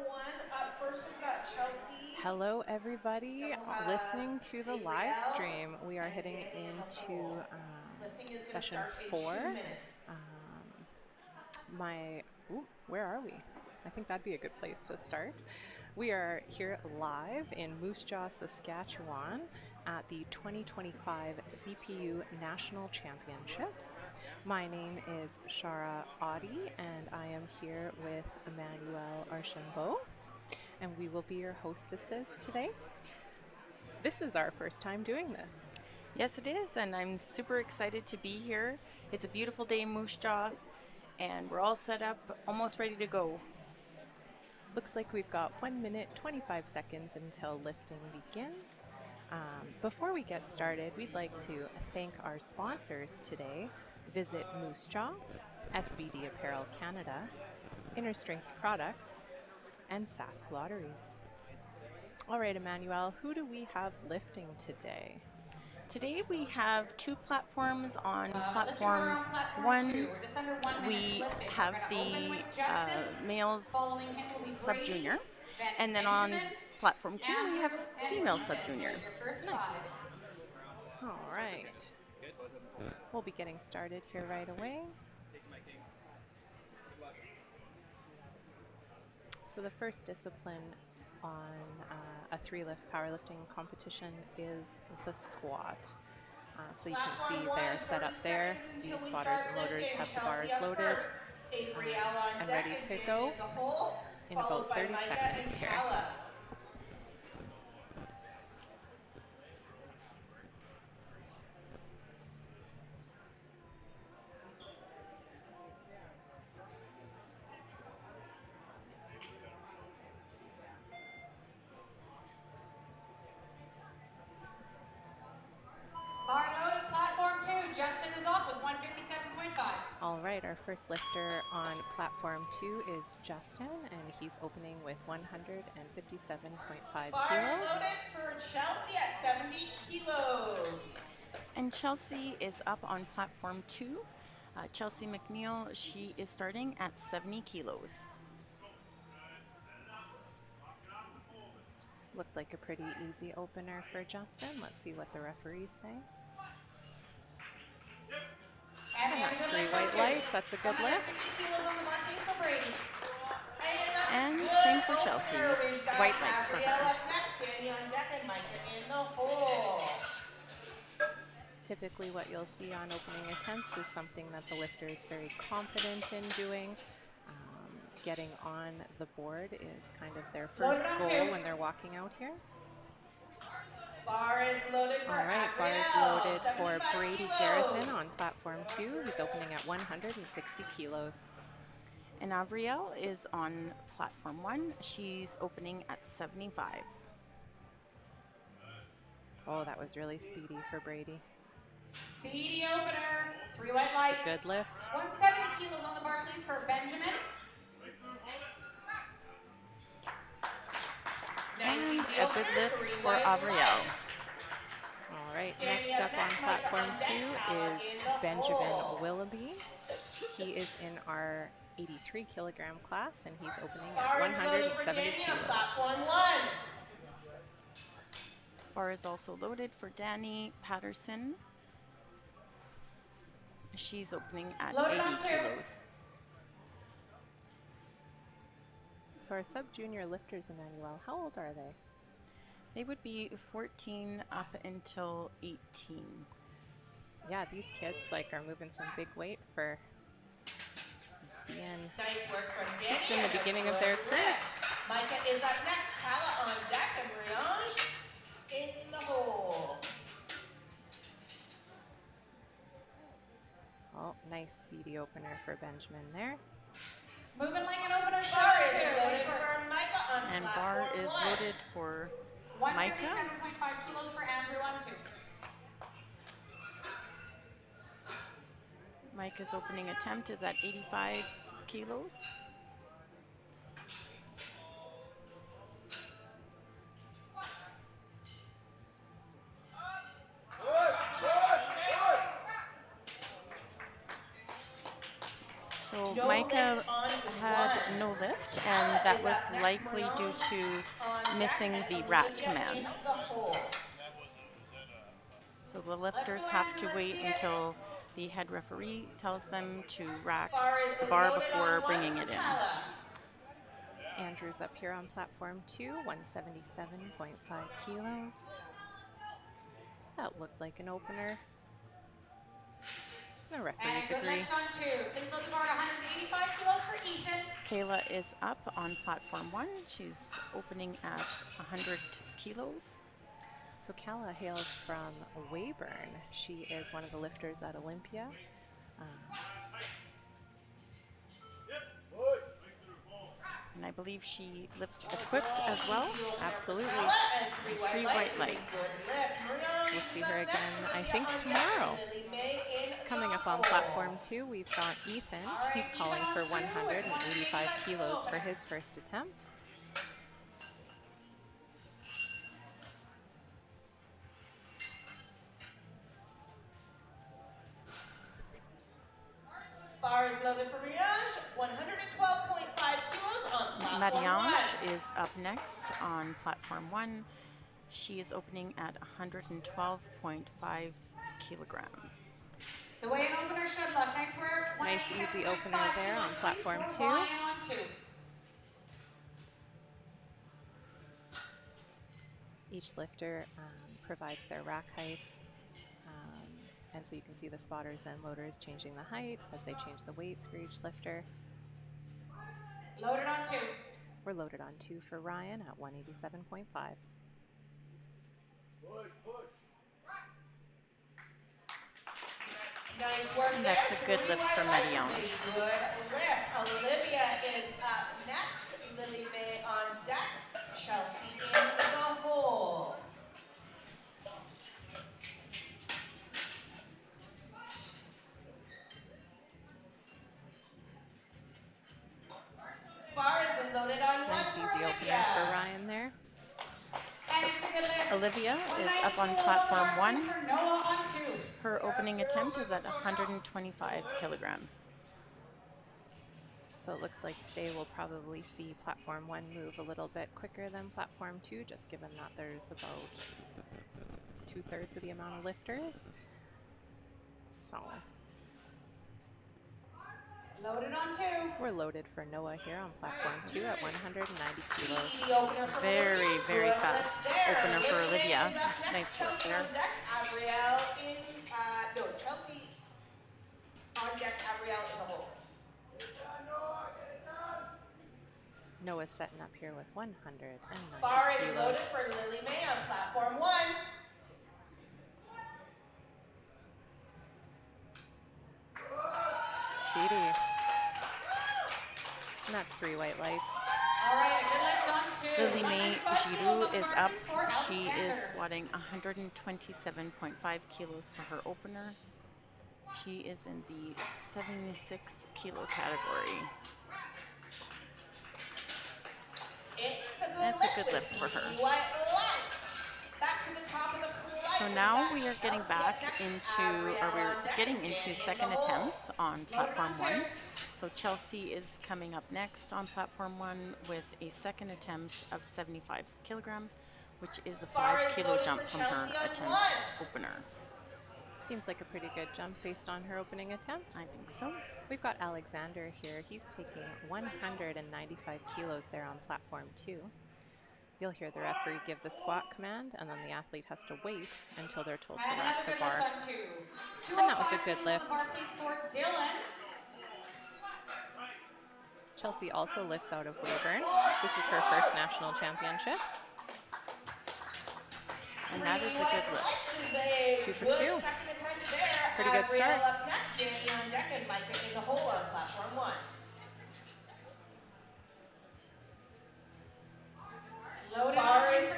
one. Up first, we've got Chelsea. Hello, Then everybody we'll have listening to the live Adriel stream. We are and heading Danny in the into hole. Lifting is going to session start in 2 4. minutes. Um, where are we? I think that'd be a good place to start. We are here live in Moose Jaw, Saskatchewan at the 2025 CPU National Championships. My name is Shara Audi, and I am here with Emmanuel Archambault, and we will be your hostesses today. This is our first time doing this. Yes, it is, and I'm super excited to be here. It's a beautiful day in Moose Jaw, and we're all set up, almost ready to go. Looks like we've got 1 minute, 25 seconds until lifting begins. Before we get started, we'd like to thank our sponsors today. Visit Moose Jaw, SBD Apparel Canada, Inner Strength Products, and Sask Lotteries. All right, Emmanuel, who do we have lifting today? Today we have 2 platforms. On platform 1, we have the males sub-junior, and then on platform 2 we have female sub-junior. Nice. All right. We'll be getting started here right away. So the first discipline on a 3-lift powerlifting competition is the squat. So you can see they're set up there. The spotters and loaders have the bars loaded and ready to go in about 30 seconds here. Bar loaded, platform 2. Justin is off with 157.5. All right, our first lifter on platform 2 is Justin, and he's opening with 157.5 Bars kilos. loaded for Chelsea at 70 kilos. And Chelsea is up on platform 2. Chelsea McNeil, she is starting at 70 kilos. Looked like a pretty easy opener for Justin. Let's see what the referees say. And that's 3 white lights. That's a good lift. And same for Chelsea. White lights for her. Danny on deck and Micah in the hole. Typically what you'll see on opening attempts is something that the lifter is very confident in doing. Getting on the board is kind of their first goal when they're walking out here. Bar is loaded for All right, bar is loaded for Brady Garrison on platform 2. He's opening at 160 kilos. And Avriel is on platform 1. She's opening at 75. Oh, that was really speedy for Brady. Speedy opener. 3 white lights. It's a good lift. 170 kilos on the bar, please, for Benjamin. And a good lift for Avriel. All right, next up on platform 2 is Benjamin Willoughby. He is in our 83 kilogram class, and he's opening at 170 kilos. Platform 1. Bar is also loaded for Danny Patterson. She's opening at 80 kilos. So our sub-junior lifters, Emmanuel, how old are they? They would be 14 up until 18. Yeah, these kids are moving some big weight for being Nice work from Danny. just in the beginning of their careers. Micah is up next. Hala on deck and Riange in the hole. Oh, nice speedy opener for Benjamin there. Moving like an opener. Bar is loaded for Micah on And platform bar is 1. loaded for Micah. 157.5 kilos for Andrew on 2. Micah's opening attempt is at 85 kilos. So Micah had no lift, and that was likely due to missing the rack command. So the lifters have to wait until the head referee tells them to rack the bar before bringing it in. Andrew's up here on platform 2, 177.5 kilos. That looked like an opener. The referees agree. Lift on 2. Please lift the bar to 185 kilos for Ethan. Kayla is up on platform 1. She's opening at 100 kilos. So Kayla hails from Weyburn. She is one of the lifters at Olympia. And I believe she lifts equipped as well. Absolutely. 3 white lights. We'll see her again, I think, tomorrow. Coming up on platform 2, we've got Ethan. He's calling for 185 kilos for his first attempt. Bar is loaded for Mariange, 112.5 kilos on platform 1. Mariange is up next on platform 1. She is opening at 112.5 kilograms. The way an opener should look. Nice work. Nice easy opener there on platform 2. Each lifter provides their rack heights. And so you can see the spotters and loaders changing the height as they change the weights for each lifter. Loaded on 2. We're loaded on 2 for Ryan at 187.5. Nice work. And that's a good lift for Mariange. Good lift. Olivia is up next. Lily May on deck. Chelsea in the hole. Bar is loaded on 1 Nice for easy Olivia. opener for Ryan there. And it's a good lift. Olivia is up on platform 1. For Noah on 2. Her opening attempt is at 125 kilograms. So it looks like today we'll probably see platform 1 move a little bit quicker than platform 2, just given that there's about 2/3 of the amount of lifters. So Loaded on 2. we're loaded for Noah here on platform 2 at 190 kilos. Speedy opener for Very, Olivia. very Good fast lift there. opener for Lily May Olivia. is up next. Nice lift Chelsea there. on deck. Avriel in, Chelsea on deck. Avriel in the hole. Noah's setting up here with 190 Bar is kilos. loaded for Lily May on platform 1. Speedy. And that's 3 white lights. All right, good lift on 2. Lily May 195 kilos Giroux on is Mark up. and Sport, She Alexander. is squatting 127.5 kilos for her opener. She is in the 76 kilo category. It's a good That's a good lift for her. White lights. Back to the top of the flight. So now we are getting back into, or we're getting into second attempts on platform 1. So Chelsea is coming up next on platform 1 with a second attempt of 75 kilograms, which is a 5 kilo jump from her attempt opener. Seems like a pretty good jump based on her opening attempt. I think so. We've got Alexander here. He's taking 195 kilos there on platform 2. You'll hear the referee give the squat command, and then the athlete has to wait until they're told to And rack another the good bar. lift on 2. And that was a good 205 lift. kilos on the bar, please, for Dylan. Chelsea also lifts out of Weyburn. This is her first national championship. And that is a good lift. 2 for 2. Pretty good start. Up next, Danny on deck and Micah in the hole on platform 1. Loaded Bar on 2 is- for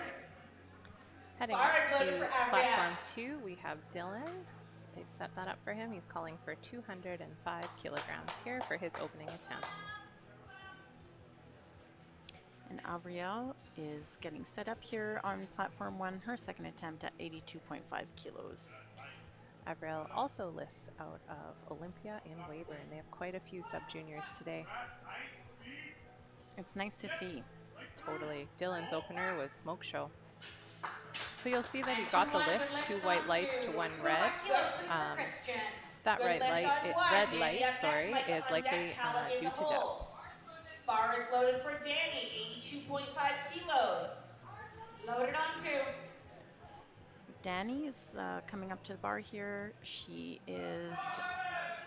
Heading Bar up is loaded to for Avriel. platform 2, we have Dylan. They've set that up for him. He's calling for 205 kilograms here for his opening attempt. And Avriel is getting set up here on platform 1, her second attempt at 82.5 kilos. Avriel also lifts out of Olympia in Weyburn. They have quite a few sub-juniors today. It's nice to see. Totally. Dylan's opener was Smoke Show. So you'll see that he got the lift, 2 white lights to 1 red. That red light, is likely due to depth. Bar is loaded for Danny, 82.5 kilos. Loaded on 2. Danny is coming up to the bar here. She is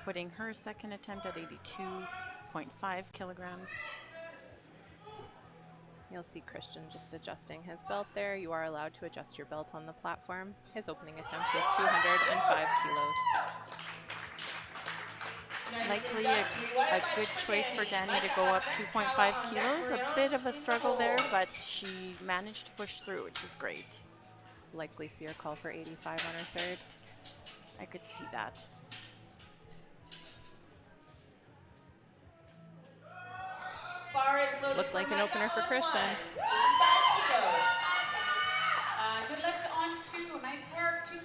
putting her second attempt at 82.5 kilograms. You'll see Christian just adjusting his belt there. You are allowed to adjust your belt on the platform. His opening attempt was 205 kilos. Likely a good choice for Danny to go up 2.5 kilos. A bit of a struggle there, but she managed to push through, which is great. Likely see her call for 85 on her third. I could see that. Looked like an opener for Christian. Good lift on 2. Nice work. 212.5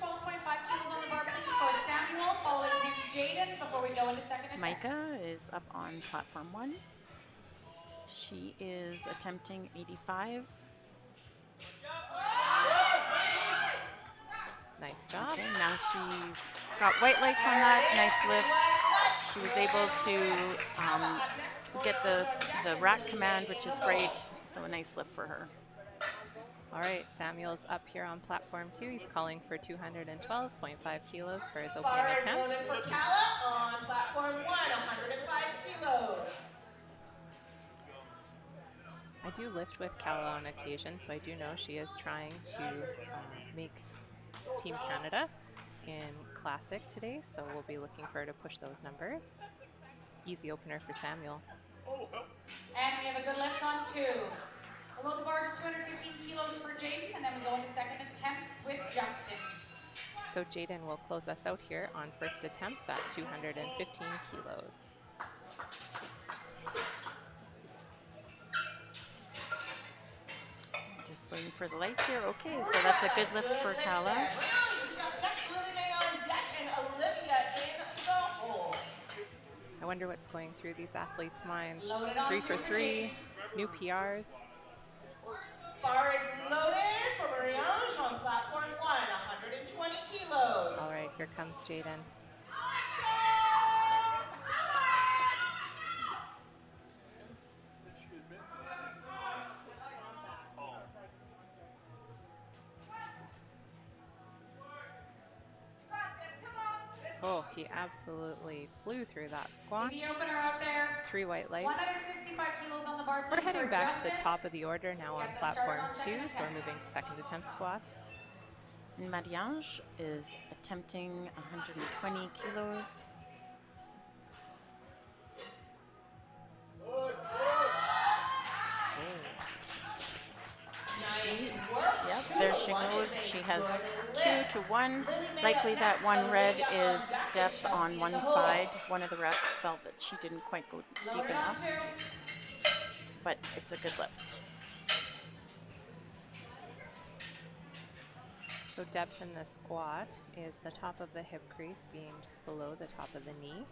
kilos on the bar, please, for Samuel, following him Jaden before we go into second attempts. Micah is up on platform 1. She is attempting 85. Nice job. Okay, now she got white lights on that. Nice lift. She was able to get the rack command, which is great. So a nice lift for her. All right, Samuel's up here on platform 2. He's calling for 212.5 kilos for his opening attempt. For Kala on platform 1, 105 kilos. I do lift with Kala on occasion, so I do know she is trying to make Team Canada in Classic today, so we'll be looking for her to push those numbers. Easy opener for Samuel. And we have a good lift on 2. Below the bar, 215 kilos for Jaden, and then we go into second attempts with Justin. So Jaden will close us out here on first attempts at 215 kilos. Just waiting for the lights here. Okay, so that's a good lift for Kala. I wonder what's going through these athletes' minds. 3 for 3, new PRs. Bar is loaded for Marianne on platform 1, 120 kilos. All right, here comes Jaden. Oh, he absolutely flew through that squat. The opener out there. 3 white lights. 165 kilos on the bar. We're heading back to the top of the order now on platform 2, so we're moving to second attempt squats. And Marianne is attempting 120 kilos. Yep, there she goes. She has 2 to 1. Likely that 1 red is depth on one side. One of the refs felt that she didn't quite go deep enough, but it's a good lift. So depth in the squat is the top of the hip crease being just below the top of the knee.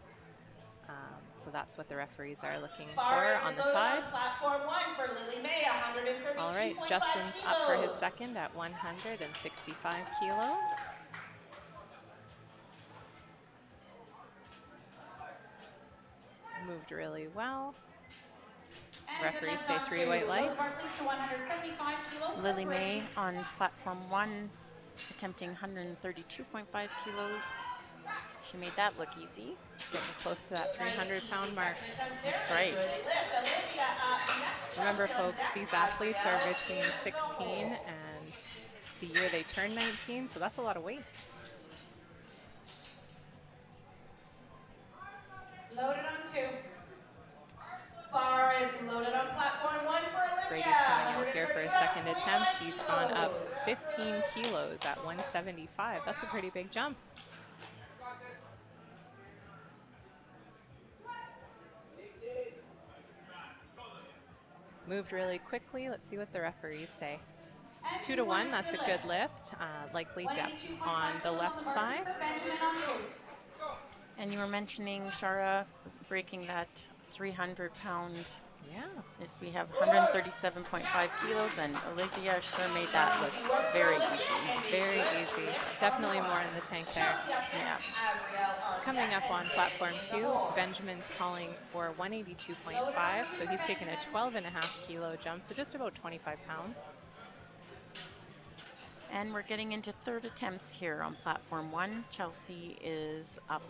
So that's what the referees are looking for on the side. All right, Justin's up for his second at 165 kilos. Moved really well. Referees say 3 white lights. Lily May on platform 1, attempting 132.5 kilos. She made that look easy. Getting close to that 300-pound mark. That's right. Remember, folks, these athletes are between 16 and the year they turn 19, so that's a lot of weight. Loaded on 2. Bar is loaded on platform 1 for Olivia. Brady's coming out here for his second attempt. He's gone up 15 kilos at 175. That's a pretty big jump. Moved really quickly. Let's see what the referees say. 2 to 1, that's a good lift. Likely depth on the left side. And you were mentioning Shara breaking that 300-pound Yeah. We have 137.5 kilos, and Olivia sure made that look very easy. Very easy. Definitely more in the tank there. Yeah. Coming up on platform 2, Benjamin's calling for 182.5, so he's taken a 12.5 kilo jump, so just about 25 pounds. And we're getting into third attempts here on platform 1. Chelsea is up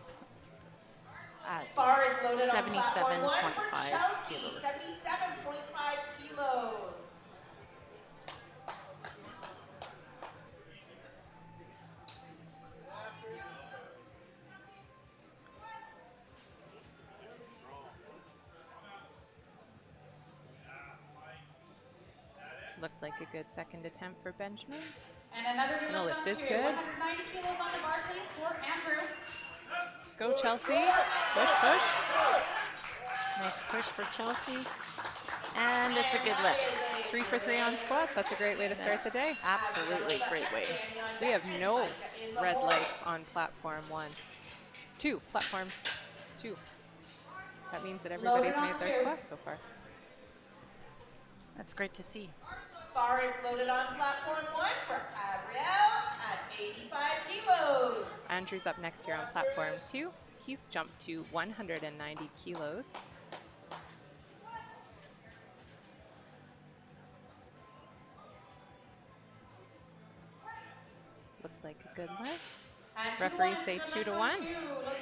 at 77.5 kilos. 77.5 kilos. Looked like a good second attempt for Benjamin. And another good The lift lift on is 2. good. 190 kilos on the bar, please, for Andrew. Let's go, Chelsea. Push, push. Nice push for Chelsea. And it's a good lift. 3 for 3 on squats. That's a great way to start the day. Absolutely, great way. We have no red lights on platform 1. 2, platform 2. That means that everybody's made their squats so far. That's great to see. Bar is loaded on platform 1 for Abriel at 85 kilos. Andrew's up next here on platform 2. He's jumped to 190 kilos. Looked like a good lift. Referees say 2 to 1. Load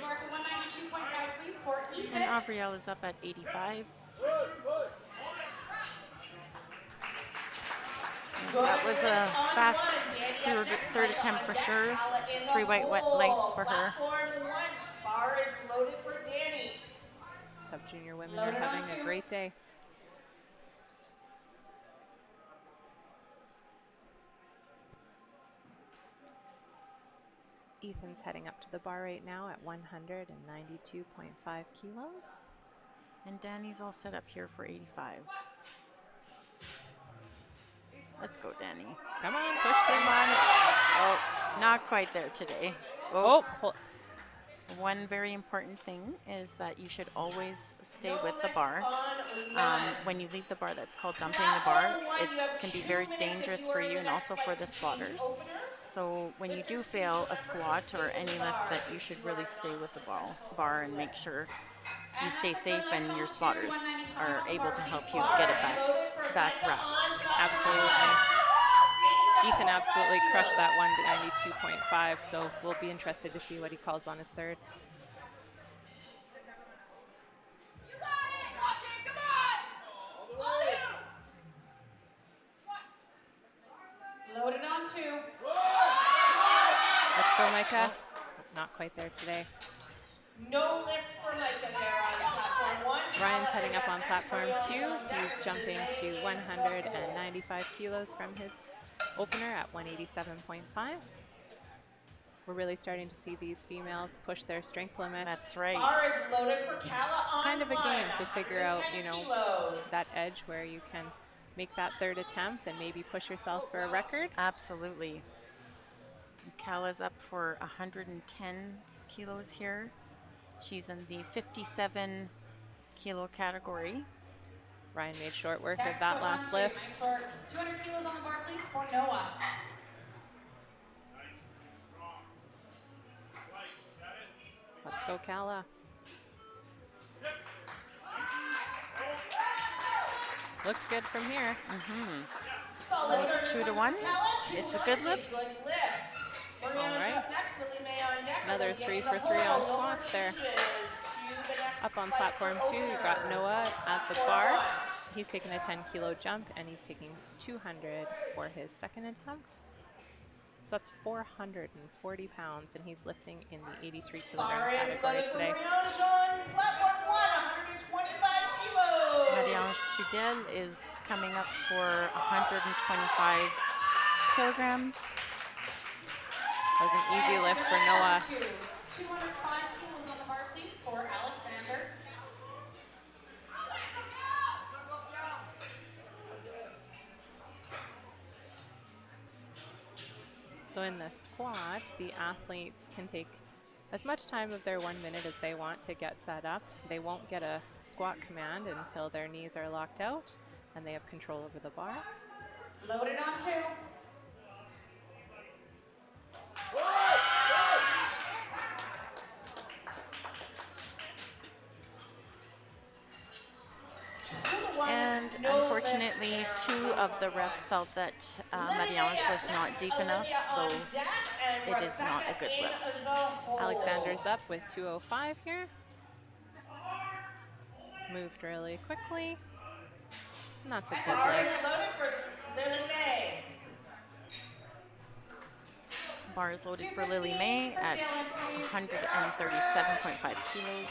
bar to 192.5, please, for Ethan. And Avriel is up at 85. That was a fast third attempt for sure. 3 white lights for her. Bar is loaded for Danny. Sub-junior women are having a great day. Ethan's heading up to the bar right now at 192.5 kilos. And Danny's all set up here for 85. Let's go, Danny. Come on, push them on. Oh, not quite there today. Oh, one very important thing is that you should always stay with the bar. When you leave the bar, that's called dumping the bar. It can be very dangerous for you and also for the spotters. So when you do fail a squat or any lift, that you should really stay with the bar and make sure you stay safe and your spotters are able to help you get it back wrapped. absolutely. Ethan absolutely crushed that 192.5, so we'll be interested to see what he calls on his third. Loaded on 2. Let's go, Micah. Not quite there today. No lift for Micah there on platform 1. Ryan's heading up on platform 2. He's jumping to 195 kilos from his opener at 187.5. We're really starting to see these females push their strength limits. That's right. Bar is loaded for Kala on It's kind of a game to 1, figure out, 110 kilos. that edge where you can make that third attempt and maybe push yourself for a record. Absolutely. Kala's up for 110 kilos here. She's in the 57 kilo category. Ryan made short work of that last lift. Nice work. 200 kilos on the bar, please, for Noah. Let's go, Kala. Looked good from here. Solid 2 to 1. It's a good lift. All right. Another 3 for 3 on squats there. Up on platform 2, you've got Noah at the bar. He's taking a 10 kilo jump and he's taking 200 for his second attempt. So that's 440 pounds and he's lifting in the 83 kilogram category today. Marie-Ange Trudel is coming up for 125 kilograms. That was an easy lift for Noah. 205 kilos on the bar, please, for Alexander. So in the squat, the athletes can take as much time of their 1 minute as they want to get set up. They won't get a squat command until their knees are locked out and they have control over the bar. Loaded on 2. And unfortunately, 2 of the refs felt that Mariange was not deep enough, so it is not a good lift. Alexander's up with 2:05 here. Moved really quickly. And that's a good lift. Bar is loaded for Lily May at 137.5 kilos.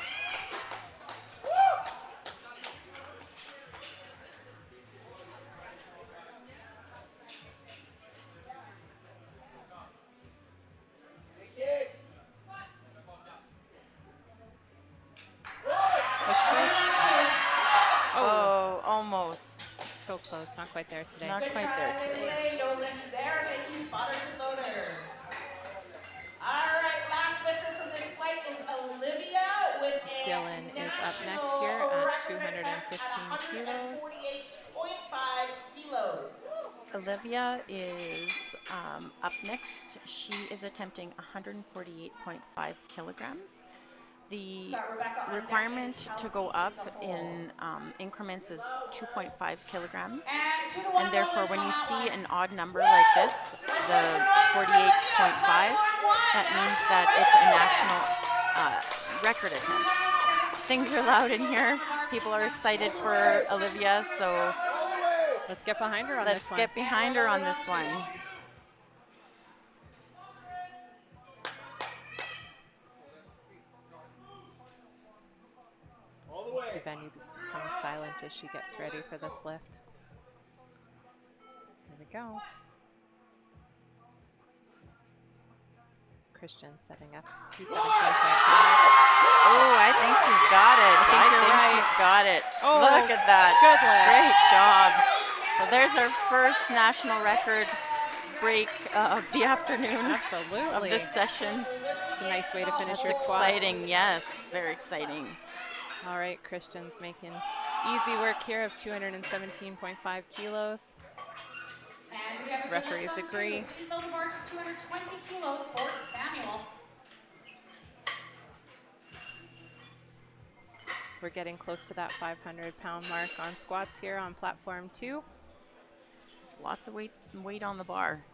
Oh, almost. So close, not quite there today. Not quite there today. No lift there. Thank you, spotters and loaders. All right, last lifter from this flight is Olivia with a Dylan is up next here at 215 kilos. 48.5 kilos. Olivia is up next. She is attempting 148.5 kilograms. The requirement to go up in increments is 2.5 kilograms. And therefore, when you see an odd number like this, the 48.5, that means that it's a national record attempt. Things are loud in here. People are excited for Olivia, so let's get behind her on this one. Let's get behind her on this one. The venue becomes silent as she gets ready for this lift. Here we go. Christian setting up 217.5. Oh, I think she's got it. I think she's got it. Oh, look at that. Good lift. Great job. So there's our first national record break of the afternoon. Absolutely. Of this session. It's a nice way to finish That's your squat. Exciting, yes. Very exciting. All right, Christian's making easy work here of 217.5 kilos. Referees agree. Please load the bar to 220 kilos for Samuel. We're getting close to that 500-pound mark on squats here on platform 2. There's lots of weight on the bar.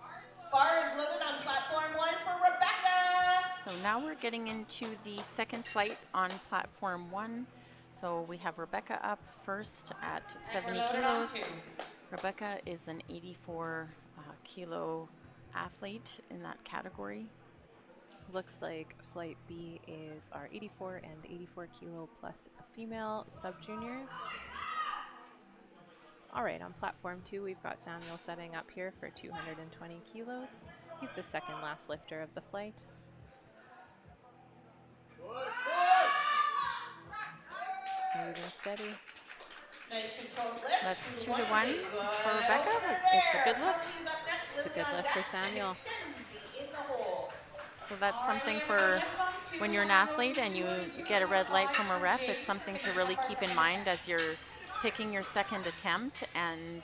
Bar is loaded on platform 1 for Rebecca. So now we're getting into the second flight on platform 1. So we have Rebecca up first at 70 kilos. Rebecca is an 84 kilo athlete in that category. Looks like flight B is our 84 and 84 kilo plus female sub-juniors. All right, on platform 2, we've got Samuel setting up here for 220 kilos. He's the second last lifter of the flight. Smooth and steady. Nice controlled lift. That's 2-1 for Rebecca. It's a good lift. It's a good lift for Samuel. So that's something for when you're an athlete and you get a red light from a ref. It's something to really keep in mind as you're picking your second attempt, and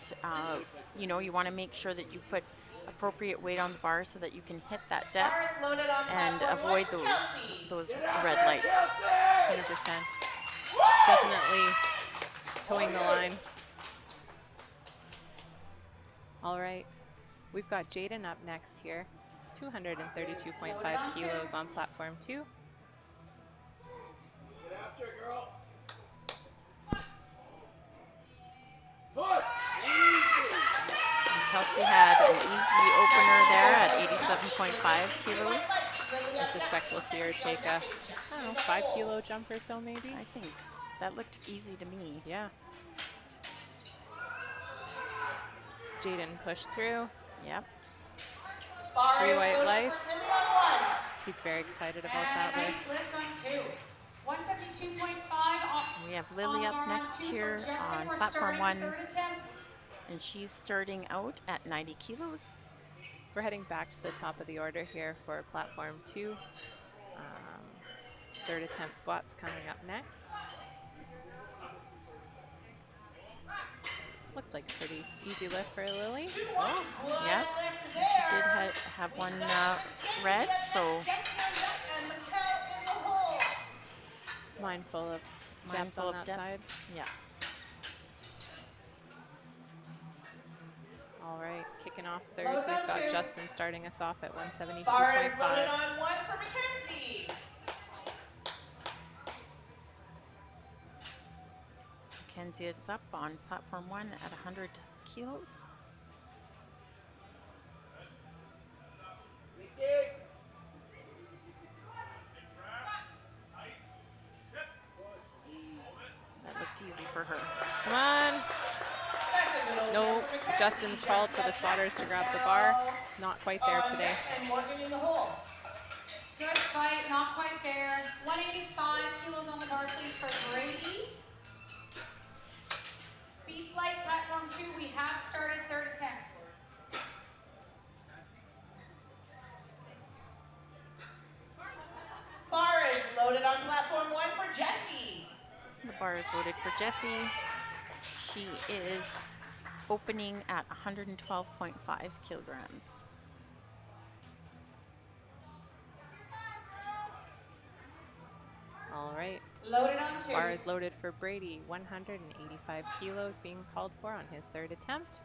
you know, you want to make sure that you put appropriate weight on the bar so that you can hit that depth and avoid those red lights. 100%. Definitely towing the line. All right, we've got Jaden up next here. 232.5 kilos on platform 2. Get after it, girl. Push. Kelsey had an easy opener there at 87.5 kilos. I suspect we'll see her take a, I don't know, 5 kilo jump or so maybe. I think that looked easy to me. Yeah. Jaden pushed through. Yep. 3 white lights. He's very excited about that lift. Lift on 2. 172.5. We have Lily up next here on platform 1, and she's starting out at 90 kilos. We're heading back to the top of the order here for platform 2. Third attempt squats coming up next. Looked like a pretty easy lift for Lily. Oh, yep. She did have one red, so mindful of depth on that side. Yeah. All right, kicking off thirds. We've got Justin starting us off at 172.5. Bar is loaded on 1 for Mackenzie. Mackenzie is up on platform 1 at 100 kilos. That looked easy for her. Come on. No, Justin's called for the spotters to grab the bar. Not quite there today. And Morgan in the hole. Good fight, not quite there. 185 kilos on the bar, please, for Brady. Beef light, platform 2, we have started third attempts. Bar is loaded on platform 1 for Jessie. The bar is loaded for Jessie. She is opening at 112.5 kilograms. All right. Loaded on 2. Bar is loaded for Brady. 185 kilos being called for on his third attempt.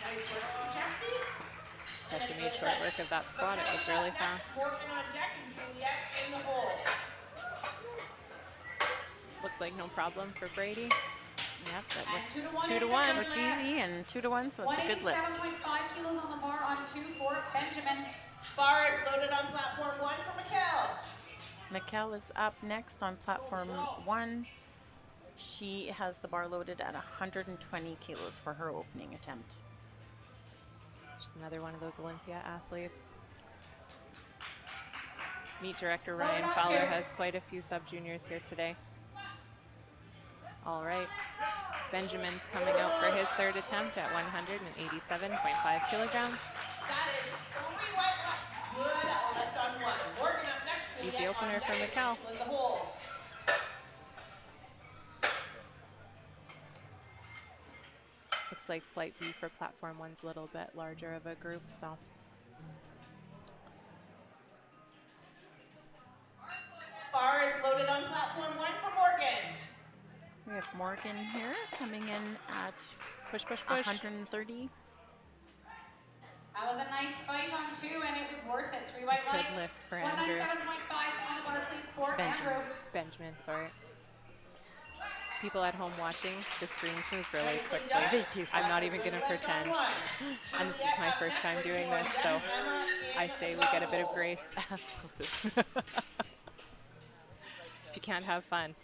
Nice work, Jessie. Jesse made short work of that squat. It was really fast. Morgan on deck and Juliet in the hole. Looked like no problem for Brady. Yep, that And looked 2 to 1. 2 to 1. Looked easy and 2 to 1, so it's a good lift. 187.5 kilos on the bar on 2 for Benjamin. Bar is loaded on platform 1 for Mikkel. Mikkel is up next on platform 1. She has the bar loaded at 120 kilos for her opening attempt. Just another one of those Olympia athletes. Meet director Ryan Fowler has quite a few sub-juniors here today. All right, Benjamin's coming out for his third attempt at 187.5 kilograms. That is 3 white lefts. Good left on 1. Morgan up next. Juliet Easy opener for Mikkel. in the hole. Looks like flight B for platform 1's a little bit larger of a group, so. Bar is loaded on platform 1 for Morgan. We have Morgan here coming in at Push, push, push. 130. That was a nice fight on 2, and it was worth it. 3 white lights. Good lift for Andrew. 197.5 on the bar, please, for Andrew. Benjamin, sorry. People at home watching, the screens move really quickly. They do. I'm not even going to pretend. And this is my first time doing this, so I say we get a bit of grace. Absolutely. If you can't have fun.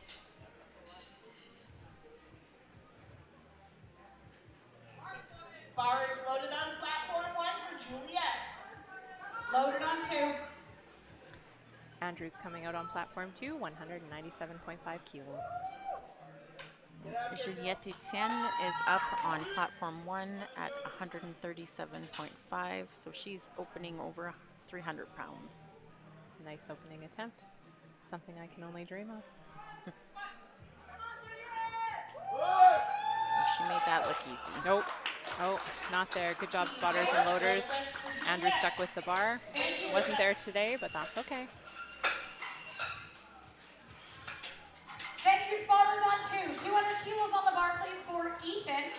Bar is loaded on platform 1 for Juliet. Loaded on 2. Andrew's coming out on platform 2, 197.5 kilos. Juliette Etienne is up on platform 1 at 137.5, so she's opening over 300 pounds. It's a nice opening attempt. Something I can only dream of. She made that look easy. Nope. Oh, not there. Good job, spotters and loaders. Andrew stuck with the bar. Wasn't there today, but that's okay. Thank you, spotters on 2. 200 kilos on the bar, please, for Ethan.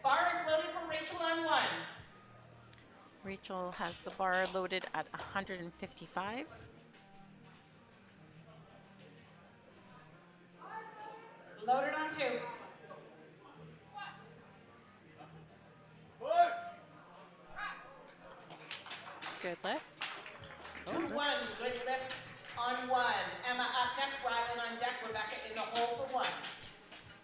Bar is loaded for Rachel on 1. Rachel has the bar loaded at 155. Loaded on 2. Good lift. 2-1. Good lift on 1. Emma up next. Rylan on deck. Rebecca in the hole for 1.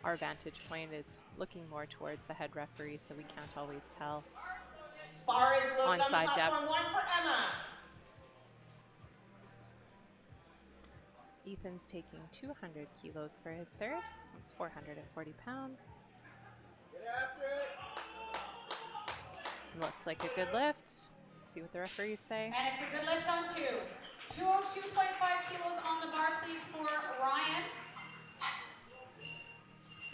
Our vantage point is looking more towards the head referee, so we can't always tell. Bar is loaded on Onside platform depth. 1 for Emma. Ethan's taking 200 kilos for his third. That's 440 pounds. Get after it. Looks like a good lift. See what the referees say. And it's a good lift on 2. 202.5 kilos on the bar, please, for Ryan.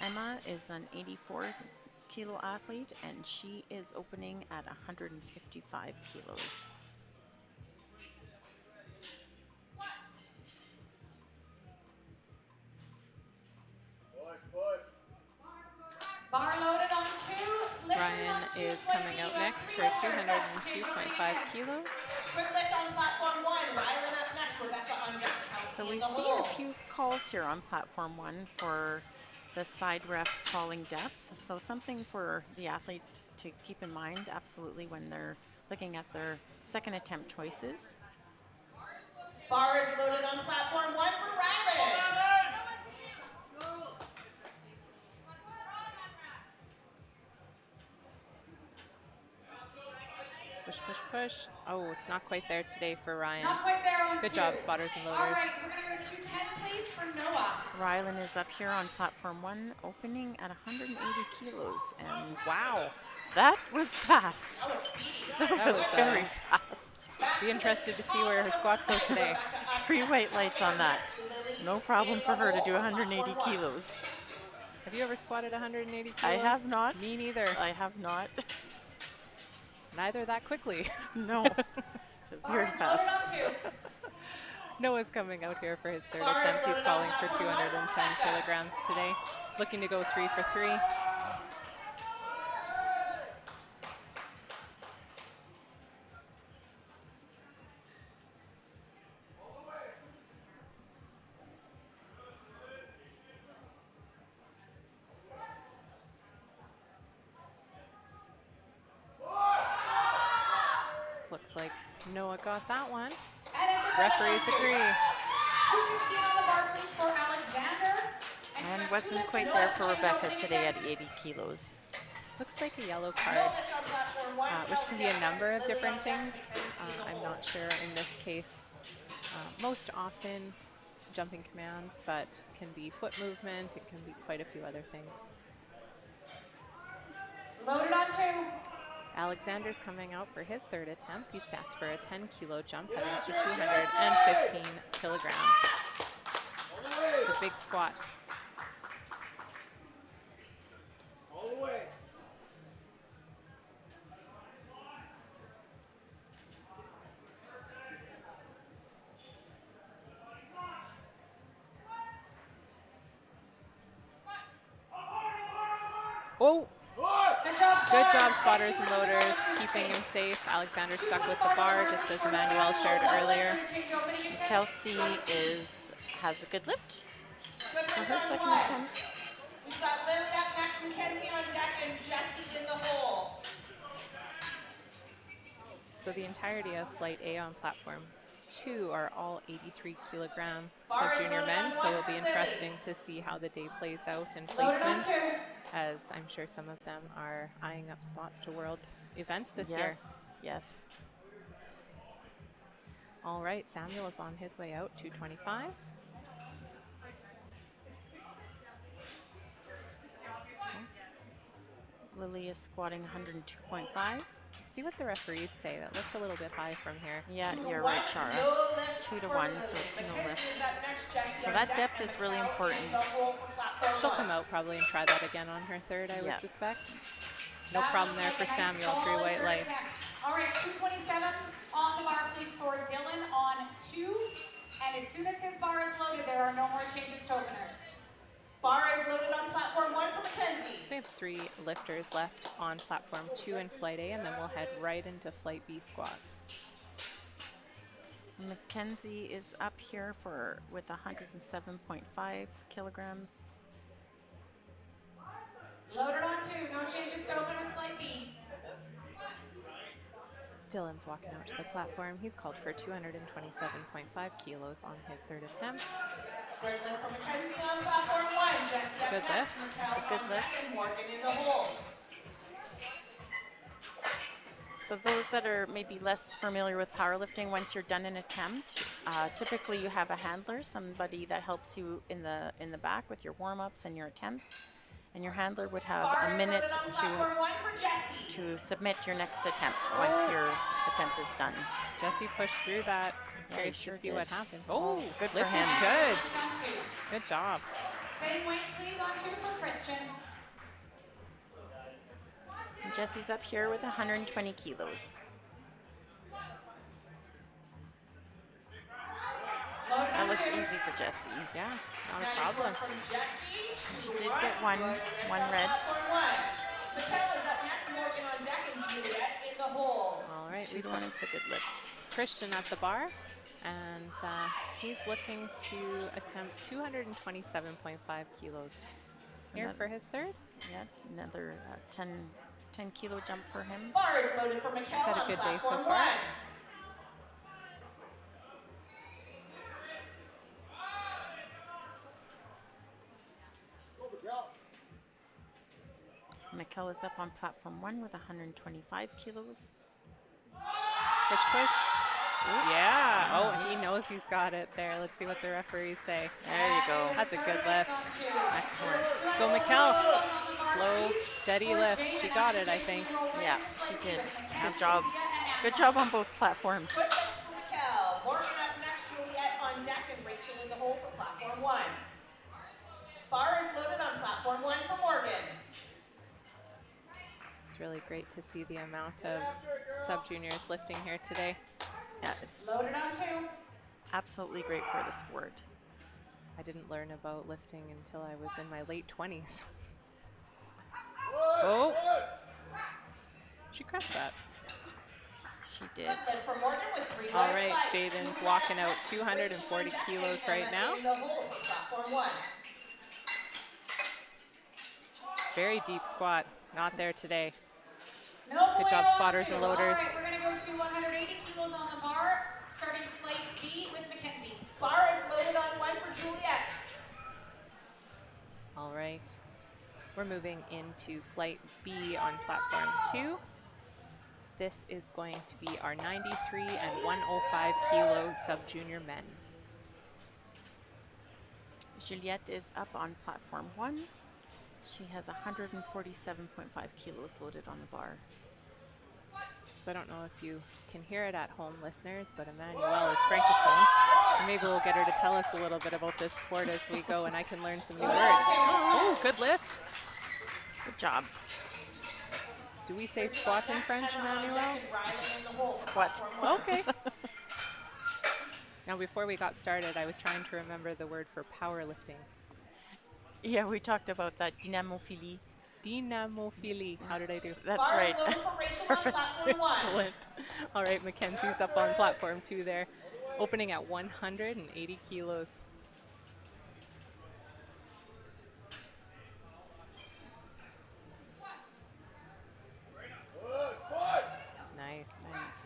Emma is an 84-kilo athlete, and she is opening at 155 kilos. Bar loaded on 2. Lifters Ryan on 2. is coming out next for 202.5 kilos. Quick lift on platform 1. Rylan up next. Rebecca on deck. So Kelsey in we've the seen hole. a few calls here on platform 1 for the side ref calling depth. So something for the athletes to keep in mind absolutely when they're looking at their second attempt choices. Bar is loaded on platform 1 for Rylan. Push, push, push. Oh, it's not quite there today for Ryan. Not quite there on 2. Good job, spotters and All loaders. right, we're going to go to 210, please, for Noah. Rylan is up here on platform 1, opening at 180 kilos. And Wow. that was fast. That was speedy. That was very fast. Be interested to see where her squats go today. 3 weight lights on that. No problem for her to do 180 kilos. Have you ever squatted 180 kilos? I have not. Me neither. I have not. Neither that quickly. No. Very Bar's loaded fast. on 2. Noah's coming out here for his third attempt. He's calling for 210 kilograms today. Looking to go 3 for 3. Looks like Noah got that one. And it's a good Referees lift on 2. agree. 215 on the bar, please, for Alexander. And you're wasn't two quite lifters there left. for Change Rebecca opening today at attempts. 80 kilos. Looks like a yellow card, which can be a number of different things. I'm not sure in this case. Most often jumping commands, but can be foot movement. It can be quite a few other things. Loaded on 2. Alexander's coming out for his third attempt. He's tasked for a 10-kilo jump heading to 215 kilograms. It's a big squat. All the way. Oh, Good job, good job, spotters. spotters Thank and you, loaders, Elizabeth. keeping him safe. Alexander stuck with 225 the bar, on the just as for Emmanuel Samuel. shared earlier. Change opening attempts. Kelsey has a good lift Good for lift her on second 1. attempt. We've got Lily up next, Mackenzie on deck, and Jessie in the hole. So the entirety of Flight A on platform 2 are all 83-kilogram Bar is sub-junior loaded men, on so 1 it'll be for Lily. interesting to see how the day plays out and Loaded on placements, 2. as I'm sure some of them are eyeing up spots to world events this year. Yes, yes. All right, Samuel is on his way out, 225. Lily is squatting 102.5. See what the referees say. That looked a little bit high from here. Yeah, you're right, Chara. No lift 2 to for 1, Lily. so it's no Mackenzie lift. is up next, Jessie So on that deck, depth and is really Raquel important. in the hole for platform She'll 1. come out probably and try that again on her third, I Yeah. would suspect. No That problem looked there like for a nice Samuel, 3 solid white third lights. attempt. All right, 227 on the bar, please, for Dylan on 2. And as soon as his bar is loaded, there are no more changes to openers. Bar is loaded on platform 1 for Mackenzie. So we have 3 lifters left on platform 2 in Flight A, and then we'll head right into Flight B squats. Mackenzie is up here with 107.5 kilograms. Loaded on 2. No changes to openers, Flight B. Dylan's walking out to the platform. He's called for 227.5 kilos on his third attempt. Great lift for Mackenzie on platform 1. Jessie up Good next. lift. Raquel It's a good on deck, lift. and Morgan in the hole. So those that are maybe less familiar with powerlifting, once you're done an attempt, typically you have a handler, somebody that helps you in the back with your warm-ups and your attempts. And your handler would have Bars a minute loaded on platform 1 for Jessie. to submit your next attempt once your attempt is done. Jesse pushed through that. Yeah, Curious sure to see did. what happened. Oh, good for lift him. is good. Lift on 2. Good job. Same weight, please, on 2 for Christian. And Jesse's up here with 120 kilos. Loaded That on looked 2. easy for Jessie. Yeah, not a Nice problem. work from Jessie. She did get one red. Michaela's up next, Morgan on deck, and Juliet in the hole. All right, 2-1, it's a good lift. Christian at the bar, and he's looking to attempt 227.5 kilos here for his third. Yeah, another 10 kilo jump for him. Bar is loaded for Michaela He's had a on good day so platform far. 1. Michaela's up on platform 1 with 125 kilos. Push, push. Yeah. Oh, he knows he's got it there. Let's see what the referees say. There you go. That's a good lift. Excellent. Let's go, Mikkel. Slow, steady lift. She got it, I think. Yeah, she did. Good job. Good job on both platforms. Good lift for Mikel. Morgan up next, Juliet on deck, and Rachel in the hole for platform 1. Bar is loaded on platform 1 for Morgan. It's really great to see the amount of sub-juniors lifting here today. Yeah, it's Loaded on 2. absolutely great for the sport. I didn't learn about lifting until I was in my late 20s. Oh, she crushed that. She did. Good lift for Morgan with 3 All wide right, flights. Jaden's walking out 240 Rachel on deck, kilos and right Emma now. in the hole for platform 1. Very deep squat. Not there today. No Good job, bueno on spotters 2. and loaders. All right, we're going to go to 180 kilos on the bar, starting flight B with Mackenzie. Bar is loaded on 1 for Juliet. All right. We're moving into flight B on platform 2. This is going to be our 93 and 105 kilo sub-junior men. Juliette is up on platform 1. She has 147.5 kilos loaded on the bar. So I don't know if you can hear it at home, listeners, but Emmanuel is francophone. So maybe we'll get her to tell us a little bit about this sport as we go, and I can learn some new words. Oh, good lift. Good job. Do we say squat in French, Emmanuel? Squat. Okay. Now, before we got started, I was trying to remember the word for powerlifting. Yeah, we talked about that. Dynamophilie. Dynamophilie. How did I do? That's Bar right. is loaded for Rachel on platform 1. Excellent. All right, Mackenzie's up on platform 2 there, opening at 180 kilos. Nice. Nice.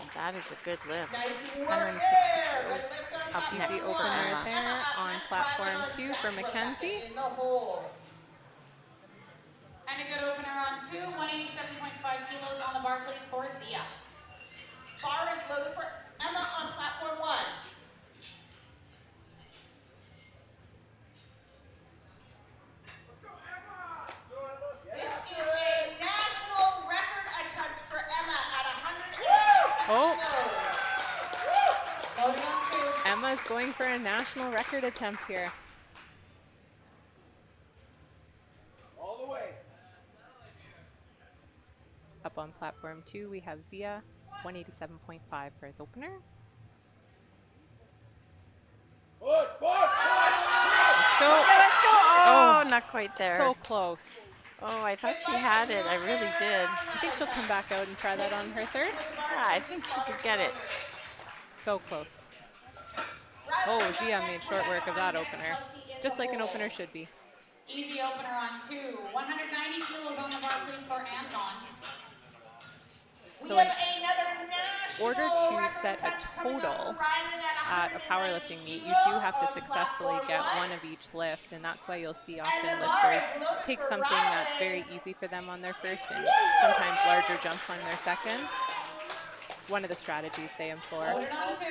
And that is a good lift. Nice work 160 there. kilos. Good lift on Up platform next Easy for opener Emma. there on next, platform Violet 2 on for deck, Mackenzie. in the hole. And a good opener on 2, 187.5 kilos on the bar, please, for Zia. Bar is loaded for Emma on platform 1. This is a national record attempt for Emma at 106 Oh. kilos. Loaded on 2. Emma's going for a national record attempt here. All the way. Up on platform 2, we have Zia, 187.5 for his opener. Push, push, Let's go. Okay, let's go. Oh, Oh, not quite there. So close. Oh, I thought she had it. I really did. I think she'll come back out and try that on her third. Yeah, I think she could get it. So close. Oh, Zia made short work of that opener. Just like an opener should be. Easy opener on 2, 190 kilos on the bar, please, for Anton. So we in have another national order to record set a attempt coming up total for Rylan at a 190 powerlifting meet, you do have to kilos successfully on get platform one of each lift, and that's why you'll see often And the bar lifters is loaded take for something that's very Rylan. easy for them on their first and sometimes larger jumps on their second. One of the strategies they employ. Loaded on 2.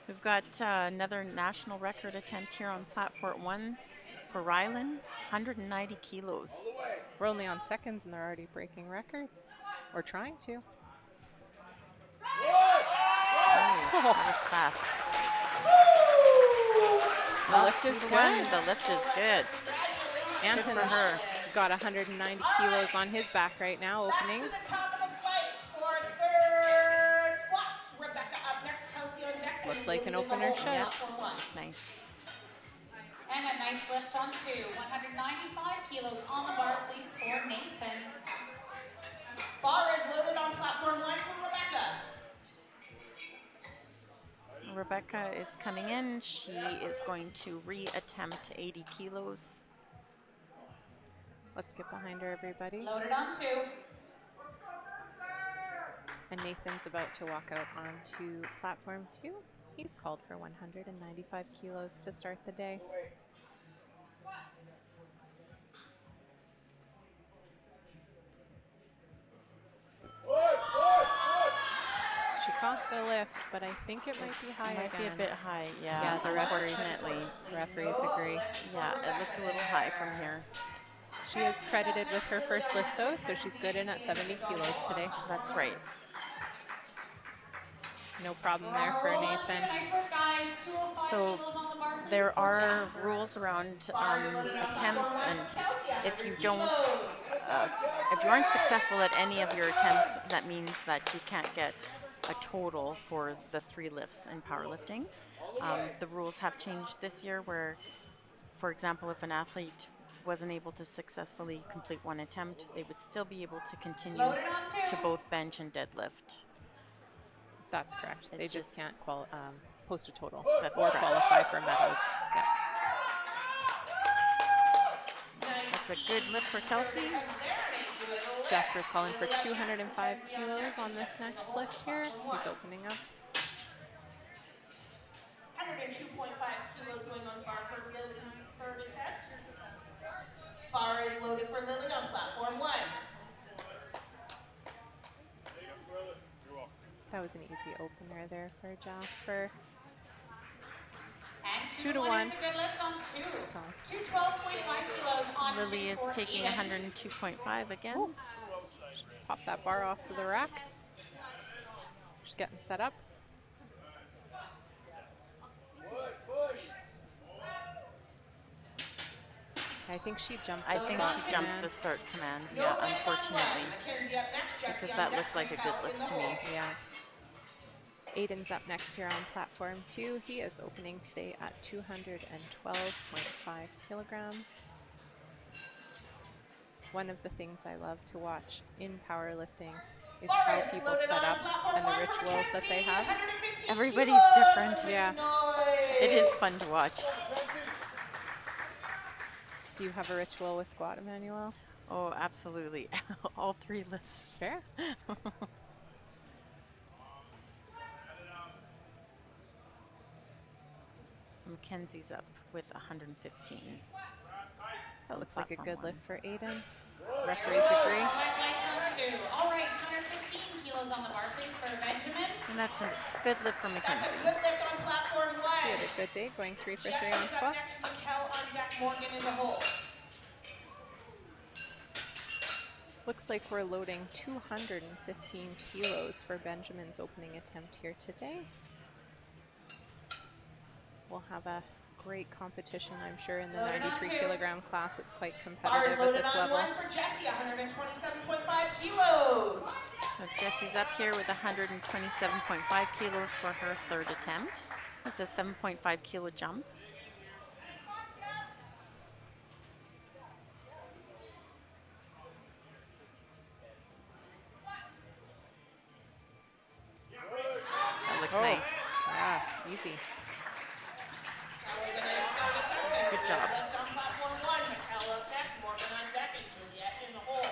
We've got another national record attempt here on platform 1 For Rylan, 190 kilos. We're only on seconds and they're already breaking records. Or trying to. Oh, that was fast. The lift is good. The lift is good. Anton for her. got 190 kilos on his back right now, opening. Back to the top of the flight for third squats. Rebecca up next, Kelsey on deck. Looked like an opener should. Nice. And a nice lift on 2. 195 kilos on the bar, please, for Nathan. Bar is loaded on platform 1 for Rebecca. Rebecca is coming in. She is going to re-attempt 80 kilos. Let's get behind her, everybody. Loaded on 2. And Nathan's about to walk out onto platform 2. He's called for 195 kilos to start the day. She caught the lift, but I think it might be high Might again. be a bit high, yeah. Yeah, the referees, unfortunately. referees agree. Yeah, it looked a little high from here. She is credited with her first lift though, so she's good in at 70 kilos today. That's right. No problem there for Nathan. Nice work, guys. 205 So kilos on the bar, please, there for are Jasper. rules around attempts, and if you don't, if you aren't successful at any of your attempts, that means that you can't get a total for the 3 lifts in powerlifting. The rules have changed this year where, for example, if an athlete wasn't able to successfully complete 1 attempt, they would still be able to continue Loaded on 2. to both bench and deadlift. That's correct. They It's just can't post a total That's or correct. qualify for medals. Yeah. That's a good lift for Kelsey. Jasper's calling for 205 kilos on this next lift here. He's opening up. 102.5 kilos going on bar for Lily's third attempt. Bar is loaded for Lily on platform 1. That was an easy opener there for Jasper. And 2 to 1. It's a good lift on 2. So 212.5 kilos on 2 Lily is for taking Eden. 102.5 again. Ooh. Pop that bar off to the rack. Just getting set up. I think she jumped the I think start she jumped command. the start command. Yeah, unfortunately. Mackenzie up next. Because Jessie that on looked deck. like a good lift to me. Yeah. Aiden's up next here on platform 2. He is opening today at 212.5 kilograms. One of the things I love to watch in powerlifting is how people set up and the rituals that they have. Everybody's different. Yeah. It is fun to watch. Do you have a ritual with squat, Emmanuel? Oh, absolutely. All 3 lifts. Fair. So Mackenzie's up with 115. That looks like a Platform good 1. lift for Aiden. Referees agree. Lights on 2. All right, 215 kilos on the bar, please, for Benjamin. And that's a good lift for That's a Mackenzie. good lift on platform 1. She had a good day, going 3 for 3 on Jessie's up squats. next, Mikkel on deck, Morgan in the hole. Looks like we're loading 215 kilos for Benjamin's opening attempt here today. We'll have a great competition, I'm sure, in the 93 kilogram class. It's quite Bar is competitive at loaded this on level. 1 for Jessie, 127.5 kilos. So Jessie's up here with 127.5 kilos for her 3rd attempt. That's a 7.5 kilo jump. That looked nice. Yeah, easy. That was a nice third attempt. Good job. Left on platform 1, Mikkel up next, Morgan on deck, and Juliet in the hole.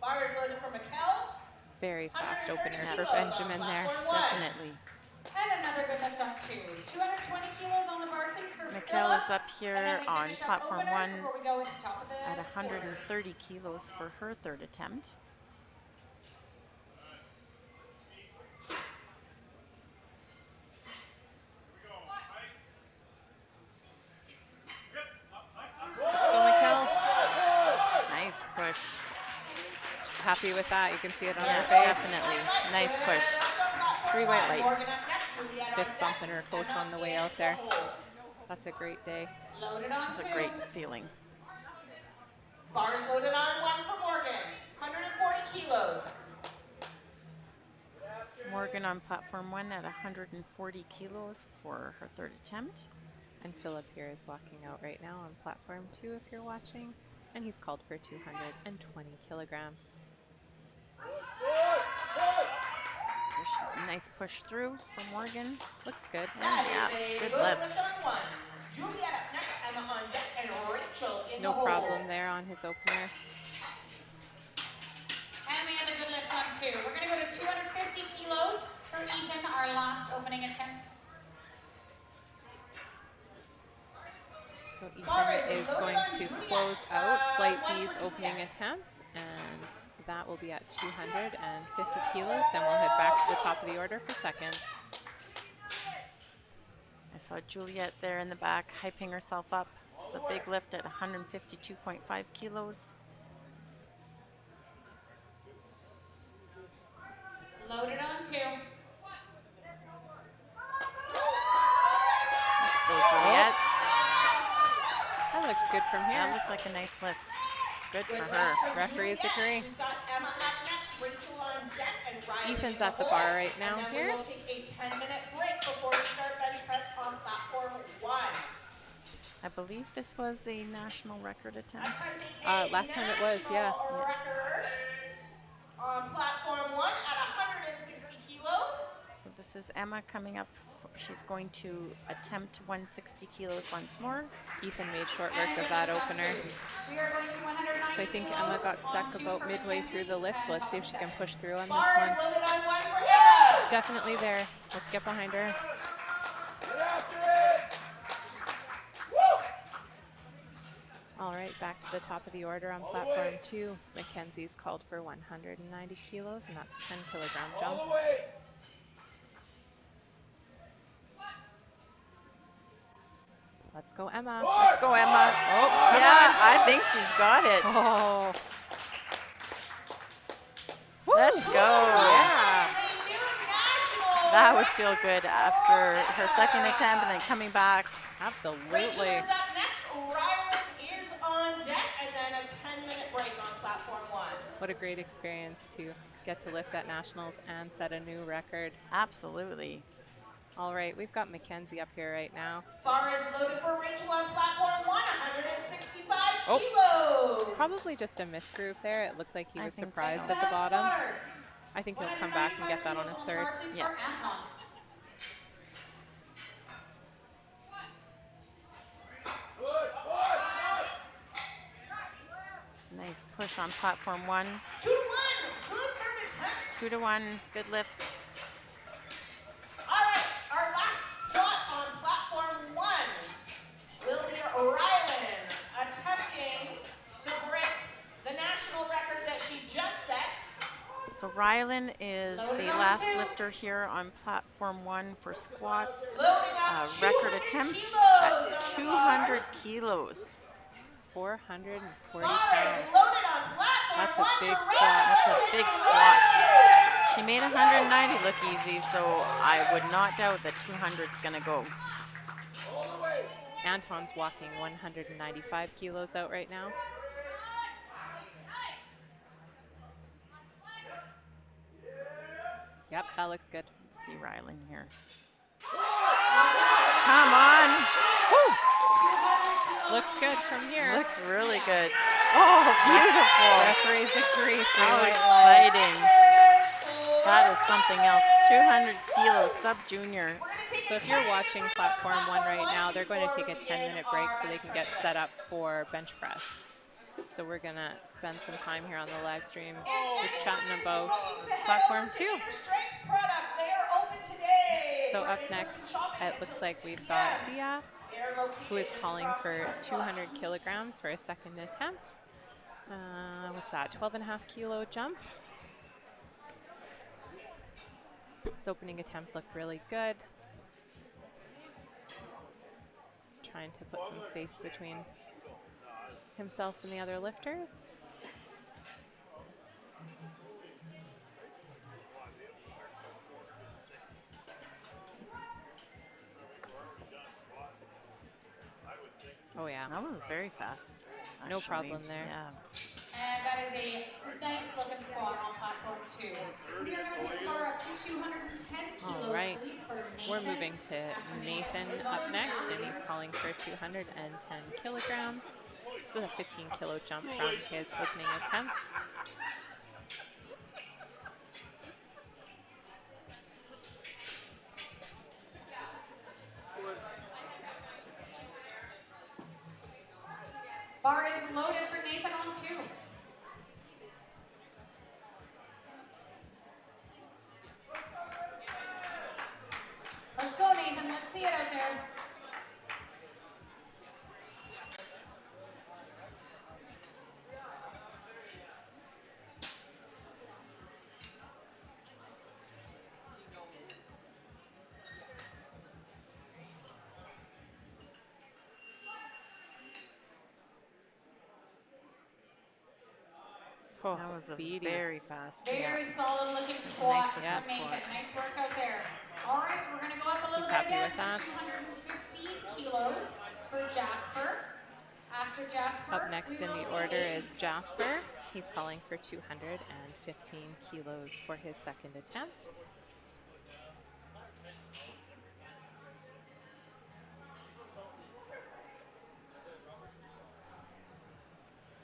Bar is loaded for Mikkel. Very fast opener 130 for kilos on Benjamin there. platform 1. Definitely. And another good lift on 2. 220 kilos on the bar, please, for Mikkel Philip. is up And here then we on finish up platform openers 1 before we go into top of the at order. 130 kilos for her 3rd attempt. happy with that. You can see it on Yeah, her face. definitely. Nice push. 3 white lights. Morgan up next, Juliet on Fist deck. bumping her coach on the way out there. That's a great day. Loaded on It's a 2. great feeling. Bar is loaded on 1 for Morgan, 140 kilos. Morgan on platform 1 at 140 kilos for her 3rd attempt. And Philip here is walking out right now on platform 2 if you're watching. And he's called for 220 kilograms. Nice push through from Morgan. Looks good. Yeah, good lift. Juliet up next, Emma on deck, and Rachel in No the hole. problem there on his opener. And we have a good lift on 2. We're going to go to 250 kilos for Ethan, our last opening attempt. So Ethan is going to close out Flight B's opening attempts, and that will be at 250 kilos. Then we'll head back to the top of the order for seconds. I saw Juliet there in the back hyping herself up. It's a big lift at 152.5 kilos. Loaded on 2. Let's go, Juliet. That looked good from here. That looked like a nice lift. Good for her. Referees agree. We've got Emma up next, Rachel on deck, and Ryan Ethan's in the at the hole. bar right now And then here. we will take a 10-minute break before we start bench press on platform 1. I believe this was a national record attempt. Last time it was, yeah. National record on platform 1 at 160 kilos. So this is Emma coming up. She's going to attempt 160 kilos once more. Ethan made short work of that opener. We are going to 190 So I think Emma got stuck about midway through the lift, so let's see if she can push through on this Bar is one. loaded on 1 for Emma. It's definitely there. Let's get behind her. Get after it! All right, back to the top of the order on platform 2. Mackenzie's called for 190 kilos, and that's 10 kilogram jump. All the way! Let's go, Emma. Let's go, Emma. Oh, yeah, I think she's got it. Oh, Let's go. Yeah. A new national That would feel good after her 2nd attempt and then coming back. Rachel absolutely. is up next, Ryland is on deck, and then a 10-minute break on platform 1. What a great experience to get to lift at nationals and set a new record. Absolutely. All right, we've got Mackenzie up here right now. Bar is loaded for Rachel on platform 1, 165 Oh. kilos. Probably just a misgroove there. It looked like he I was think surprised so. at the bottom. Spotters. I think he'll come back and get that on his 3rd. Please Yeah. for Anton. Nice push on platform 1. 2 to 1, good third attempt. 2 to 1, good lift. All right, our last squat on platform 1 will be Rylan attempting to break the national record that she just set. So Rylan is the last lifter here on platform 1 for squats. Loading up Record 200 attempt kilos at on the 200 bar. kilos. 440 Bar is pounds. loaded on platform That's a 1 big for squat. Rylan. That's a It's big loaded. squat. She made 190 look easy, so I would not doubt that 200 is going to go. All the way! Anton's walking 195 kilos out right now. Yep, that looks good. Let's see Rylan here. Come on. Woo. Looks good from here. Looks really good. Oh, beautiful. Referees agree. How Three white lights. exciting. That is something else. 200 kilos, sub-junior. So if you're watching platform 1 right now, they're going to take a 10-minute break so they can get set up for bench press. So we're going to spend some time here on the live stream just chatting about platform 2. So up next, it looks like we've got Zia, who is calling for 200 kilograms for a 2nd attempt. What's that, 12.5 kilo jump. His opening attempt looked really good. Trying to put some space between himself and the other lifters. Yeah. That was very fast. No actually. problem there. Yeah. And that is a nice looking squat on platform 2. We are going to take the bar up to 210 kilos, All right. please, for Nathan. We're moving to After Nathan we move up on to next, and Jasper. he's calling for 210 kilograms. This is a 15-kilo jump from his opening attempt. Bar is loaded for Nathan on 2. Let's go, Nathan. Let's see it out there. Oh, That was speedy. a very fast. Very Yeah. solid looking Nice squat looking from squat. Nathan. Nice work out there. All right, we're going to go up a little He's bit happy again with to that. 215 kilos for Jasper. After Jasper, Up next we in will the see order Aiden. is Jasper. He's calling for 215 kilos for his second attempt.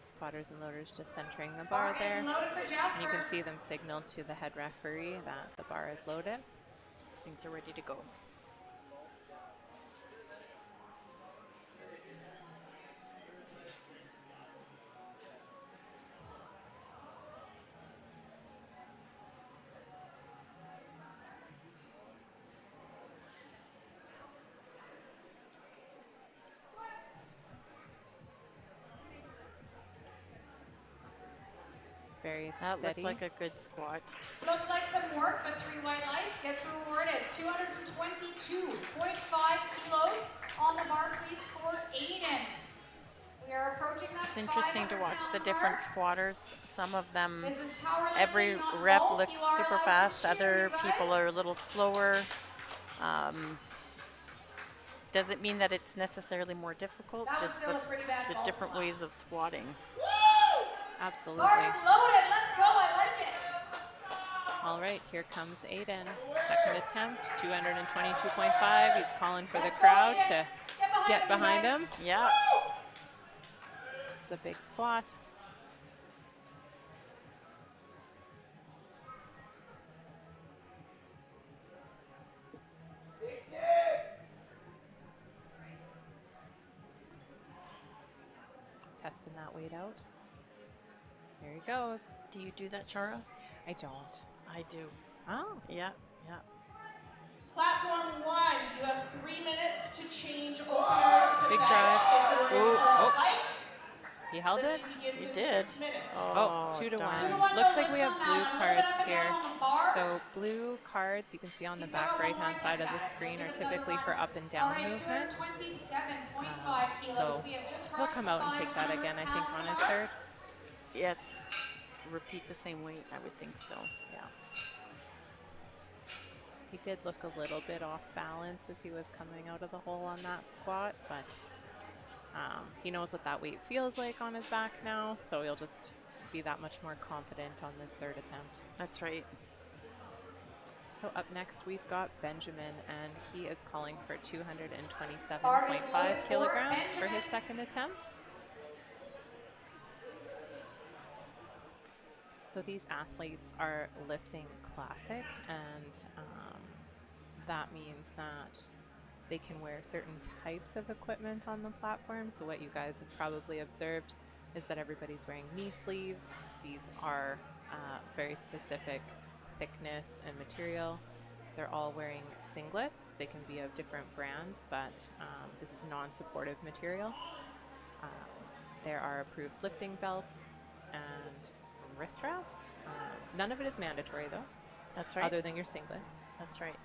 Spotters and loaders just centering the bar there. Is loaded for And Jasper. you can see them signal to the head referee that the bar is loaded. Things are ready to go. Very That steady. looked like a good squat. Looked like some work, but 3 white lights gets rewarded. 222.5 kilos on the bar, please, for Aiden. We are approaching that. It's interesting to watch the different squatters. Some of them, This is powerlifting, every not rep golf. looks You are super allowed to fast. cheer, Other you guys. people are a little slower. Doesn't mean that it's necessarily more difficult, That was just still a pretty bad the golf different clap. ways of squatting. Woo! Absolutely. Bar is loaded. Let's go. I like it. All right, here comes Aiden. Second attempt, 222.5. He's calling for the Let's go, crowd Aiden. to get behind you guys. him. Yeah. It's a big squat. Testing that weight out. There he goes. Do you do that, Chara? I don't. I do. Oh, Yeah, yeah. Platform 1, you have 3 minutes to change openers to Big bench drive. if you're in Oh, first oh. fight. he held it. Lifting begins You in did. 6 minutes. Oh, 2 to darn. 1. 2 to 1. Looks No, like we let's have go blue now. cards Up and here. down on the bar. So blue cards, you can see on the He's back got one more right-hand side of the attempt. screen, are Give it another typically run. for up and All down right, movement. 227.5 kilos. So We have just he'll come out and take that again, I think, on his third. Yes. Repeat the same weight, I would think so. Yeah. He did look a little bit off balance as he was coming out of the hole on that squat, but he knows what that weight feels like on his back now, so he'll just be that much more confident on this third attempt. That's right. So up next we've got Benjamin, and he is calling for 227.5 kilograms for his second attempt. So these athletes are lifting classic, and that means that they can wear certain types of equipment on the platform. So what you guys have probably observed is that everybody's wearing knee sleeves. These are very specific thickness and material. They're all wearing singlets. They can be of different brands, but this is non-supportive material. There are approved lifting belts and wrist straps. None of it is mandatory though. That's right. Other than your singlet. That's right.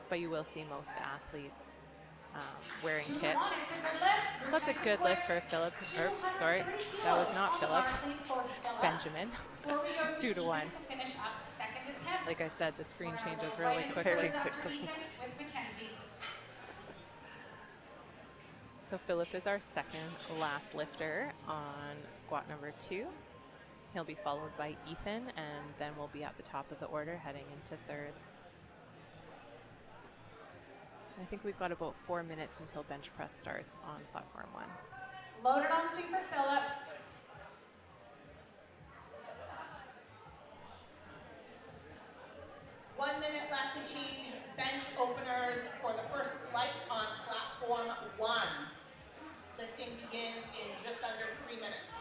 But you will see most athletes wearing 2 to kit. 1. It's a good lift. So it's a good lift for Philip, or sorry, that was not Philip, Benjamin. 2 to 1. To finish up the second attempt. Like I said, the screen We're gonna changes roll really right into quickly. it after Ethan with Mackenzie. So Philip is our second last lifter on squat number 2. He'll be followed by Ethan, and then we'll be at the top of the order heading into thirds. I think we've got about 4 minutes until bench press starts on platform 1. Loaded on 2 for Philip. One minute left to change bench openers for the first flight on platform 1. Lifting begins in just under 3 minutes.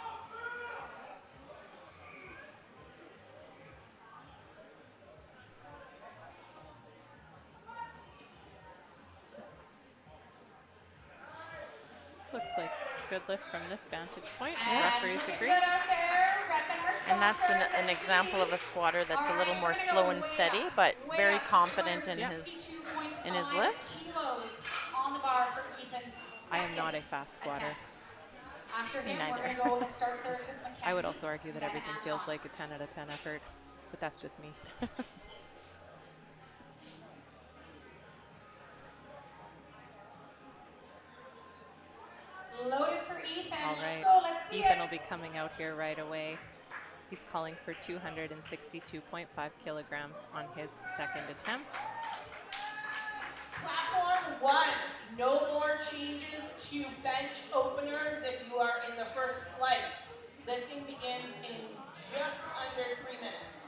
Looks like good lift from this vantage point. Referees agree. And that's an example of a squatter that's a little more slow and steady, but very confident in his lift. On the bar for Ethan's I am not a fast squatter. After him, neither. we're going to go and start third with Mackenzie. I would also argue that then everything Anton. feels like a 10 out of 10 effort, but that's just me. Loaded for Ethan. All Let's right, go. Let's see Ethan it. will be coming out here right away. He's calling for 262.5 kilograms on his second attempt. Platform 1, no more changes to bench openers if you are in the first flight. Lifting begins in just under 3 minutes.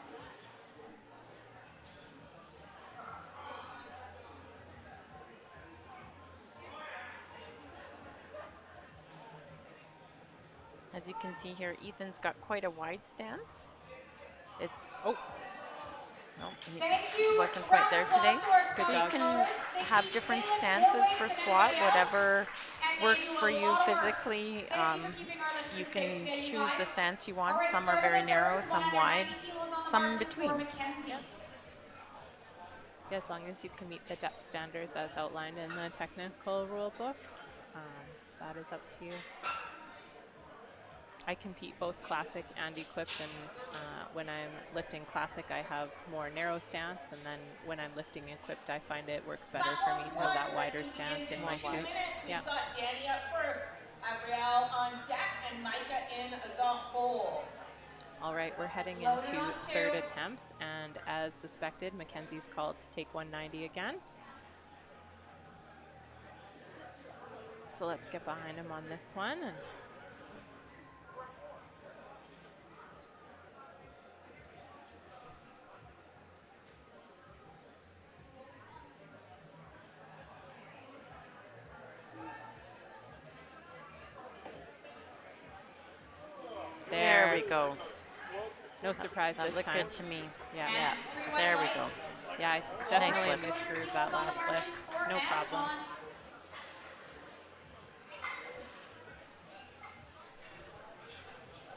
As you can see here, Ethan's got quite a wide stance. It's no, he wasn't quite there today. Good job. You can have different stances for squat, whatever works for you physically. You can choose the stance you want. Some are very narrow, some wide, some in between. Yeah, as long as you can meet the depth standards as outlined in the technical rule book, that is up to you. I compete both classic and equipped, and when I'm lifting classic, I have more narrow stance, and then when I'm lifting equipped, I find it works better for me to have that wider stance in my suit. Yeah. We've got Danny up first, Gabrielle on deck, and Micah in the hole. All right, we're heading into third attempts, and as suspected, Mackenzie's called to take 190 again. So let's get behind him on this one. And There we go. no surprise That this looked time. good to me. Yeah. Yeah, there we go. Yeah, I definitely lift. misscrewed that last lift. No problem.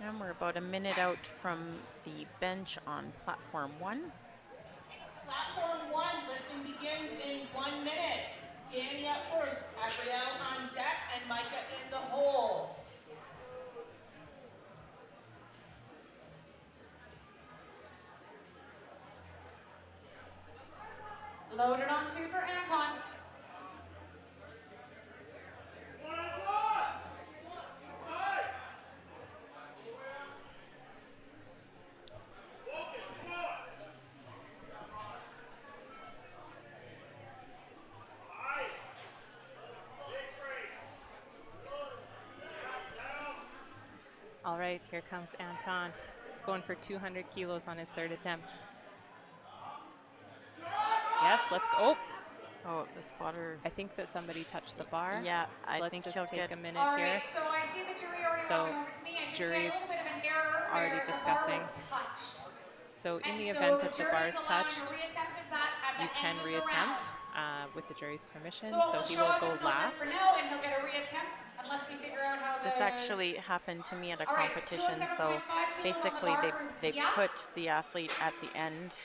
And we're about a minute out from the bench on platform 1. Platform 1, lifting begins in 1 minute. Danny up first, Gabrielle on deck, and Micah in the hole. Loaded on 2 for Anton. All right, here comes Anton. Going for 200 kilos on his third attempt. Yes, let's go. Oh, the spotter. I think that somebody touched the bar. Yeah, So I let's think just he'll take get a minute All here. right, so I see the jury already So, walking over to me. I think we jury's had a little bit of an error already where the discussing. bar was touched. So in And the so event that the jury's bar is allowing touched, a reattempt of that at the you can end of the reattempt round. with the jury's permission. So So we'll he show will up go it's not last. good for now, and he'll get a reattempt unless we figure out how This the... actually happened to me at a All right, competition. 207.5 So kilos on the basically, bar for they Zia. put the athlete at the end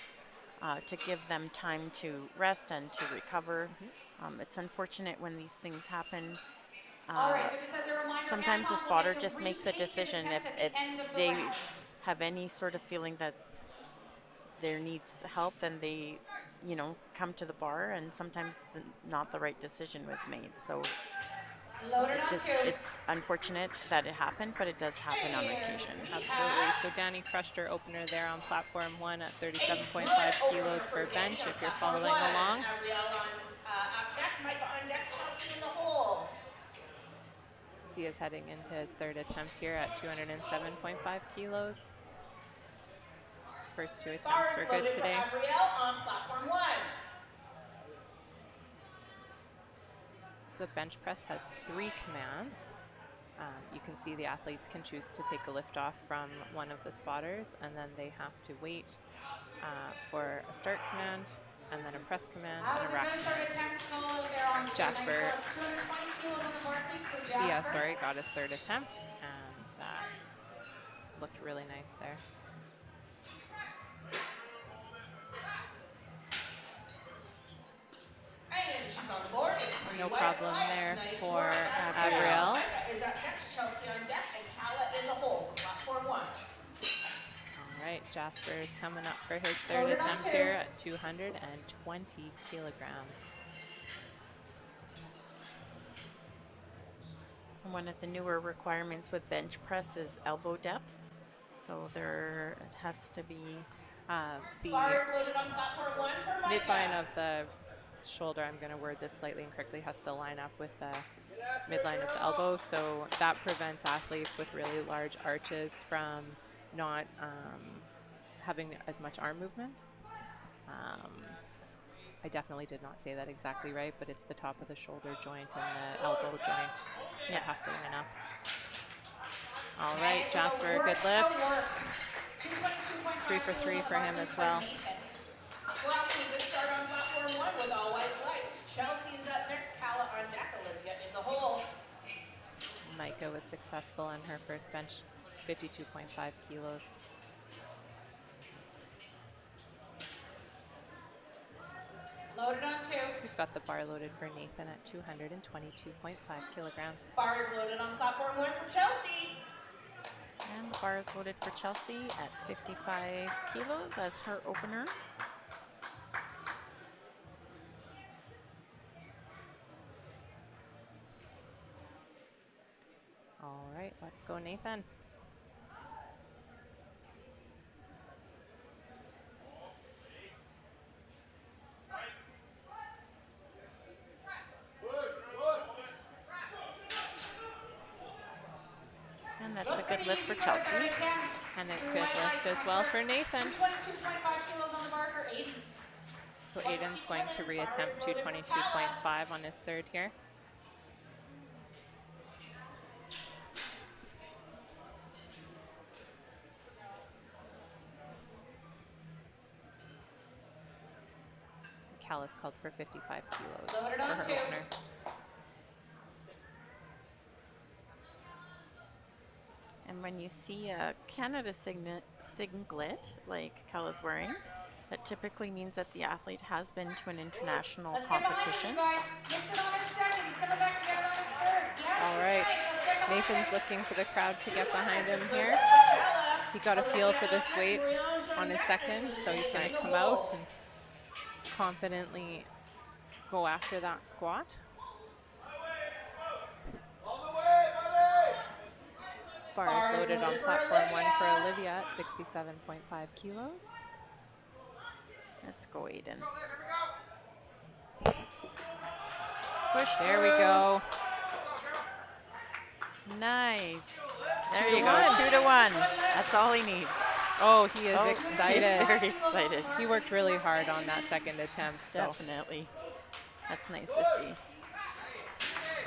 to give them time to rest and to recover. It's unfortunate when these things happen. All right, so just as a reminder, Sometimes the Anton will spotter get to just makes a retake his decision if, attempt at the end of the they round. have any sort of feeling that there needs help, then they, come to the bar, and sometimes not the right decision was made. So Loaded on Just, 2. it's unfortunate that it happened, but it does happen on occasion. Absolutely. So Danny crushed her opener there on platform 1 at 37.5 kilos for bench if you're following along. Gabrielle on up next, Micah on deck, Chelsea in the hole. He is heading into his third attempt here at 207.5 kilos. First 2 attempts were good today. Gabrielle on platform 1. So the bench press has 3 commands. You can see the athletes can choose to take a lift off from one of the spotters, and then they have to wait for a start command, and then a press command, and a rack command. Jasper, got his third attempt, and looked really nice there. And she's on the board. No problem there for Gabrielle. Is up next, Chelsea on deck, and Kala in the hole for platform 1. All right, Jasper is coming up for his third attempt here at 220 kilograms. One of the newer requirements with bench press is elbow depth. So there has to be the Bars loaded on platform 1 for Micah. midline of the shoulder, I'm going to word this slightly incorrectly, has to line up with the midline of the elbow. So that prevents athletes with really large arches from not having as much arm movement. I definitely did not say that exactly right, but it's the top of the shoulder joint and the elbow joint that have to line up. All right, Jasper, good lift. 3 for 3 for him as well. Good start on platform 1 with all white lights. Chelsea is up next, Kala on deck, Olivia in the hole. Micah was successful on her first bench, 52.5 kilos. Loaded on 2. We've got the bar loaded for Nathan at 222.5 kilograms. Bar is loaded on platform 1 for Chelsea. And the bar is loaded for Chelsea at 55 kilos as her opener. All right, let's go, Nathan. And that's a good lift for Chelsea. And a good lift as well for Nathan. 22.5 kilos on the bar for Aiden. So Aiden's going to reattempt 222.5 on his third here. Callis called for 55 kilos Loaded for on her 2. opener. And when you see a Canada singlet like Kala's wearing, that typically means that the athlete has been to an international competition. All right, Nathan's looking for the crowd to get behind him here. He got a feel for this weight on his second, so he's going to come out and confidently go after that squat. Bar is loaded on platform 1 for Olivia at 67.5 kilos. Let's go, Aiden. Push, there we go. Nice. There you go, 2 to 1. That's all he needs. Oh, he is excited. He's very excited. He worked really hard on that second attempt. So. Definitely. That's nice to see.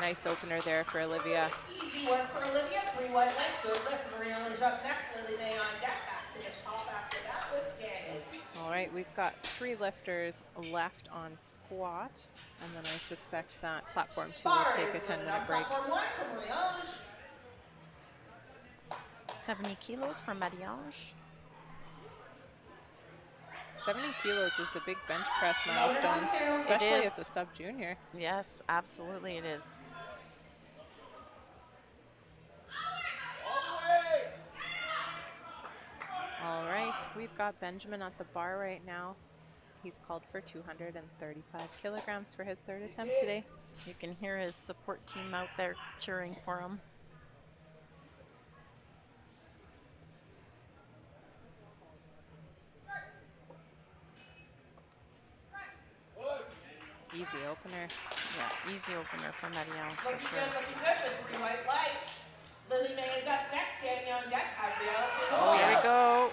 Nice opener there for Olivia. Easy work for Olivia. 3 white lights. Good lift. Mariana's up next. Lily Day on deck. Back to the top after that with Danny. All right, we've got 3 lifters left on squat, and then I suspect that platform 2 will take a 10-minute break. Platform 1 for Mariange. 70 kilos for Mariange. 70 kilos is a big bench press milestone, especially as a sub-junior. Yes, absolutely it is. All right, we've got Benjamin at the bar right now. He's called for 235 kilograms for his third attempt today. You can hear his support team out there cheering for him. Easy opener. Yeah, easy opener for Marielle, for Looking sure. good, looking good with 3 white lights. Lily May is up next, standing on deck. Oh, here we go.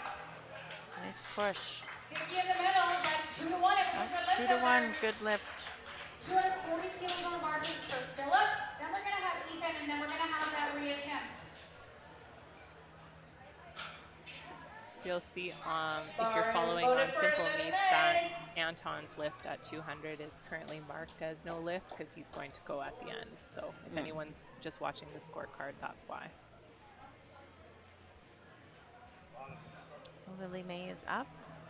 Nice push. Sticky in the middle, but 2 to 1. It was a good lift. 2 to 1, good lift. 240 kilos on the margins for Philip. Then we're going to have Ethan, and then we're going to have that reattempt. So you'll see if you're following on Simple Meats that Anton's lift at 200 is currently marked as no lift because he's going to go at the end. So if anyone's just watching the scorecard, that's why. Lily May is up.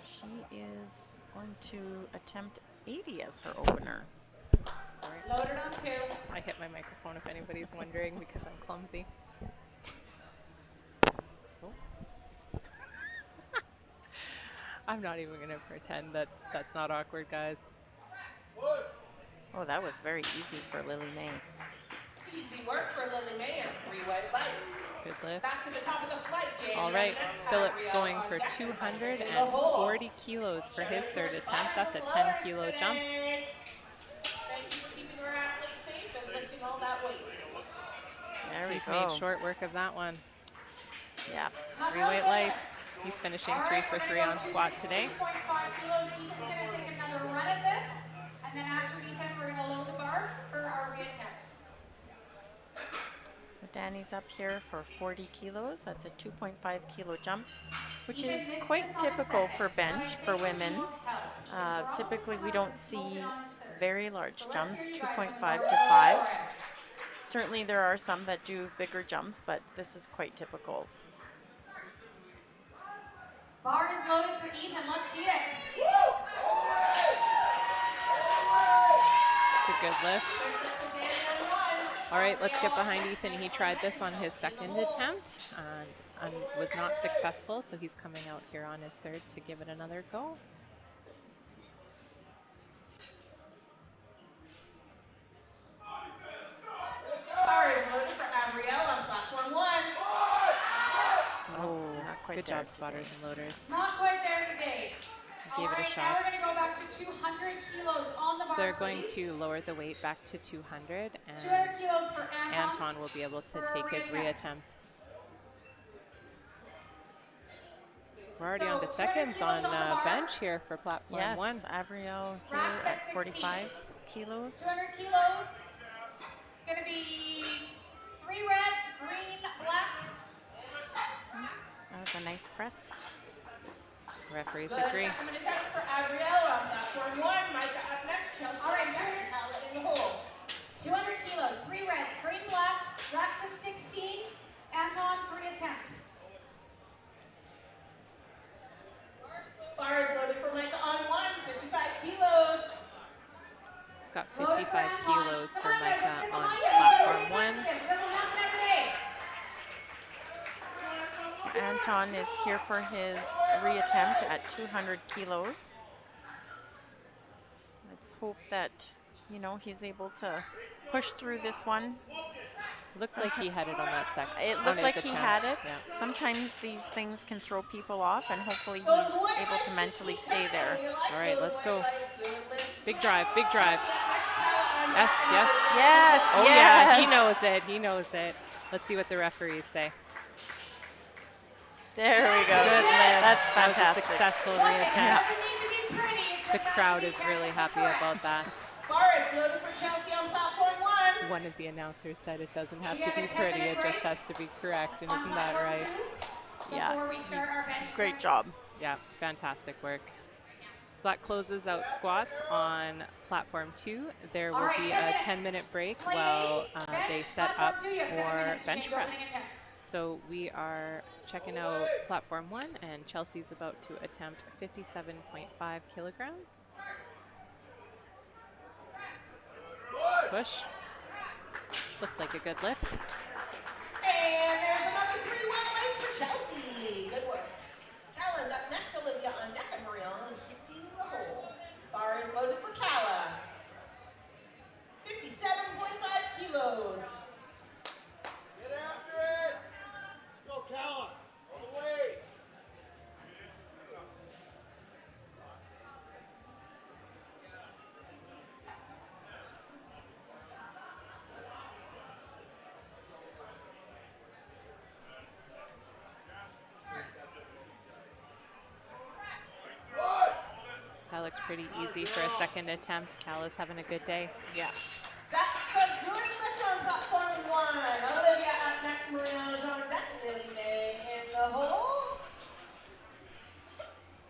She is going to attempt 80 as her opener. Sorry. Loaded on 2. I hit my microphone if anybody's wondering because I'm clumsy. Oh. I'm not even going to pretend that that's not awkward, guys. Oh, that was very easy for Lily May. Easy work for Lily May and 3 white lights. Good lift. Back to the top of the flight, Danny. All right, Next, Philip's Gabrielle going on for deck. 240 kilos for his third attempt. That's a 10-kilo jump. Thank you for keeping our athletes safe and lifting all that weight. There we He's go. made short work of that one. Yeah. 3 white lights. He's finishing 3 for 3 on squat today. 2.5 kilos. Ethan's going to take another run at this. And then after Ethan, we're going to load the bar for our reattempt. So Danny's up here for 40 kilos. That's a 2.5 kilo jump, which is quite typical for bench for women. Typically, we don't see very large jumps, 2.5 to 5. Certainly, there are some that do bigger jumps, but this is quite typical. Bar is loaded for Ethan. Let's see it. It's a good lift. All right, let's get behind Ethan. He tried this on his second attempt and was not successful, so he's coming out here on his third to give it another go. Bar is loaded for Gabrielle on platform 1. Oh, not quite Good there job, today. spotters and loaders. Not quite there today. Gave it a Now shot. we're going to go back to 200 kilos on the So bar. they're going please. to lower the weight back to 200, 200 and kilos for Anton. Anton will be able to for take his reattempt. reattempt. We're already So, on to 200 seconds kilos on on the bar. bench here for platform Yes, 1. Avriel here Racks at at 45 kilos. 200 kilos. It's going to be 3 reds, green, black. That was a nice press. Referees Good agree. second attempt for Gabrielle on platform 1. Micah up next. Chelsea All right, on deck. Pallet in the hole. 200 kilos, 3 reds, green, black, racks at 16. Anton's reattempt. Bar is loaded for Micah on 1. 55 kilos. Got Loaded 55 Anton. kilos for Come on, guys, let's Micah get on behind it. Let's get a platform reattempt 1. for this. It doesn't happen every day. Anton is here for his reattempt at 200 kilos. Let's hope that, you know, he's able to push through this one. Looks like he had it on that second. It on looked his like he attempt. had it. Yeah. Sometimes these things can throw people off, and hopefully he's able to mentally stay there. All right, let's go. Big drive, big drive. Yes, yes. Yes, Oh yes. yeah, he knows it, he knows it. Let's see what the referees say. There we go. Good lift. That's That was a fantastic. successful Look, it reattempt. doesn't need to be pretty. It just The has to crowd be is technically really happy correct. about that. Bar is loaded for Chelsea on platform 1. One of the announcers said it doesn't have We to have a be 10-minute pretty, it just break has to be correct, and On isn't that platform right? 2, Yeah. before we start our bench Great press. job. Yeah, fantastic work. So that closes out squats on platform 2. There will Alright, be 10 a minutes. 10-minute break Play while bench, they set platform up 2, you have 7 for minutes to bench change press. opening attempts. So we are checking out platform 1, and Chelsea's about to attempt 57.5 kilograms. Push. Looked like a good lift. And there's another 3 white lights for Chelsea. Good work. Bella's up next. Olivia on deck and Mariana shifting the hole. pretty easy for a second attempt. Cal is having a good day. Yeah. That's a good lift on platform 1. Olivia up next, Maria Jean deck, Lily May in the hole.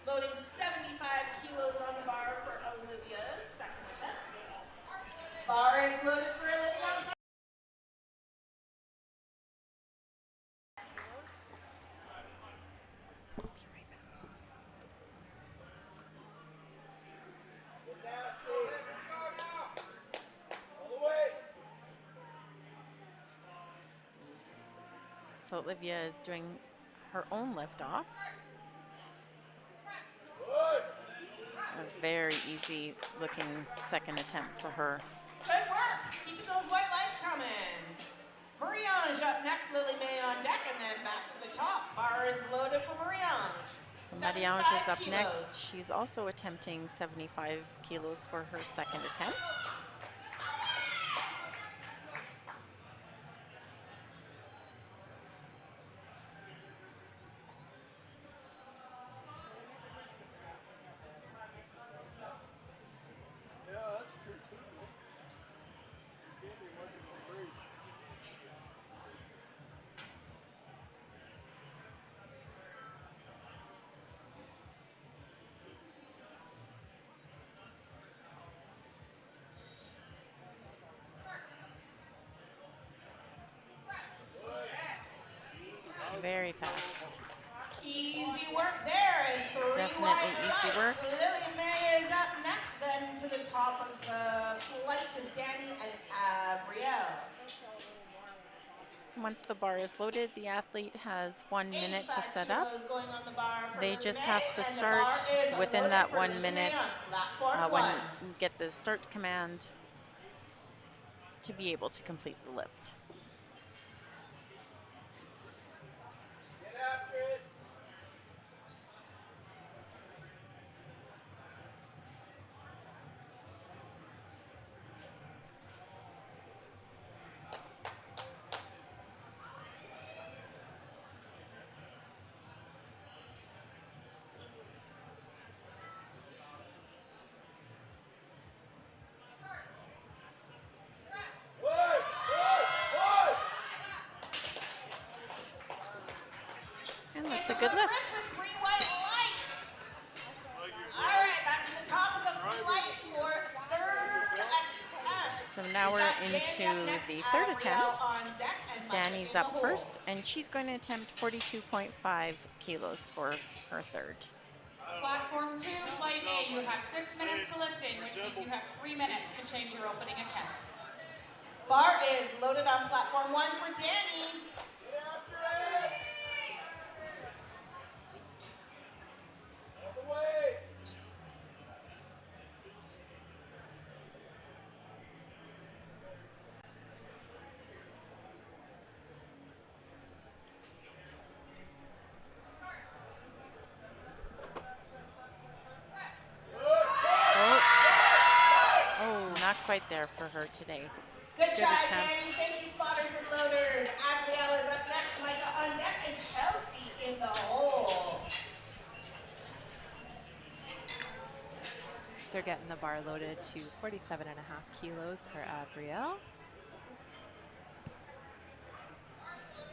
Loading 75 kilos on the bar for Olivia's second attempt. Bar is loaded for Olivia on platform. So Olivia is doing her own lift off. A very easy looking second attempt for her. Good work, keeping those white lights coming. Mariange up next, Lily May on deck, and then back to the top. Bar is loaded for Mariange. So Mariange is up kilos. next. She's also attempting 75 kilos for her second attempt. Very fast. Easy work there, and 3 Definitely white easy lights. work. Lily May is up next, then to the top of the flight to Danny and Avriel. So once the bar is loaded, the athlete has 1 minute to set up. Going on the bar for They Lily just May, have to and the start bar is within loaded that for 1 Lily May minute on platform when 1. you get the start command to be able to complete the lift. Get after it. And that's a good lift. With 3 white lights. All right, back to the top of the flight for third attempt. So now we're into the third attempt. Danny's up first, and she's going to attempt 42.5 kilos for her third. Platform 2, flight A, you have 6 minutes to lift in, which means you have 3 minutes to change your opening attempts. Bar is loaded on platform 1 for Danny. Get after it. Out of the way. Oh, not quite there for her today. Good job, attempt. Danny. Thank you, spotters and loaders. Avriel is up next, Micah on deck, and Chelsea in the hole. They're getting the bar loaded to 47.5 kilos for Avriel.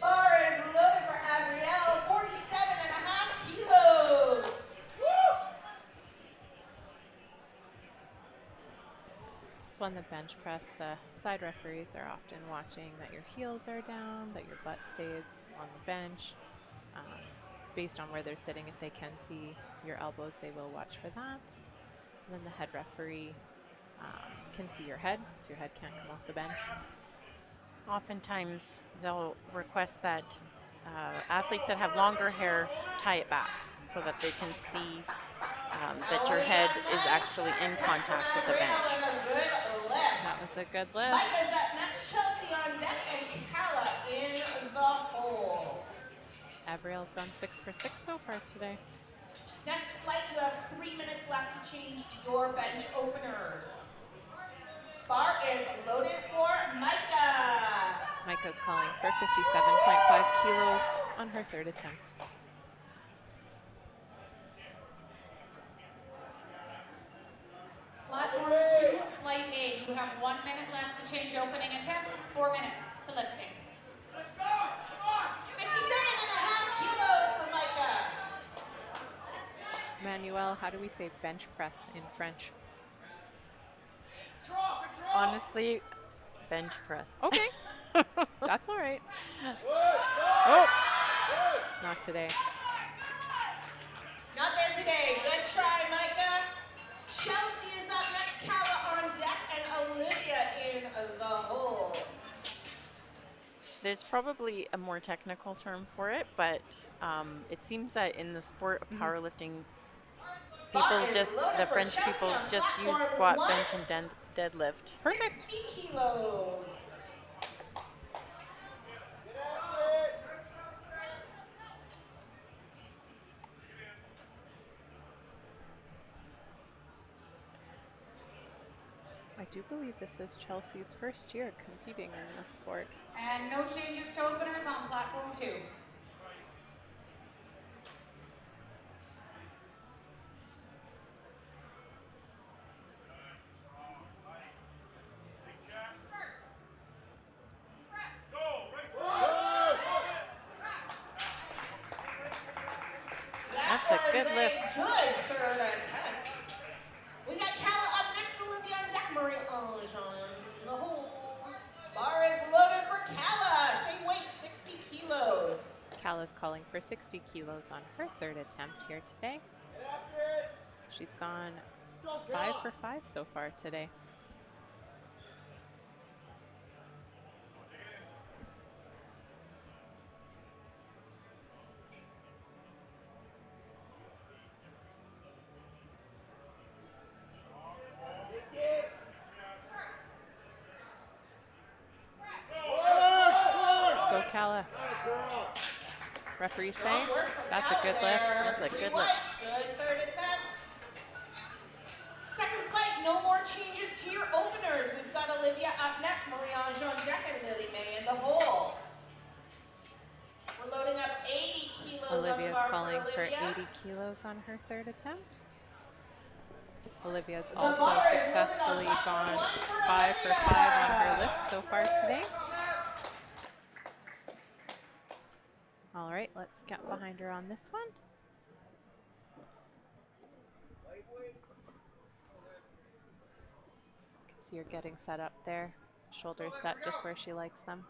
Bar is loaded for Avriel, 47.5 kilos. So on the bench press, the side referees are often watching that your heels are down, that your butt stays on the bench. Based on where they're sitting, if they can see your elbows, they will watch for that. And then the head referee can see your head, so your head can't come off the bench. Oftentimes, they'll request that athletes that have longer hair tie it back so that they can see that your head is actually in contact with the bench. That was a good lift. Micah's up next, Chelsea on deck, and Kala in the hole. Avriel's gone 6 for 6 so far today. Next flight, you have 3 minutes left to change your bench openers. Bar is loaded for Micah. Micah's calling for 57.5 kilos on her third attempt. flight A, you have 1 minute left to change opening attempts, 4 minutes to lifting. 57.5 kilos for Micah. Manuel, how do we say bench press in French? Honestly, bench press. Okay, that's all right. Oh, not today. Not there today. Good try, Micah. Chelsea is up next. Kala on deck and Olivia in the hole. There's probably a more technical term for it, but it seems that in the sport of powerlifting, the French people just use squat, bench, and deadlift. Perfect. 60 kilos. I do believe this is Chelsea's first year competing in this sport. And no changes to openers on platform 2. That's a good lift. Good third attempt. We got Kala up next, Olivia on deck, Marie-Ange on the hole. Bar is loaded for Kala. Same weight, 60 kilos. Kala's calling for 60 kilos on her third attempt here today. She's gone 5 for 5 so far today. Let's go, Kala. Referees say that's a good lift. That's a good lift. Good third attempt. Second flight, no more changes to your openers. We've got Olivia up next, Marie-Ange on deck, and Lily May in the hole. We're loading up 80 kilos on the Olivia's bar calling for Olivia. 80 kilos on her third attempt. Olivia's also successfully gone 5 for 5 on her lifts so far today. All right, let's get behind her on this one. You can see her getting set up there. Shoulders set just where she likes them.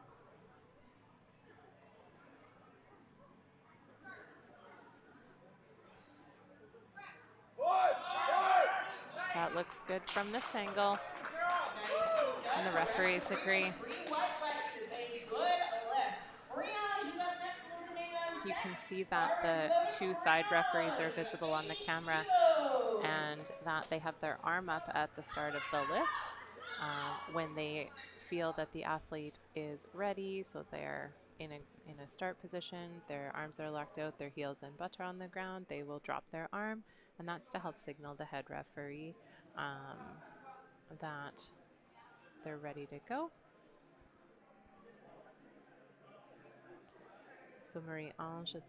That looks good from this angle. And the referees agree. You can see that the two side referees are visible on the camera and that they have their arm up at the start of the lift when they feel that the athlete is ready. So they're in a start position, their arms are locked out, their heels and butt are on the ground, they will drop their arm, and that's to help signal the head referee that they're ready to go. So Marie-Ange is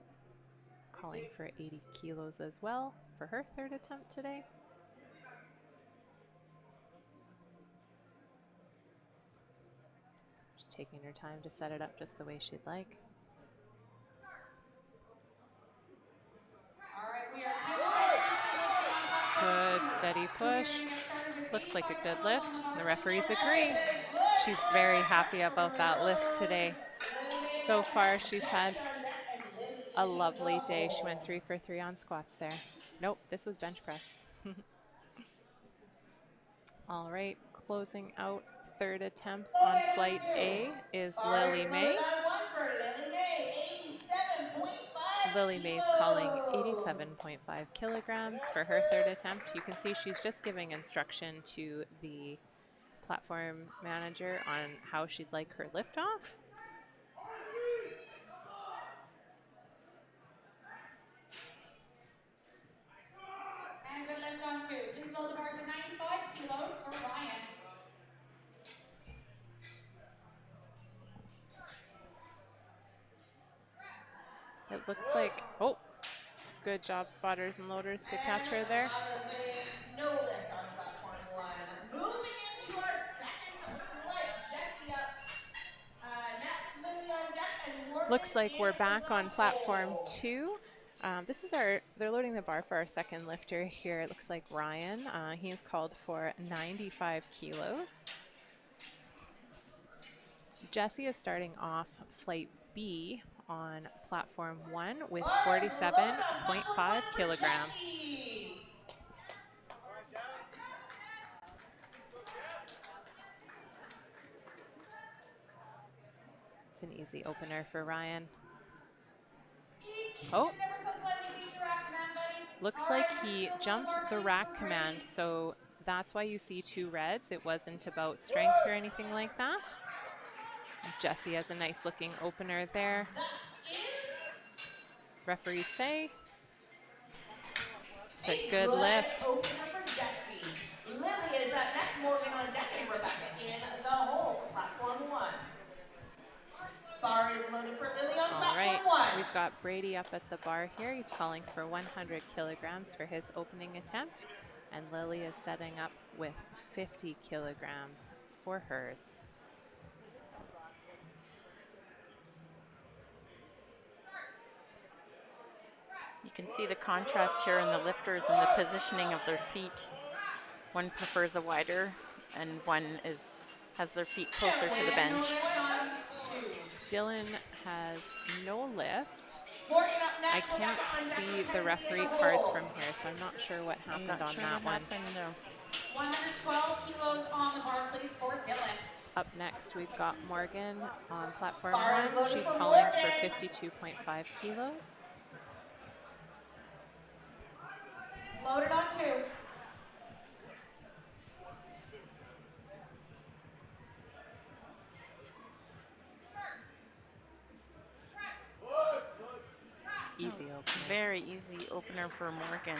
calling for 80 kilos as well for her third attempt today. She's taking her time to set it up just the way she'd like. Good, steady push. Looks like a good lift. The referees agree. She's very happy about that lift today. So far, she's had a lovely day. She went 3 for 3 on squats there. Nope, this was bench press. All right, closing out third attempts on flight A is Lily May. Lily May's calling 87.5 kilograms for her third attempt. You can see she's just giving instruction to the platform manager on how she'd like her lift off. And a good lift on 2. Please load the bar to 95 kilos for Ryan. It looks like, oh, good job spotters and loaders to catch her there. No lift on platform 1. Moving Looks like we're back on platform 2. This is they're loading the bar for our second lifter here. It looks like Ryan. He's called for 95 kilos. Jesse is starting off flight B on platform 1 with 47.5 kilograms. It's an easy opener for Ryan. Oh, looks like he jumped the rack command, so that's why you see 2 reds. It wasn't about strength or anything like that. Jesse has a nice looking opener there. Referees say it's a good lift. Opener for Jesse. Lily is up next, Morgan on deck, and Rebecca in the hole for platform 1. Bar is loaded for Lily on platform 1. We've got Brady up at the bar here. He's calling for 100 kilograms for his opening attempt, and Lily is setting up with 50 kilograms for hers. You can see the contrast here in the lifters and the positioning of their feet. One prefers a wider, and one has their feet closer to the bench. Dylan has no lift. I can't see the referee cards from here, so I'm not sure what happened on that one. 112 kilos on the bar, please, for Dylan. Up next, we've got Morgan on platform 1. She's calling for 52.5 kilos. Loaded on 2. Easy opener. Very easy opener for Morgan.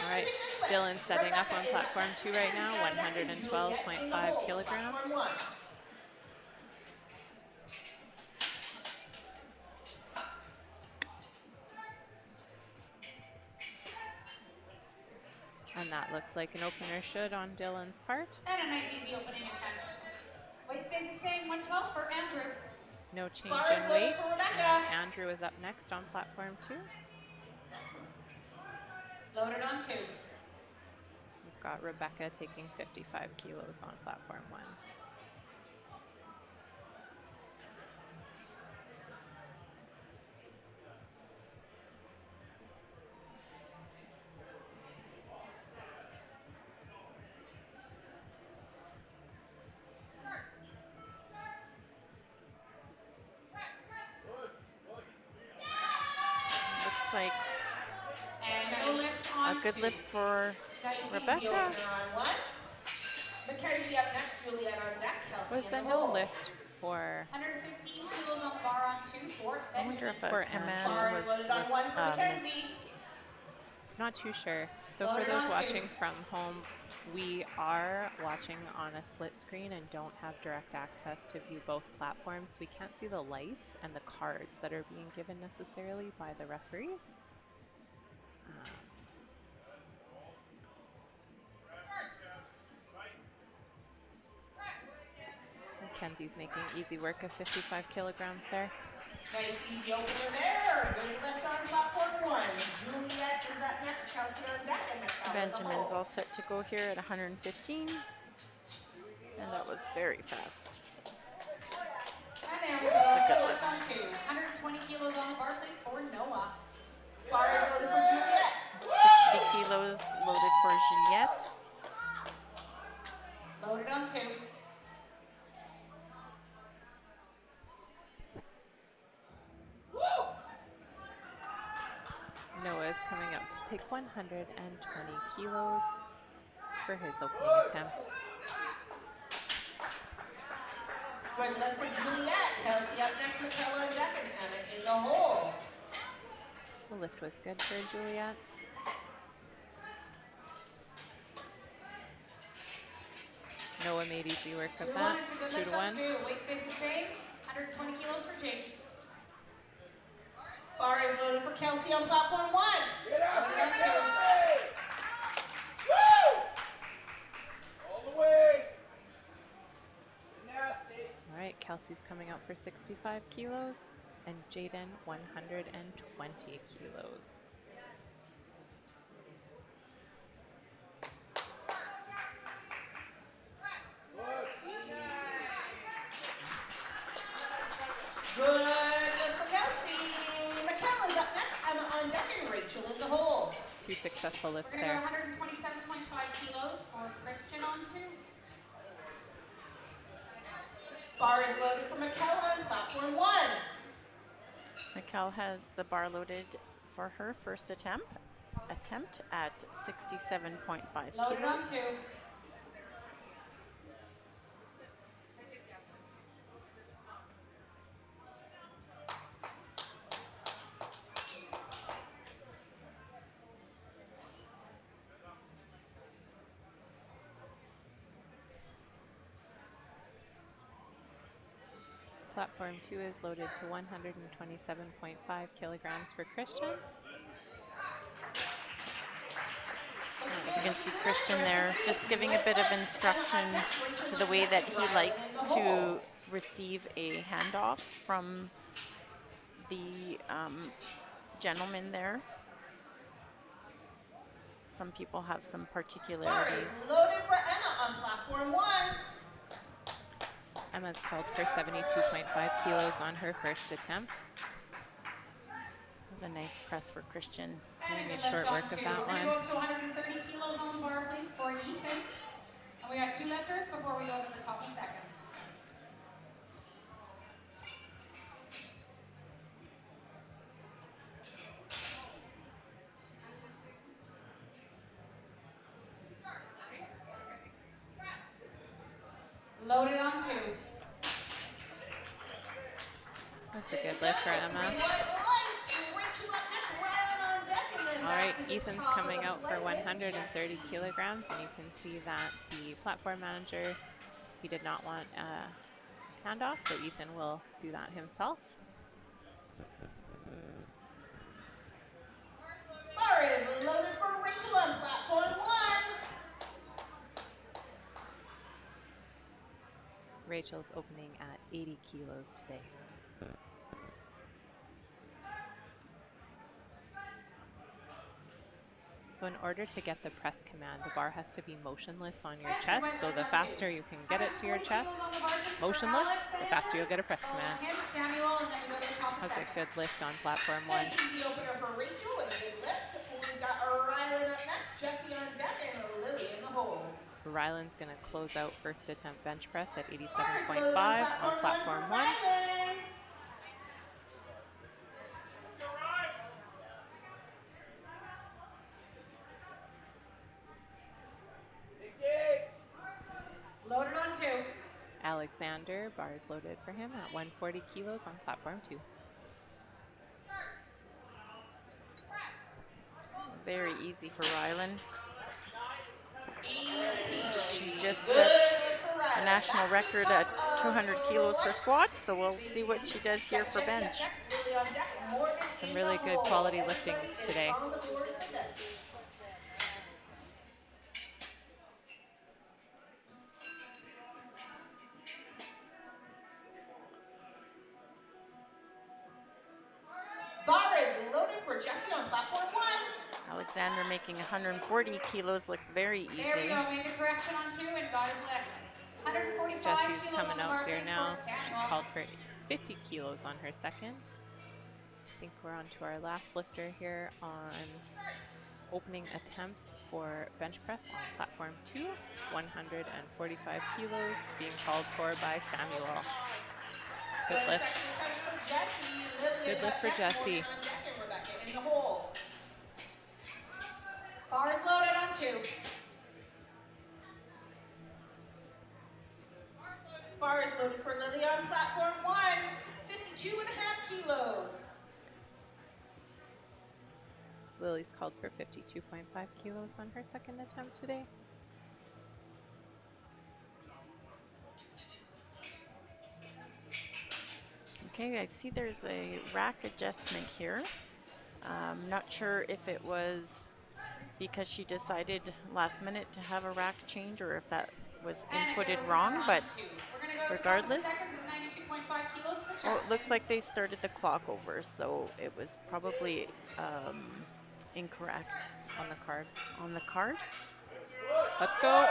All right, Dylan's setting up on platform 2 right now, 112.5 kilograms. And that looks like an opener should on Dylan's part. And a nice easy opening attempt. Weight stays the same, 112 for Andrew. No change in weight. And Andrew is up next on platform 2. Loaded on 2. We've got Rebecca taking 55 kilos on platform 1. Like a good lift for Rebecca. Mackenzie up next, Juliet on deck. Was there no lift for? 115 kilos on the bar on 2 for Benjamin. I wonder if a command was missed. Not too sure. So for those watching from home, we are watching on a split screen and don't have direct access to view both platforms. We can't see the lights and the cards that are being given necessarily by the referees. Mackenzie's making easy work of 55 kilograms there. Nice easy opener there. Good lift on platform 1. Juliet is up next. Kelsey on deck. And Benjamin's all set to go here at 115. And that was very fast. And there we go. That's a good lift on 2. 120 kilos on the bar, please, for Noah. Bar is loaded for Juliet. 60 kilos loaded for Juliet. Loaded on 2. Noah is coming up to take 120 kilos for his opening attempt. Good lift for Juliet. Kelsey up next, Michaela on deck, and Anna in the hole. The lift was good for Juliet. Noah made easy work of that. 2 to 1. Weight stays the same. 120 kilos for Jake. Bar is loaded for Kelsey on platform 1. Get out there, Kelsey! Woo! All the way! Nasty. All right, Kelsey's coming out for 65 kilos, and Jaden 120 kilos. Good for Kelsey. Mikkel is up next. Emma on deck and Rachel in the hole. 2 successful lifts We're going to there. go 127.5 kilos for Christian on 2. Bar is loaded for Mikkel on platform 1. Mikkel has the bar loaded for her first attempt at 67.5 Loaded on kilos. 2. Platform 2 is loaded to 127.5 kilograms for Christian. You can see Christian there just giving a bit of instruction to the way that he likes to receive a handoff from the gentleman there. Some people have some particularities. Loaded for Emma on platform 1. Emma's called for 72.5 kilos on her first attempt. It was a nice press for Christian. And made short work of that one. We're going to go up to 130 kilos on the bar, please, for Ethan. And we got 2 lifters before we go to the top of seconds. Loaded on 2. That's a good lift for Emma. All right, Ethan's coming out for 130 kilograms, and you can see that the platform manager, he did not want a handoff, so Ethan will do that himself. Bar is loaded for Rachel on platform 1. Rachel's opening at 80 kilos today. So in order to get the press command, the bar has to be motionless on your chest. So the faster you can get it to your chest, motionless, the faster you'll get a press command. That's a good lift on platform 1. Easy opener for Rachel with a good lift. We've got Rylan up next, Jesse on deck, and Lily in the hole. Rylan's going to close out first attempt bench press at 87.5 on platform 1. Loaded on 2. Alexander, bar is loaded for him at 140 kilos on platform 2. Very easy for Rylan. She just set a national record at 200 kilos for squat, so we'll see what she does here for bench. Some really good quality lifting today. Bar is loaded for Jesse on platform 1. Alexander making 140 kilos look very easy. There we go, made the correction on 2 and got his lift. 145 Jesse's kilos coming on the out bar, here please, now. for She's Samuel. called for 50 kilos on her second. I think we're on to our last lifter here on opening attempts for bench press on platform 2. 145 kilos being called for by Samuel. Good lift. Good lift for Jesse. Bar is loaded on 2. Bar is loaded for Lily on platform 1. 52.5 kilos. Lily's called for 52.5 kilos on her second attempt today. Okay, I see there's a rack adjustment here. Not sure if it was because she decided last minute to have a rack change or if that was And inputted we're wrong, on but 2. We're going to go regardless. seconds with 92.5 kilos for Justin. Oh, it looks like they started the clock over, so it was probably incorrect On the card. on the card. Let's go.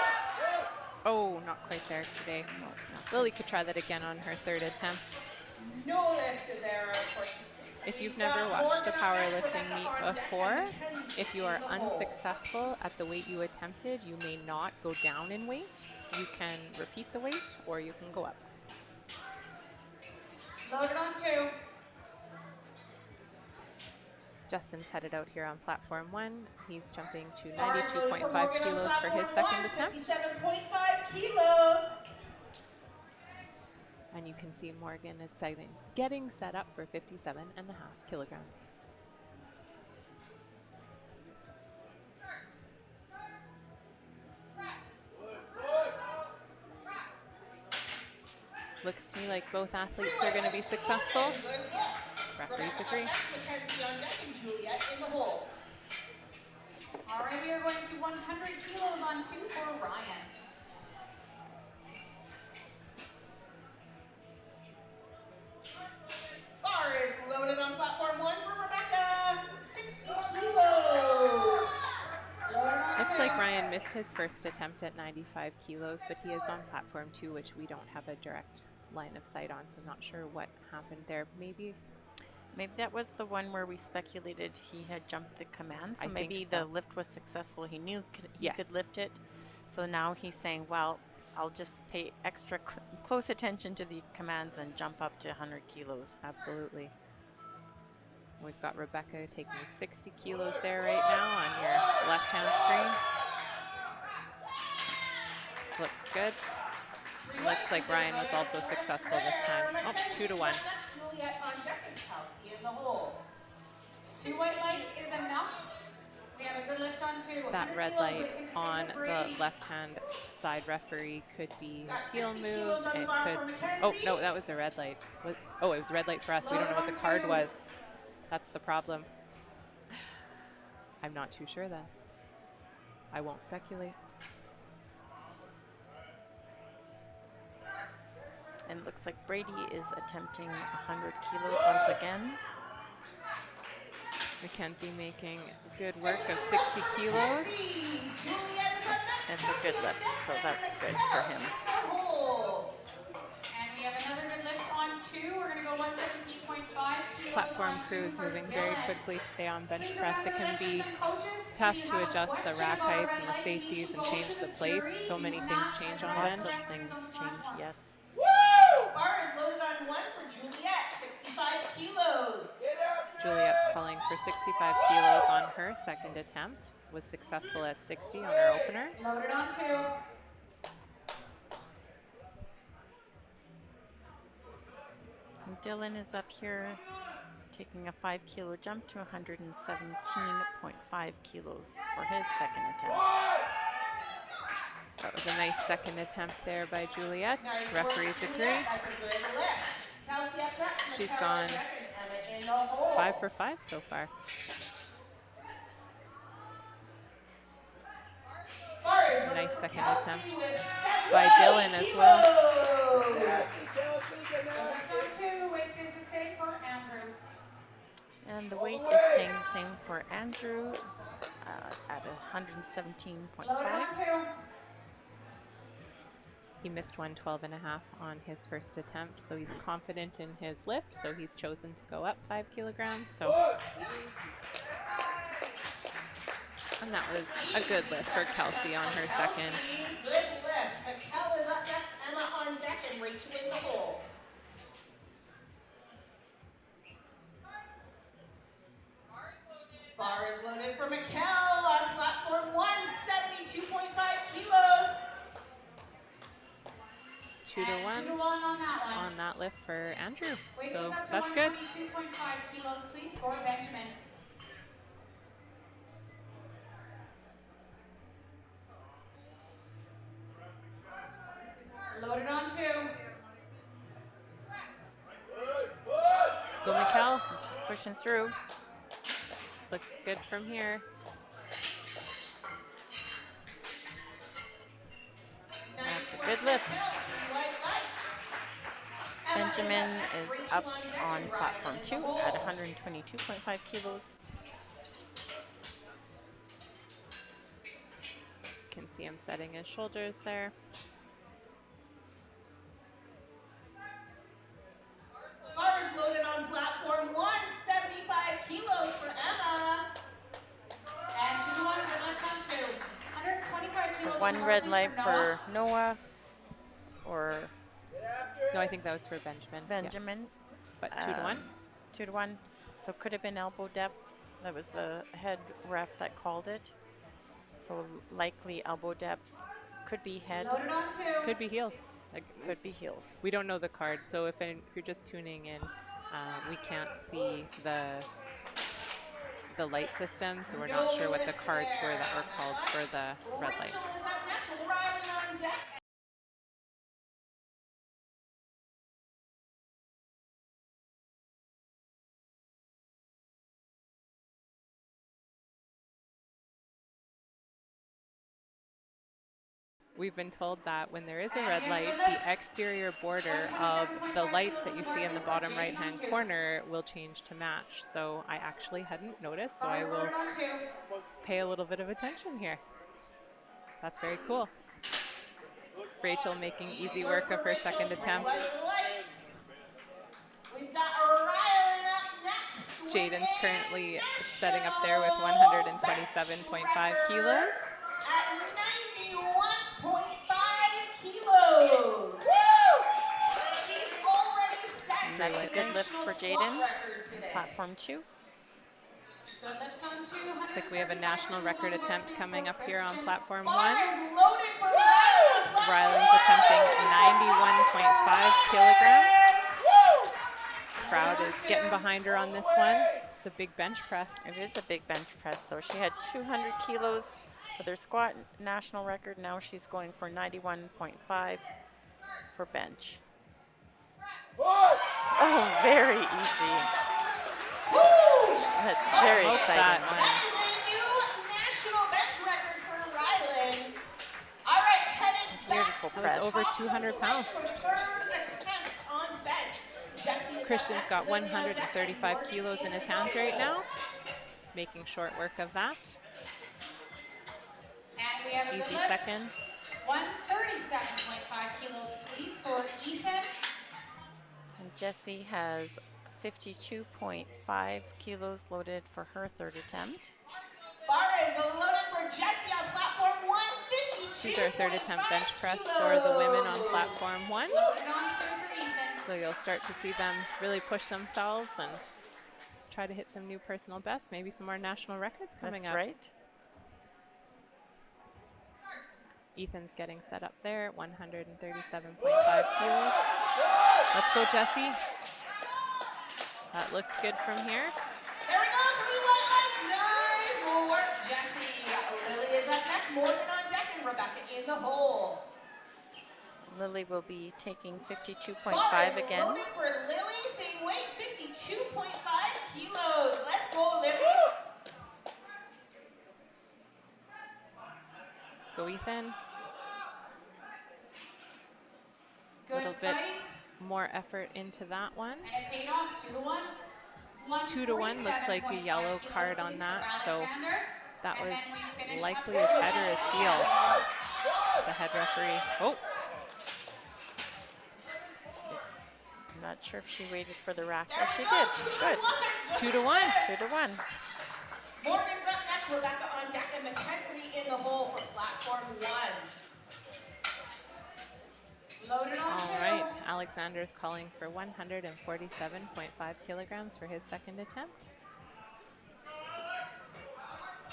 Oh, not quite there today. No, not Lily could try that again on her third attempt. No lift there, unfortunately. If you've never watched a powerlifting meet before, if you are unsuccessful at the weight you attempted, you may not go down in weight. You can repeat the weight or you can go up. Loaded on 2. Justin's headed out here on platform 1. He's jumping to 92.5 kilos for his second attempt. 57.5 kilos. And you can see Morgan is getting set up for 57.5 kilograms. Looks to me like both athletes are going to be successful. Referees agree. Mackenzie on deck and Juliet in the hole. All right, we are going to 100 kilos on 2 for Ryan. Bar is loaded on platform 1 for Rebecca. 60 kilos. Looks like Ryan missed his first attempt at 95 kilos, but he is on platform 2, which we don't have a direct line of sight on, so I'm not sure what happened there. Maybe that was the one where we speculated he had jumped the command, so I maybe think so. the lift was successful. He knew he Yes. could lift it, so now he's saying, well, I'll just pay extra close attention to the commands and jump up to 100 kilos. Absolutely. We've got Rebecca taking 60 kilos there right now on your left-hand screen. Looks good. Looks like Ryan was also successful this time. Oh, 2-1. That's Juliet on deck and Kelsey in the hole. 2 white lights is enough. We have a good lift on 2. That red light on the left-hand side referee could be heel moved. It could. Oh no, that was a red light. Oh, it was a red light for us. We don't know what the card was. That's the problem. I'm not too sure then. I won't speculate. And it looks like Brady is attempting 100 kilos once again. Mackenzie making good work of 60 kilos. It's a good lift, so that's good for him. And we have another good lift on 2. We're going to go 117.5 kilos. Platform crew is moving very quickly today on bench press. It can be tough to adjust the rack heights and the safeties and change the plates. So many things change on bench. Lots of things change, yes. Woo! Bar is loaded on 1 for Juliet, 65 kilos. Juliet's calling for 65 kilos on her second attempt. Was successful at 60 on her opener. Loaded on 2. And Dylan is up here taking a 5 kilo jump to 117.5 kilos for his second attempt. That was a nice second attempt there by Juliet. Referees agree. She's gone 5 for 5 so far. Nice second attempt by Dylan as well. And the weight is staying the same for Andrew at 117.5. He missed 112.5 on his first attempt, so he's confident in his lift, so he's chosen to go up 5 kilograms. So, and that was a good lift for Kelsey on her second. Good lift. Kel is up next, Emma on deck, and Rachel in the hole. Bar is loaded for Mikkel on platform 1, 72.5 kilos. 2-1 on that lift for Andrew. Weight So goes up to that's good. 122.5 kilos. Please score Benjamin. Loaded on 2. Let's go, Mikkel. Just pushing through. Looks good from here. Benjamin is up on platform 2 at 122.5 kilos. Can see him setting his shoulders there. Bars loaded on platform 1, 75 kilos for Emma. And 2 to 1, red light on 2. 125 kilos. One red light for Noah, or no, I think that was for Benjamin. Yeah. But 2 to 1. 2 to 1. So could have been elbow depth. That was the head ref that called it. So likely elbow depth. Could be head. Loaded on 2. Could be heels. Like, could be heels. We don't know the card, so if you're just tuning in, we can't see the light system, so we're not sure what the cards were that were called for the red light. We've been told that when there is a red light, the exterior border of the lights that you see in the bottom right-hand corner will change to match. So I actually hadn't noticed, so I will pay a little bit of attention here. That's very cool. Rachel making easy work of her second attempt. We've got Rylan up next. Jaden's currently setting up there with 127.5 kilos. At 91.5 kilos. She's already set. That's a good lift for Jaden. Platform 2. Looks like we have a national record attempt coming up here on platform 1. Rylan's attempting 91.5 kilograms. Crowd is getting behind her on this one. It's a big bench press. It is a big bench press. So she had 200 kilos with her squat national record. Now she's going for 91.5 for bench. Oh, very easy. That's very exciting. That is a new national bench record for Rylan. All right, headed beautiful back. press. That was over 200 pounds. Christian's got 135 kilos in his hands right now, making short work of that. And we have a easy lift. Second. 137.5 kilos, please, for Ethan. And Jessie has 52.5 kilos loaded for her third attempt. Bar is loaded for Jessie on platform 152. This is our third attempt bench press for the women on platform 1. Loaded on 2 for Ethan. So you'll start to see them really push themselves and try to hit some new personal bests, maybe some more national records coming up. That's right. Ethan's getting set up there, 137.5 kilos. Let's go, Jessie. That looked good from here. There we go, 3 white lights. Nice work, Jessie. Lily is up next, Morgan on deck, and Rebecca in the hole. Lily will be taking 52.5 again. Loaded for Lily, same weight, 52.5 kilos. Let's go, Lily. Let's go, Ethan. A Good little bit fight. more effort into that one. And it paid off, 2 to 1. 2 to 1 looks like a yellow kilos, card on please, that, for so Alexander. that And was then we finish likely up his with head or his Jessie. heel. The head referee. Oh, I'm not sure if she waited for the rack. Oh, she did. Good. 2 to 1. 2 to 1. Morgan's up next, Rebecca on deck, and Mackenzie in the hole for platform 1. Loaded on 2. All right, Alexander's calling for 147.5 kilograms for his second attempt.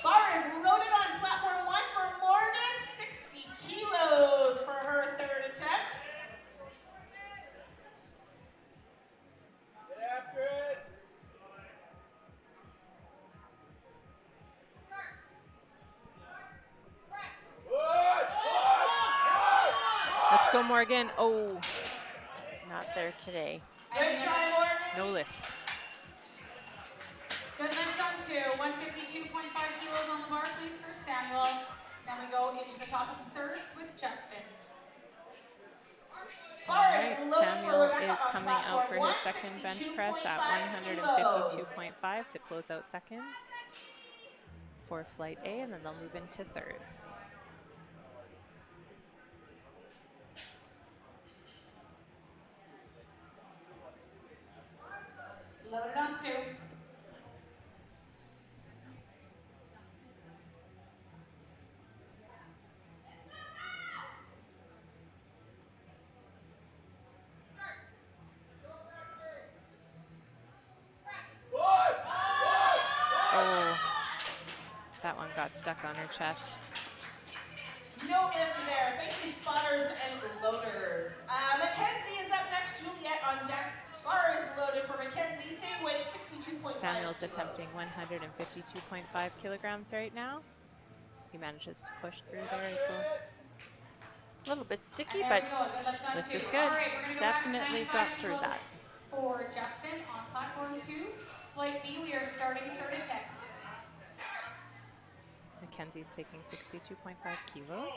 Bar is loaded on platform 1 for Morgan, 60 kilos for her third attempt. Get after it. Let's go, Morgan. Oh, Not there today. Good try, Morgan. no lift. Good lift on 2. 152.5 kilos on the bar, please, for Samuel. Then we go into the top of the thirds with Justin. is on coming out for platform his 1, second bench 62.5 press at kilos. 152.5 to close out seconds for flight A, and then they'll move into thirds. Loaded on 2. Oh, that one got stuck on her chest. No lift there. Thank you, spotters and loaders. Mackenzie is up next. Juliet on deck. Bar is loaded for Mackenzie. Same weight, 62.5 Samuel's kilos. attempting 152.5 kilograms right now. He manages to push through there as well. A little bit sticky, And but there we go. Good lift on lift 2. is good. All right, we're going to go Definitely back to got 95 through kilos that. for Justin on platform 2. Flight B, we are starting third attempts. Mackenzie's taking 62.5 kilos.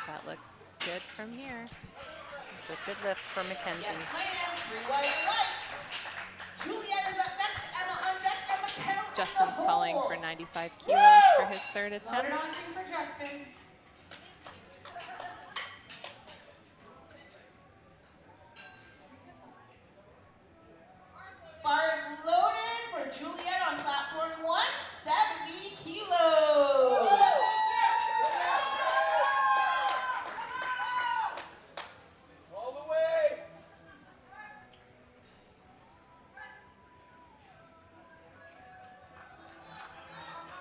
That looks good from here. It's a good lift for Mackenzie. Yes, ma'am. 3 white lights. Juliet is up next. Emma on deck. And Mikkel in the Justin's calling hole. for 95 kilos for his third Loaded attempt. on 2 for Justin. Bar is loaded for Juliet on platform 1, 70 kilos. All the way.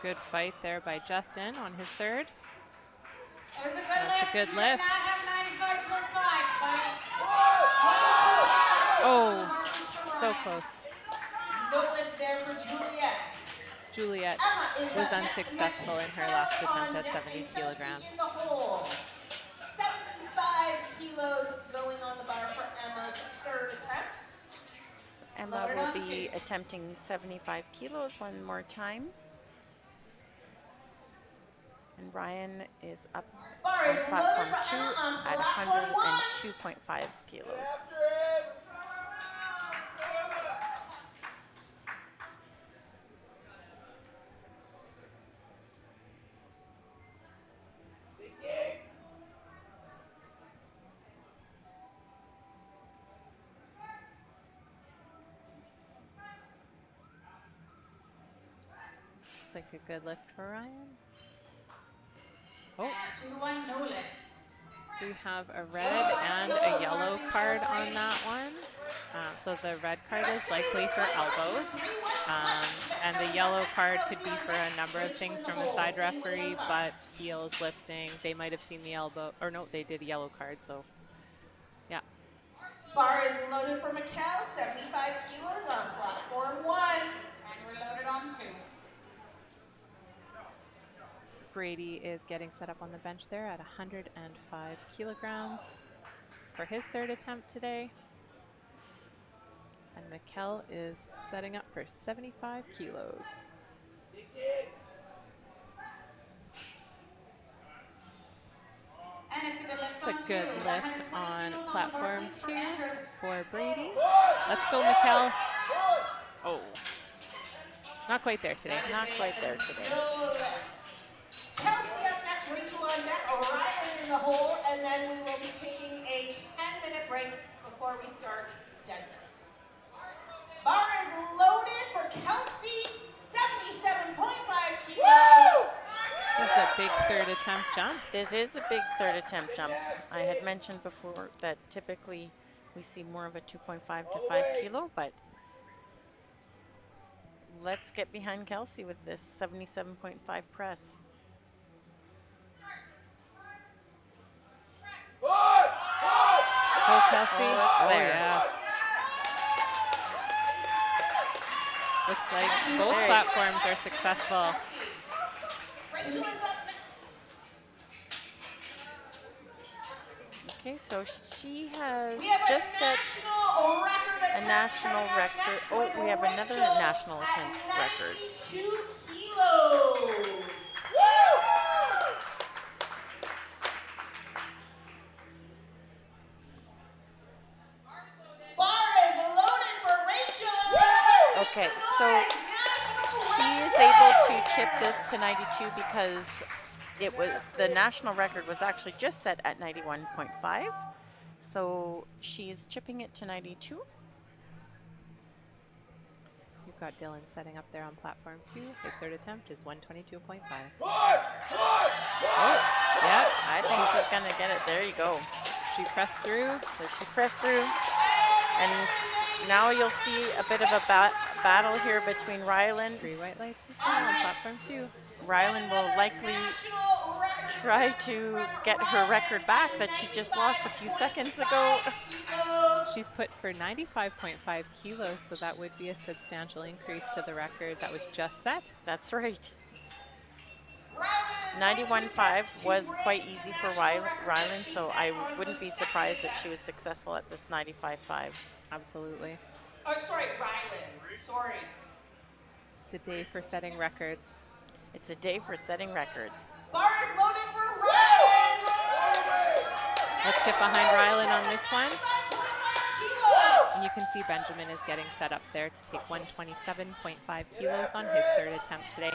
Good fight there by Justin on his third. It was a good That's lift. a good You lift. did not have 95.5, but Oh, so close. No lift there for Juliet. Juliet Emma is was up next. unsuccessful in her Mikkel last on attempt at deck 70 and kilograms. Kelsey in the hole. 75 kilos going on the bar for Emma's third attempt. Emma Loaded will on be 2. attempting 75 kilos one more time. And Ryan is up Bar on is loaded platform for 2 Emma on at platform 1. 102.5 kilos. After it. Big kick. Looks like a good lift for Ryan. Oh, And 2 to 1, no lift. so we have a red and a yellow card on that one. So the red card is likely for elbows, and the yellow card could be for a number of things from a side referee, but heels, lifting, they might have seen the elbow, or no, they did a yellow card, so yeah. Bar is loaded for Mikkel, 75 kilos on platform 1. And we're loaded on 2. Brady is getting set up on the bench there at 105 kilograms for his third attempt today. And Mikkel is setting up for 75 kilos. Big kick. And it's a good lift It's on a 2. good lift 120 on kilos platform the bar, please, 2 Andrew. for Brady. Push. Let's go, Mikkel. Push. Oh, not quite there today. Not quite there today. No lift. Kelsey up next, Rachel on deck, Orion in the hole, and then we will be taking a 10-minute break before we start deadlifts. Bar is loaded for Kelsey, 77.5 kilos. This is a big third attempt jump. It is a big third attempt jump. I had mentioned before that typically we see more of a 2.5 to 5 kilo, but let's get behind Kelsey with this 77.5 press. Push. Push. Go, Kelsey. Oh, it's there. Yeah. Looks like both There. platforms are successful. Rachel is up next. Okay, so she has We have just a set national record a attempt national coming up record. next Oh, with we have another Rachel national at attempt record. 92 kilos. Okay, so she is able to chip this to 92 because the national record was actually just set at 91.5. So she's chipping it to 92. You've got Dylan setting up there on platform 2. His third attempt is 122.5. Oh, yeah, I think she's gonna get it. There you go. She pressed through. So she pressed through. And now you'll see a bit of a battle here between Rylan. 3 white lights as well on platform 2. Rylan will likely try to get her record back that she just lost a few seconds ago. She's put for 95.5 kilos, so that would be a substantial increase to the record that was just set. That's right. 91.5 was quite easy for Rylan, so I wouldn't be surprised if she was successful at this 95.5. Absolutely. Oh, sorry, Rylan. Sorry. It's a day for setting records. It's a day for setting records. Bar is loaded for Rylan. Let's get behind Rylan on this one. And you can see Benjamin is getting set up there to take 127.5 kilos on his third attempt today.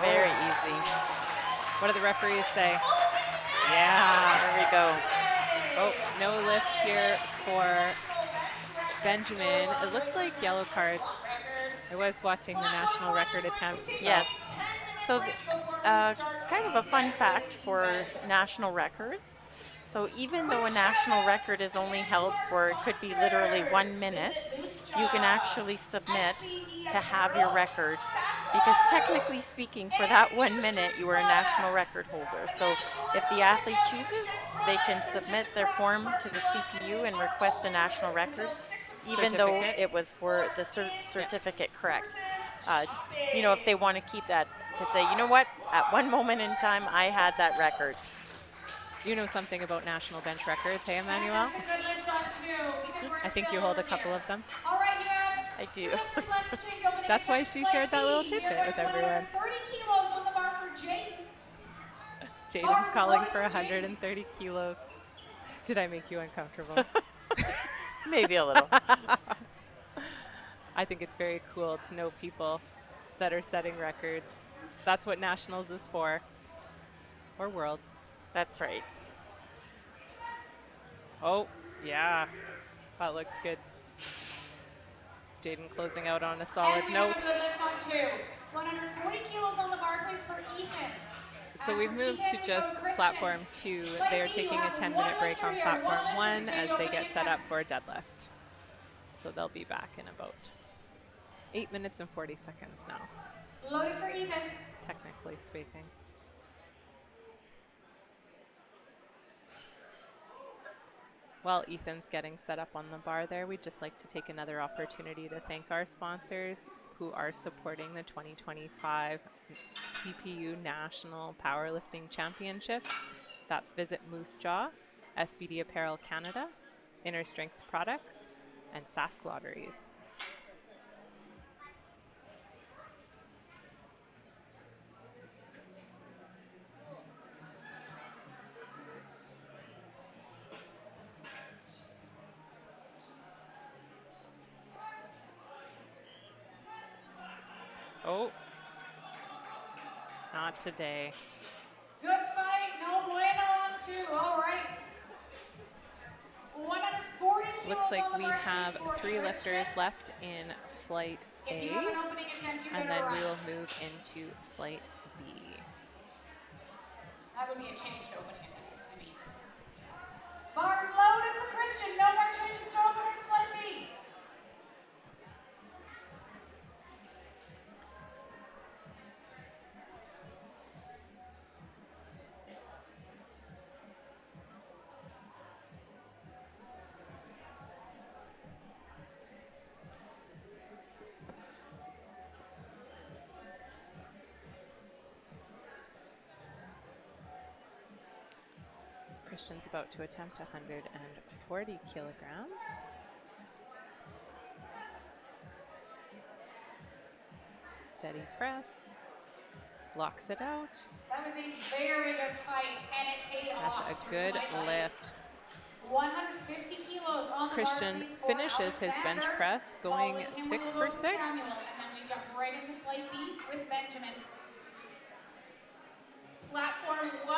Very easy. What do the referees say? Yeah. There we go. Oh, no lift here for Benjamin. It looks like yellow cards. I was watching the national record attempt. So. Yes. So kind of a fun fact for national records. So even though a national record is only held for, it could be literally 1 minute, you can actually submit to have your record, because technically speaking, for that 1 minute, you are a national record holder. So if the athlete chooses, they can submit their form to the CPU and request a national record, even though it was for the certificate, correct. You know, if they want to keep that, to say, you know what, at one moment in time, I had that record. You know something about national bench records, hey, Emmanuel? I think you hold a couple of them. All right, you have I do. That's why she shared that little tidbit with everyone. 30 kilos on the bar for Jaden. Jaden's calling for 130 kilos. Did I make you uncomfortable? Maybe a little. I think it's very cool to know people that are setting records. That's what nationals is for, or worlds. That's right. Oh, yeah. That looks good. Jaden closing out on a solid note. And we have a good lift on 2. 140 kilos on the bar, place for Ethan. So we've moved to just platform 2. They're taking a 10-minute break on platform 1 as they get set up for a deadlift. So they'll be back in about 8 minutes and 40 seconds now. Loaded for Ethan. Technically speaking. While Ethan's getting set up on the bar there, we'd just like to take another opportunity to thank our sponsors who are supporting the 2025 CPU National Powerlifting Championships. That's Visit Moose Jaw, SBD Apparel Canada, Inner Strength Products, and Sask Lotteries. Oh, not today. Good fight. No bueno on 2. All right. 140 kilos. Looks like on the we bar, have please, for 3 lifters Christian. left in flight If A, you have an opening attempt, you're and gonna then we run. will move into flight B. That would be a changed opening attempt. I mean, bars loaded for Christian. No more changes to openers. Flight B. Christian's about to attempt 140 kilograms. Steady press. blocks it out. That was a very good fight, and it paid off. That's a good lift. 150 kilos on the Christian bar, please, for finishes his bench Alexander. press going Following him, 6 we'll for go to 6. Samuel, and then we jump right into flight B with Benjamin. Platform 1,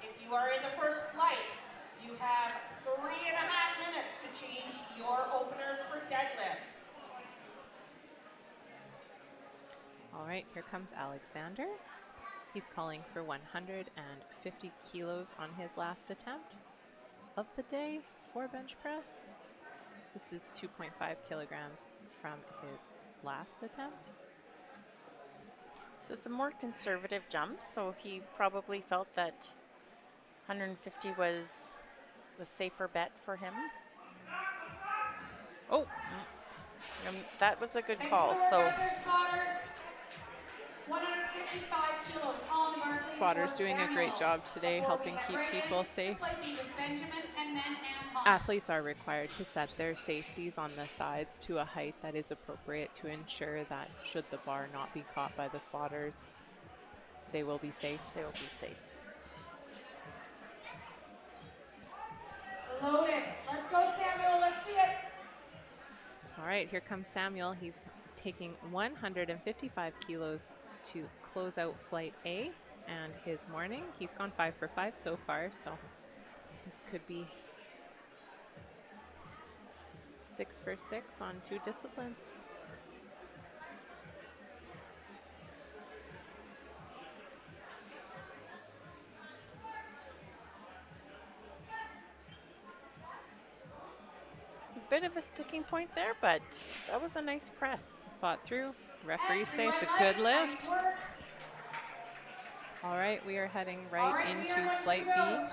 if you are in the first flight, you have 3.5 minutes to change your openers for deadlifts. All right, here comes Alexander. He's calling for 150 kilos on his last attempt of the day for bench press. This is 2.5 kilograms from his last attempt. So some more conservative jumps, so he probably felt that 150 was the safer bet for him. Oh, that was a good call. So spotters. 155 kilos on the bar, please, Spotter's for doing a great Samuel. job today Before we helping head keep right people in safe. to flight B with Benjamin and then Anton. Athletes are required to set their safeties on the sides to a height that is appropriate to ensure that should the bar not be caught by the spotters, they will be safe. They will be safe. Loaded. Let's go, Samuel. Let's see it. All right, here comes Samuel. He's taking 155 kilos to close out flight A and his morning. He's gone 5 for 5 so far, so this could be 6 for 6 on 2 disciplines. Bit of a sticking point there, but that was a nice press. Fought through. Referees say it's a good lift. All right, we are heading right into flight B. I'm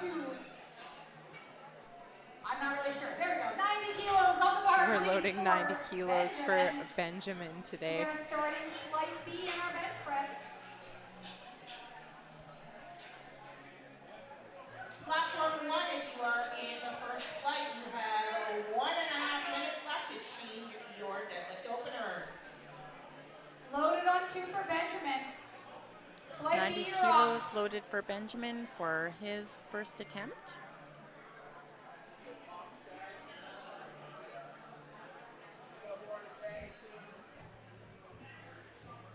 not really sure. There we go. 90 kilos on the bar. We're loading 90 kilos for Benjamin today. We're starting flight B in our bench press. Platform 1, if you are in the first flight, you have 1.5 minutes left to change your deadlift openers. Loaded on 2 for Benjamin. Flight 90 B, kilos loaded for Benjamin for his first attempt.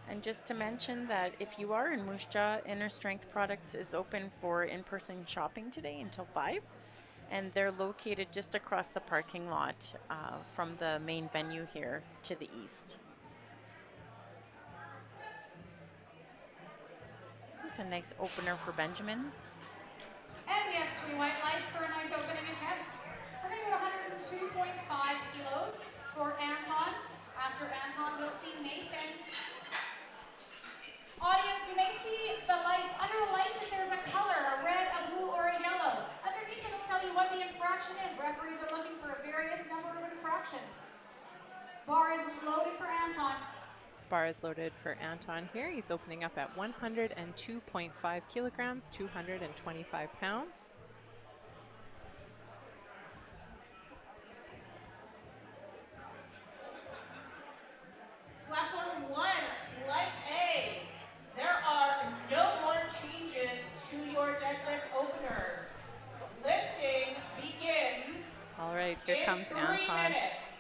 And just to mention that if you are in Moose Jaw, Inner Strength Products is open for in-person shopping today until 5. And they're located just across the parking lot from the main venue here to the east. It's a nice opener for Benjamin. And we have 3 white lights for a nice opening attempt. We're going to go to 102.5 kilos for Anton. After Anton, we'll see Nathan. Audience, you may see the lights. Under the lights, if there's a color, a red, a blue, or a yellow. Underneath it will tell you what the infraction is. Referees are looking for a various number of infractions. Bar is loaded for Anton. Bar is loaded for Anton here. He's opening up at 102.5 kilograms, 225 pounds. Platform 1, flight A. There are no more changes to your deadlift openers. Lifting begins. All right, here in comes 3 Anton. minutes.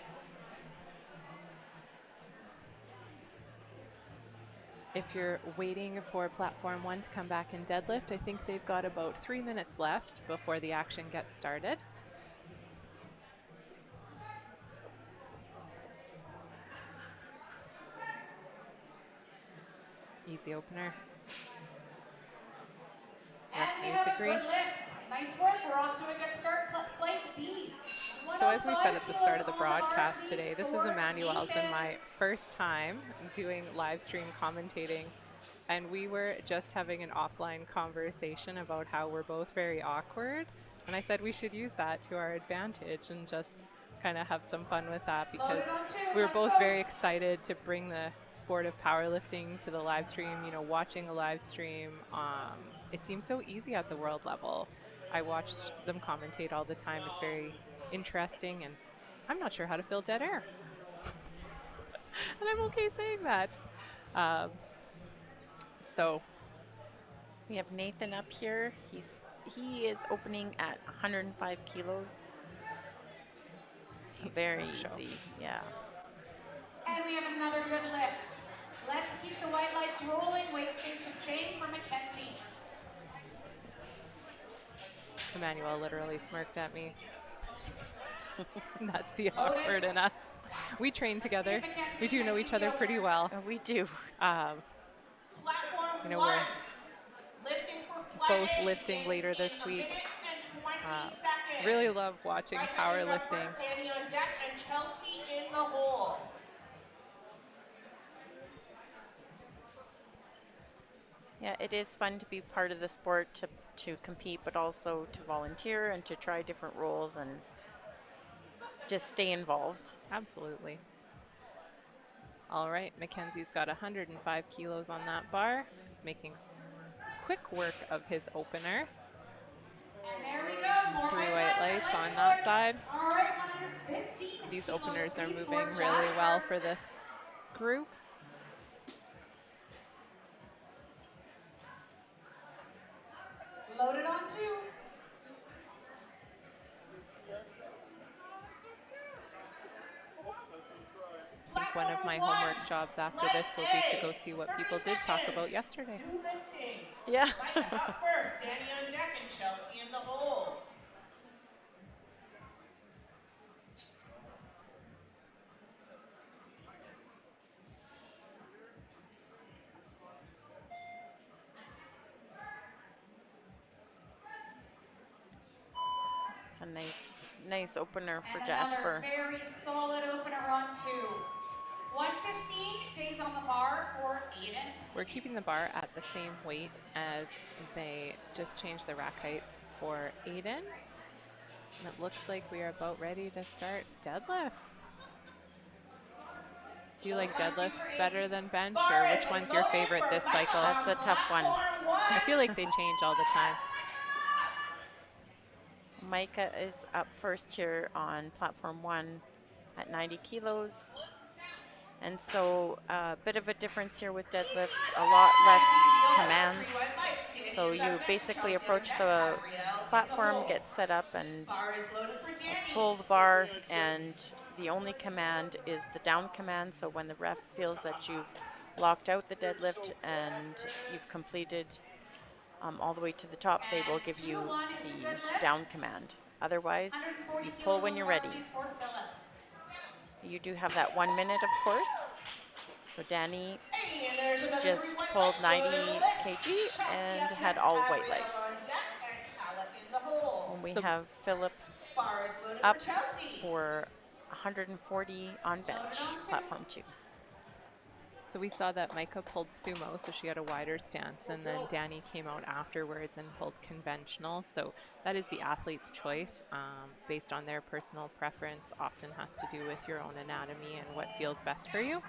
If you're waiting for platform 1 to come back in deadlift, I think they've got about 3 minutes left before the action gets started. Easy opener. And we have a good lift. Nice work. We're off to a good start. Flight B. So as we said at the start of the broadcast today, this is Emmanuel's and my first time doing live stream commentating. And we were just having an offline conversation about how we're both very awkward. And I said we should use that to our advantage and just kind of have some fun with that, because we were both very excited to bring the sport of powerlifting to the live stream. You know, watching a live stream, it seems so easy at the world level. I watch them commentate all the time. It's very interesting, and I'm not sure how to fill dead air. And I'm okay saying that. So we have Nathan up here. He is opening at 105 kilos. Very easy, yeah. And we have another good lift. Let's keep the white lights rolling. Weight stays the same for Mackenzie. Emmanuel literally smirked at me. That's the awkward in us. We train together. We do know each other pretty well. We do. Platform You know, one. we're Lifting for both flag lifting begins later this in a week. minute and 20 seconds. Really love watching Right now is our powerlifting. first Danny on deck and Chelsea in the hole. Yeah, it is fun to be part of the sport, to compete, but also to volunteer and to try different roles and just stay involved. Absolutely. All right, Mackenzie's got 105 kilos on that bar. He's making quick work of his opener. And there we go. More 3 white lights on that side. All right, 115 These kilos, openers are please, moving for really well Jasper. for this group. Loaded on 2. I think one of my homework jobs after this will be to go see what people did talk about yesterday. Two lifting. Yeah. Micah up first, Danny on deck and Chelsea in the hole. It's a nice opener for And Jasper. another very solid opener on 2. 115 stays on the bar for Aiden. We're keeping the bar at the same weight as they just changed the rack heights for Aiden. And it looks like we are about ready to start deadlifts. Do you like deadlifts better than bench, or which one's your favorite this cycle? That's a tough one. I feel like they change all the time. Micah is up first here on platform 1 at 90 kilos. And so a bit of a difference here with deadlifts, a lot less commands. So you basically approach the platform, get set up, and pull the bar, and the only command is the down command. So when the ref feels that you've locked out the deadlift and you've completed all the way to the top, they will give you the down command. Otherwise, you pull when you're ready. You do have that 1 minute, of course. So Danny just pulled 90 kg and had all white lights. And we have Philip up for 140 on bench, platform 2. So we saw that Micah pulled sumo, so she had a wider stance, and then Danny came out afterwards and pulled conventional. So that is the athlete's choice based on their personal preference. Often has to do with your own anatomy and what feels best for you.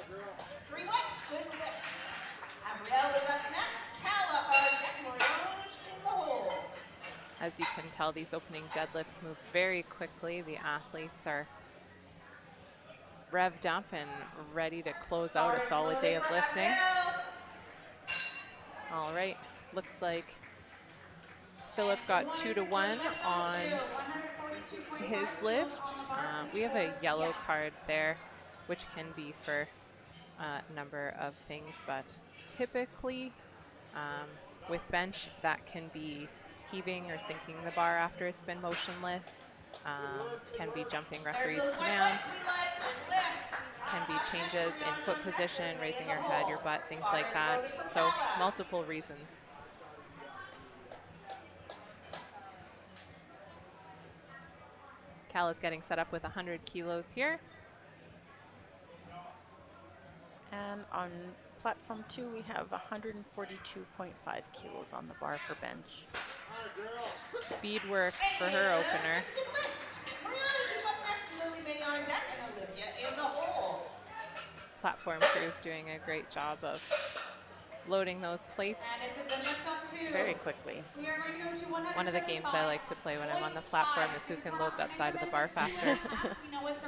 3 whites, good lift. Abrielle is up next. Kala on deck, Morange in the hole. As you can tell, these opening deadlifts move very quickly. The athletes are revved up and ready to close out a solid day of lifting. All right, looks like Philip got 2 to 1 on his lift. We have a yellow card there, which can be for a number of things, but typically with bench, that can be heaving or sinking the bar after it's been motionless, can be jumping referee's commands, can be changes in foot position, raising your head, your butt, things like that. So multiple reasons. Cal is getting set up with 100 kilos here. And on platform 2, we have 142.5 kilos on the bar for bench. Speed work for her opener. Platform crew is doing a great job of loading those plates. And it's a good lift on 2. Very quickly. We are going to go to 175. One of the games I like to play when I'm on the platform is who can load that side of the bar faster.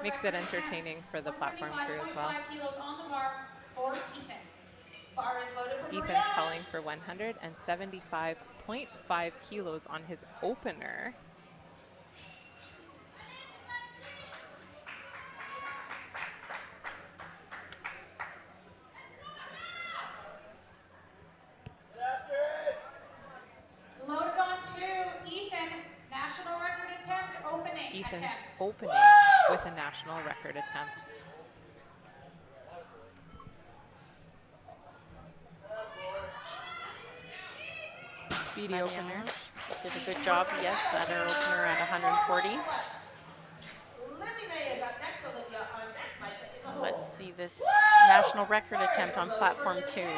Makes it entertaining for the platform crew as well. 175 kilos on the bar for Ethan. Bar is loaded for Ethan's Mariage. calling for 175.5 kilos on his opener. Get after it. Loaded on 2, Ethan, national record attempt, opening Ethan's attempt. opening with a national record attempt. Speedy opener. Did a good job, yes, at her opener at 140. Lily May is up next, Olivia on deck, Micah in the hole. Let's see this national record attempt on platform 2. Get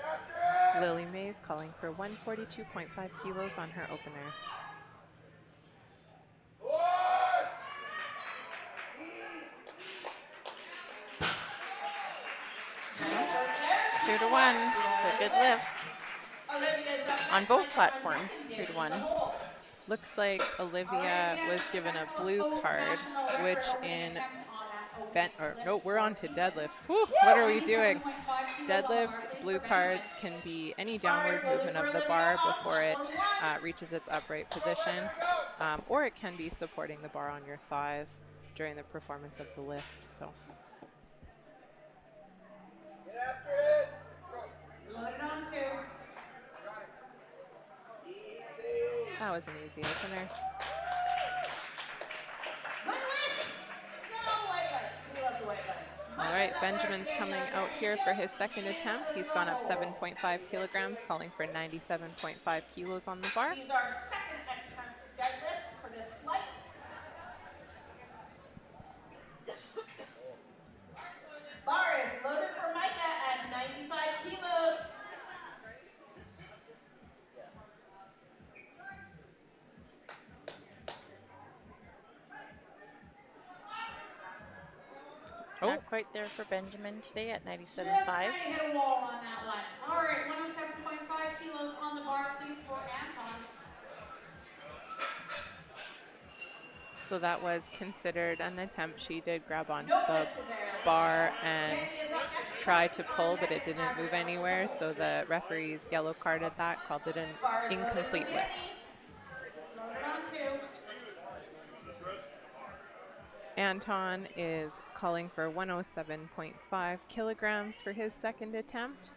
after it. Lily Mays calling for 142.5 kilos on her opener. Forward. 2 to 1. It's a good lift Olivia's up next, on both Micah platforms. Deck 2 to in 1. the hole. Looks like Olivia was given a blue card, which in we're on to deadlifts. Whew, what are we doing? Deadlifts, blue cards can be any downward movement of the bar before it reaches its upright position, or it can be supporting the bar on your thighs during the performance of the lift. So Get after it. Loaded on 2. Easy. that was an easy opener. Wait, wait. No white lights. We love the white lights. All right, Benjamin's coming out here for his second attempt. He's gone up 7.5 kilograms, calling for 97.5 kilos on the bar. These are second attempt deadlifts for this flight. Bar is loaded for Micah at 95 kilos. Not quite there for Benjamin today at 97.5. Just kind of hit a wall on that one. All right, 107.5 kilos on the bar, please, for Anton. So that was considered an attempt. She did grab onto No the lift there. bar and Danny is up next. tried to pull, but it didn't move anywhere. So the referees yellow carded that, called it an Bar is loaded for incomplete lift. Danny. Loaded on 2. Anton is calling for 107.5 kilograms for his second attempt.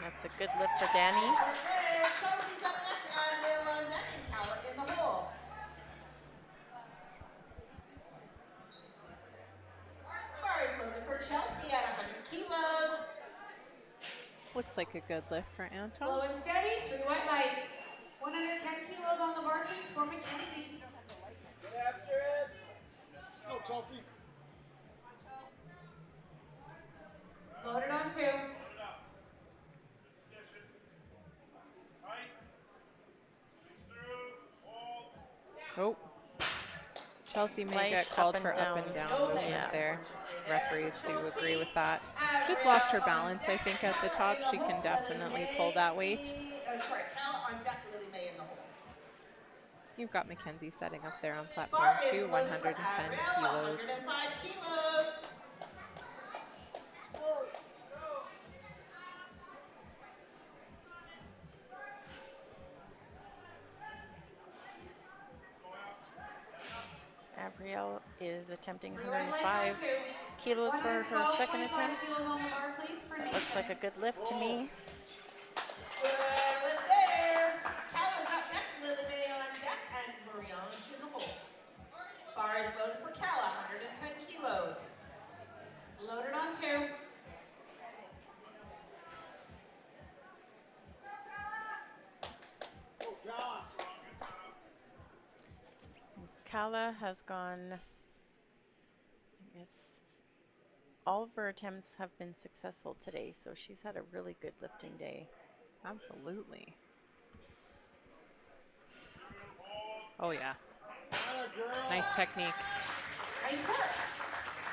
That's a good lift for Danny. There, Chelsea's up next and Will on deck and Calla in the hole. Bar is loaded for Chelsea at 100 kilos. Looks like a good lift for Anton. Slow and steady, 3 white lights. 110 kilos on the bar, please, for Mackenzie. Get after it. Go, Chelsea. Loaded on 2. Oh, Chelsea may Light get called up for and up and down. down movement Yeah. there. Referees do agree with that. Just lost her balance, I think, at the top. She can definitely pull that weight. Sorry, Calla on deck, Lily May in the hole. You've got Mackenzie setting up there on Bar platform is 2, loaded for 110 Avril, kilos. 105 kilos. Avriel is attempting 3 white lights 105 on 2. kilos for her 112.5 second attempt. kilos on the bar, please, for Nathan. Looks like a good lift to me. Good lift there. Calla's up next, Lily May on deck and Marianne in the hole. Bar is loaded for Calla, 110 kilos. Loaded on 2. Go, John. Calla has gone, I guess, all of her attempts have been successful today, so she's had a really good lifting day. Absolutely. Oh, yeah. Atta girl. Nice technique. Nice work.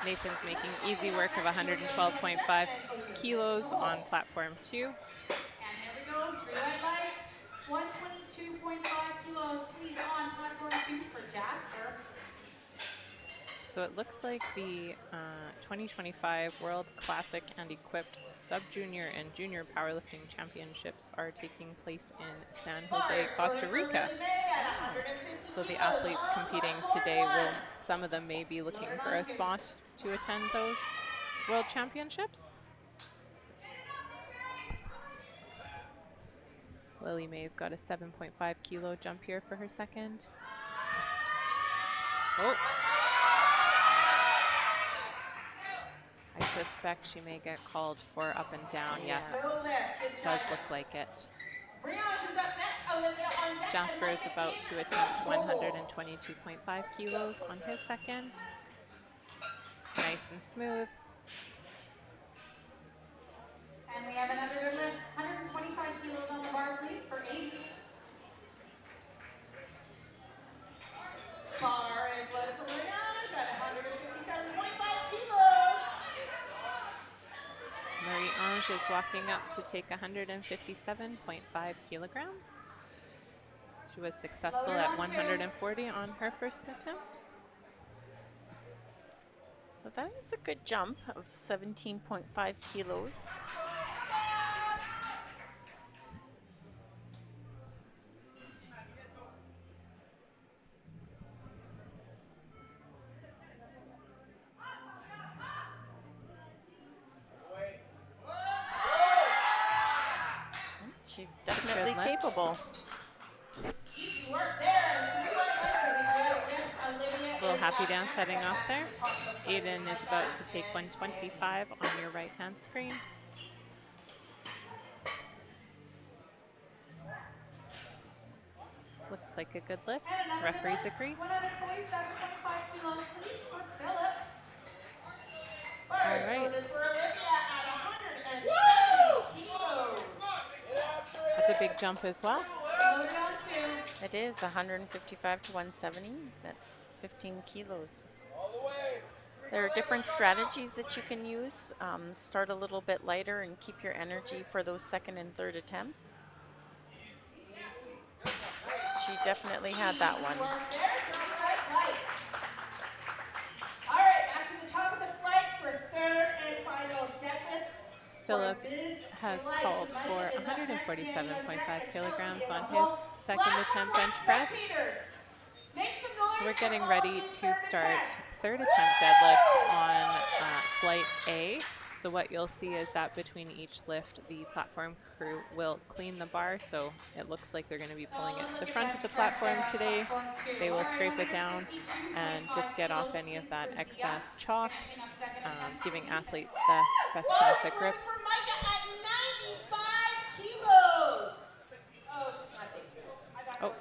Nathan's making easy work of 112.5 kilos on platform 2. And there we go, 3 white lights. 102.5 kilos, please, on platform 2 for Jasper. So it looks like the 2025 World Classic and Equipped Sub-Junior and Junior Powerlifting Championships are taking place in San Jose, Costa Rica. So the athletes competing today will, some of them may be looking for a spot to attend those World Championships. Lily May's got a 7.5 kilo jump here for her second. Oh. I suspect she may get called for up and down. Yes, does look like it. Jasper is about to attempt 122.5 kilos on his second. Nice and smooth. And we have another good lift, 125 kilos on the bar, please, for 8. Bar is loaded for Mariage at 157.5 kilos. Marie-Ange is walking up to take 157.5 kilograms. She was successful at 140 on her first attempt. Well, that is a good jump of 17.5 kilos. She's definitely capable. Little happy dance heading off there. Aiden is about to take 125 on your right-hand screen. Looks like a good lift. Referees agree. 147.5 kilos, please, for Philip. All right. That's a big jump as well. Loaded on 2. It is 155 to 170. That's 15 kilos. There are different strategies that you can use. Start a little bit lighter and keep your energy for those second and third attempts. She definitely had that one. All right, back to the top of the flight for third and final deadlifts. Philip has called for 147.5 kilograms on his second attempt bench press. So we're getting ready to start third attempt deadlifts on flight A. So what you'll see is that between each lift, the platform crew will clean the bar. So it looks like they're going to be pulling it to the front of the platform today. They will scrape it down and just get off any of that excess chalk, giving athletes the best chance at grip. Oh.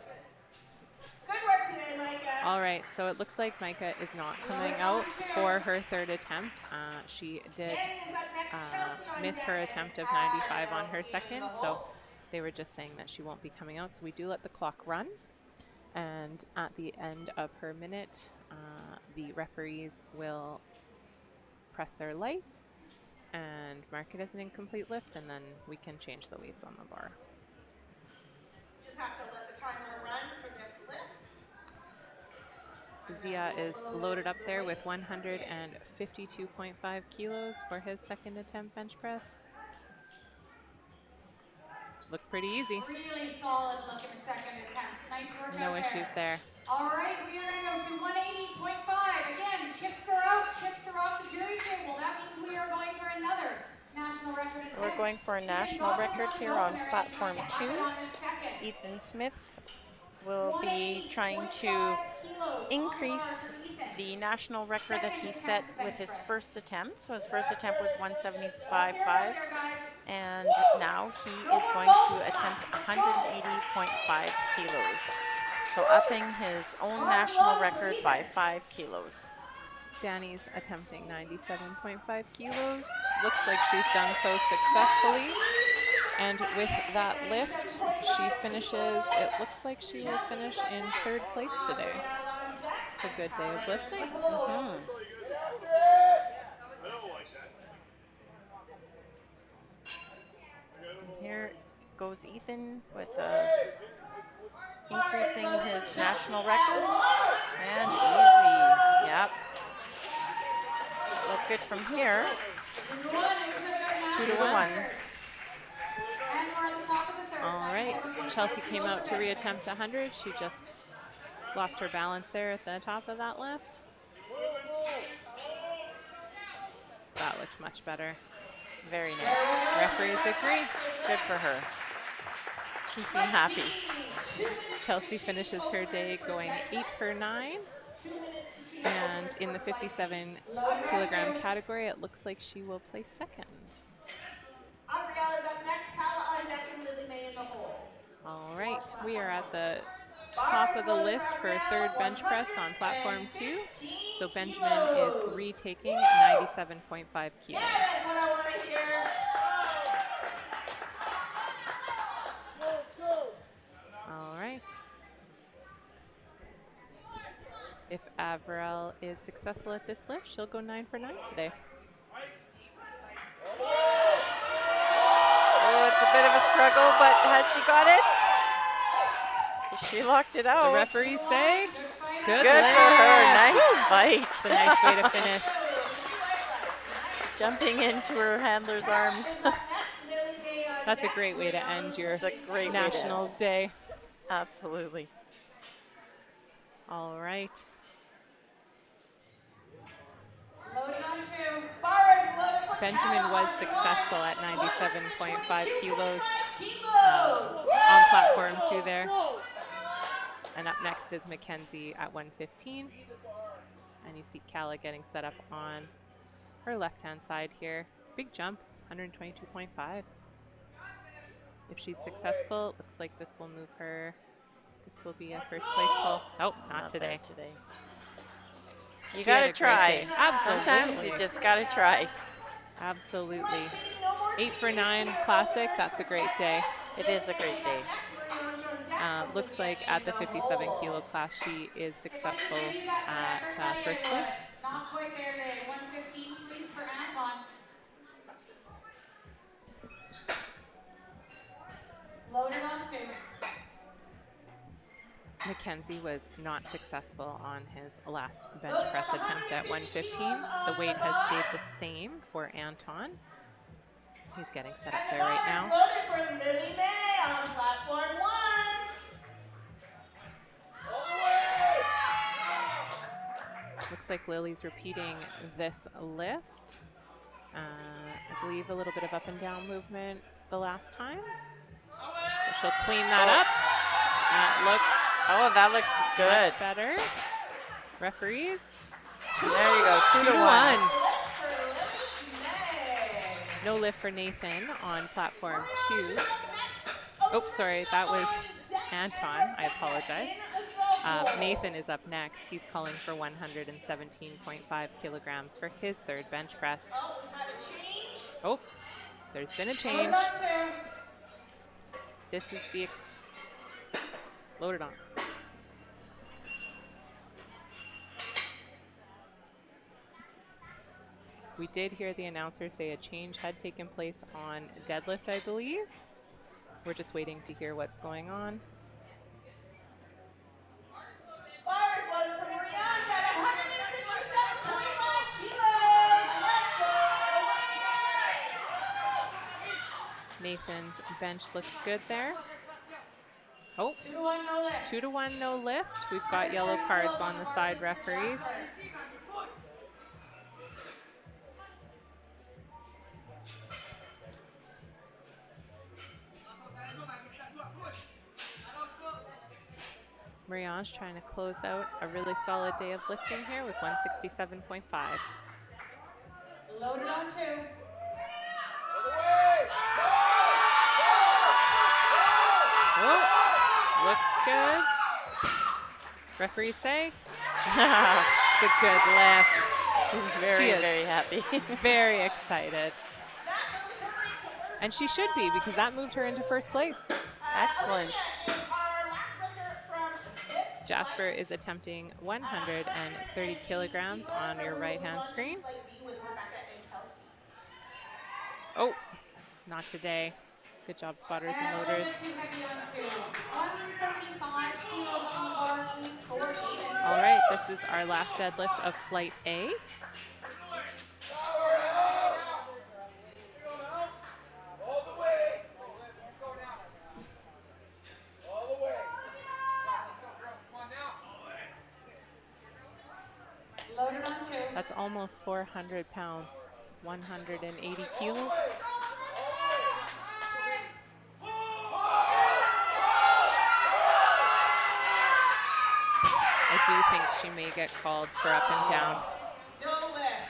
Good work today, Micah. All right, so it looks like Micah is not coming out for her third attempt. She did miss her attempt of 95 on her second, so they were just saying that she won't be coming out. So we do let the clock run, and at the end of her minute, the referees will press their lights and mark it as an incomplete lift, and then we can change the weights on the bar. Just have to let the timer run for this lift. Zia is loaded up there with 152.5 kilos for his second attempt bench press. Looked pretty easy. Really solid look in the second attempt. Nice work No out issues there. All right, we are going to go to 180.5. Again, chips are out, chips are off the jury table. That means we are going for another national record attempt. So we're going for a national record here on platform 2. Ethan Smith will be trying to increase the national record that he set with his first attempt. So his first attempt was 175.5, and now he is going to attempt 180.5 kilos. So upping his own national record by 5 kilos. Danny's attempting 97.5 kilos. Looks like she's done so successfully. And with that lift, she finishes, it looks like she will finish in third place today. It's a good day of lifting. Here goes Ethan with a increasing his national record. And easy. Yep. Look good from here. 2-1. All right, Chelsea came out to reattempt 100. She just lost her balance there at the top of that lift. That looked much better. Very nice. Referees agree. Good for her. She seemed happy. Chelsea finishes her day going 8 for 9. And in the 57 kilogram category, it looks like she will place second. Gabrielle is up next, Kala on deck, and Lily May in the hole. All right, we are at the top of the list for third bench press on platform 2. So Benjamin is retaking 97.5 kilos. Yeah, that's what I want to hear. All right. If Avril is successful at this lift, she'll go 9 for 9 today. Oh, it's a bit of a struggle, but has she got it? She locked it out. The referees say, good for her. Nice fight. It's a nice way to finish. Jumping into her handler's arms. That's a great way to end your great Nationals day. Absolutely. All right. Benjamin was successful at 97.5 kilos on platform 2 there. And up next is Mackenzie at 115. And you see Kala getting set up on her left-hand side here. Big jump, 122.5. If she's successful, it looks like this will move her. This will be a first place pull. Oh, not today. You gotta try. Absolutely. Sometimes you just gotta try. Absolutely. 8 for 9 classic. That's a great day. It is a great day. Looks like at the 57 kilo class, she is successful at first place. Not quite there, Ray. 115, please, for Anton. Loaded on 2. Mackenzie was not successful on his last bench press attempt at 115. The weight has stayed the same for Anton. He's getting set up there right now. Loaded for Lily May on platform 1. Looks like Lily's repeating this lift. I believe a little bit of up and down movement the last time. So she'll clean that up. That looks good. Much better. Referees. There you go, 2-1. No lift for Nathan on platform 2. Oh, sorry, that was Anton. I apologize. Nathan is up next. He's calling for 117.5 kilograms for his third bench press. Oh, there's been a change. This is the loaded on. We did hear the announcer say a change had taken place on deadlift, I believe. We're just waiting to hear what's going on. Nathan's bench looks good there. Oh, 2-1, no lift. 2-1, no lift. We've got yellow cards on the side referees. Marianne's trying to close out a really solid day of lifting here with 167.5. Loaded on 2. Oh, looks good. Referees say it's a good lift. She's very happy. Very excited. And she should be, because that moved her into first place. Excellent. Jasper is attempting 130 kilograms on your right-hand screen. Oh, not today. Good job, spotters And and a little loaders. bit too heavy on 2. 135 kilos on the bar, please, for Aiden. All right, this is our last deadlift of flight A. All the way. All the way. Loaded on 2. That's almost 400 pounds, 180 kilos. I do think she may get called for up and down. No lift.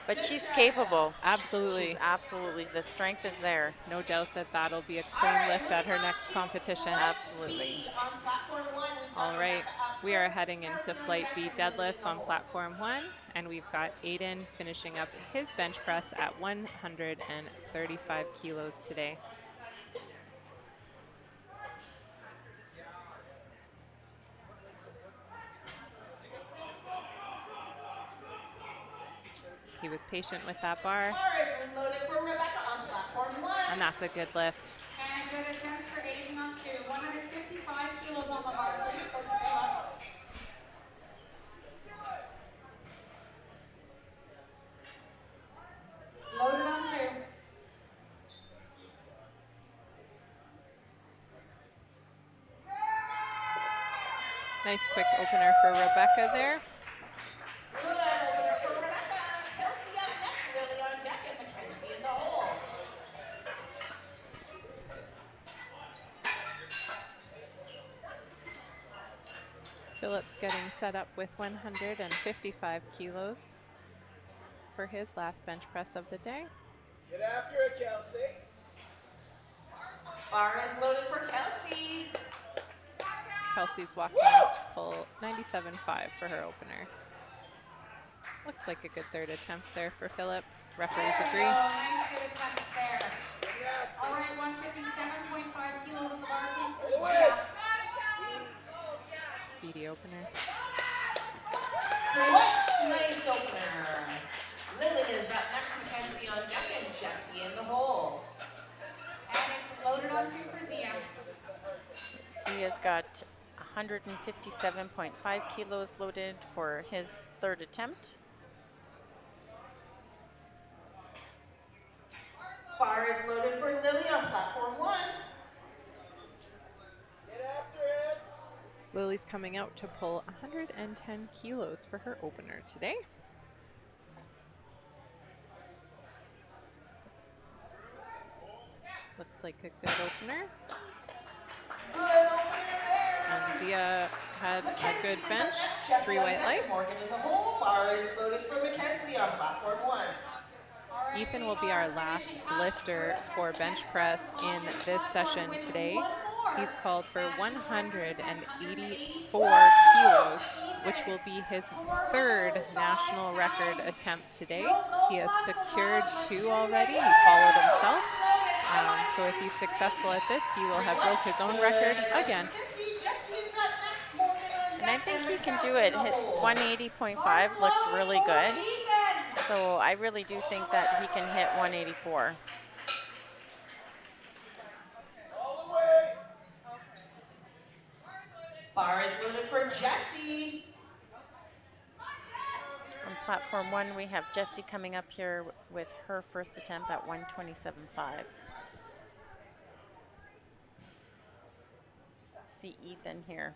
But she's capable. Absolutely. She's absolutely, the strength is there. No doubt that that'll be a clean lift at her next competition. Absolutely. On platform 1, we've got All right, Rebecca up we are first. heading into flight B deadlifts on platform 1, and we've got Aiden finishing up his bench press at 135 kilos today. He was patient with that bar, Bar is loaded for Rebecca on platform 1. and that's a good lift. And good attempts for Aiden on 2. 155 kilos on the bar, please, for Philip. Loaded on 2. Nice quick opener for Rebecca there. Good opener for Rebecca. Kelsey up next, really on deck, and Mackenzie in the hole. Philip's getting set up with 155 kilos for his last bench press of the day. Get after it, Kelsey. Bar is loaded for Kelsey. Kelsey's walking out to pull 97.5 for her opener. Looks like a good third attempt there for Philip. Referees agree. Nice, good attempt there. All right, 157.5 kilos on the bar, please, for Zia. Speedy opener. Nice opener. Lily is up next, Mackenzie on deck, and Jessie in the hole. And it's loaded on 2 for Zia. Zia's got 157.5 kilos loaded for his third attempt. Bar is loaded for Lily on platform 1. Get after it. Lily's coming out to pull 110 kilos for her opener today. Looks like a good opener. Good opener there. And Zia had a good Mackenzie's up bench, next, Jessie 3 on white deck, lights. and Morgan in the hole. Bar is loaded for Mackenzie on platform 1. Ethan will be our last lifter for bench press in this session today. He's called for 184 kilos, which will be his third national record attempt today. He has secured 2 already. He followed himself. So if he's successful at this, he will have broke his own record again. And I think he can do it. Hit 180.5 looked really good. So I really do think that he can hit 184. All the way. Bar is loaded for Jessie. On platform 1, we have Jessie coming up here with her first attempt at 127.5. Let's see Ethan here.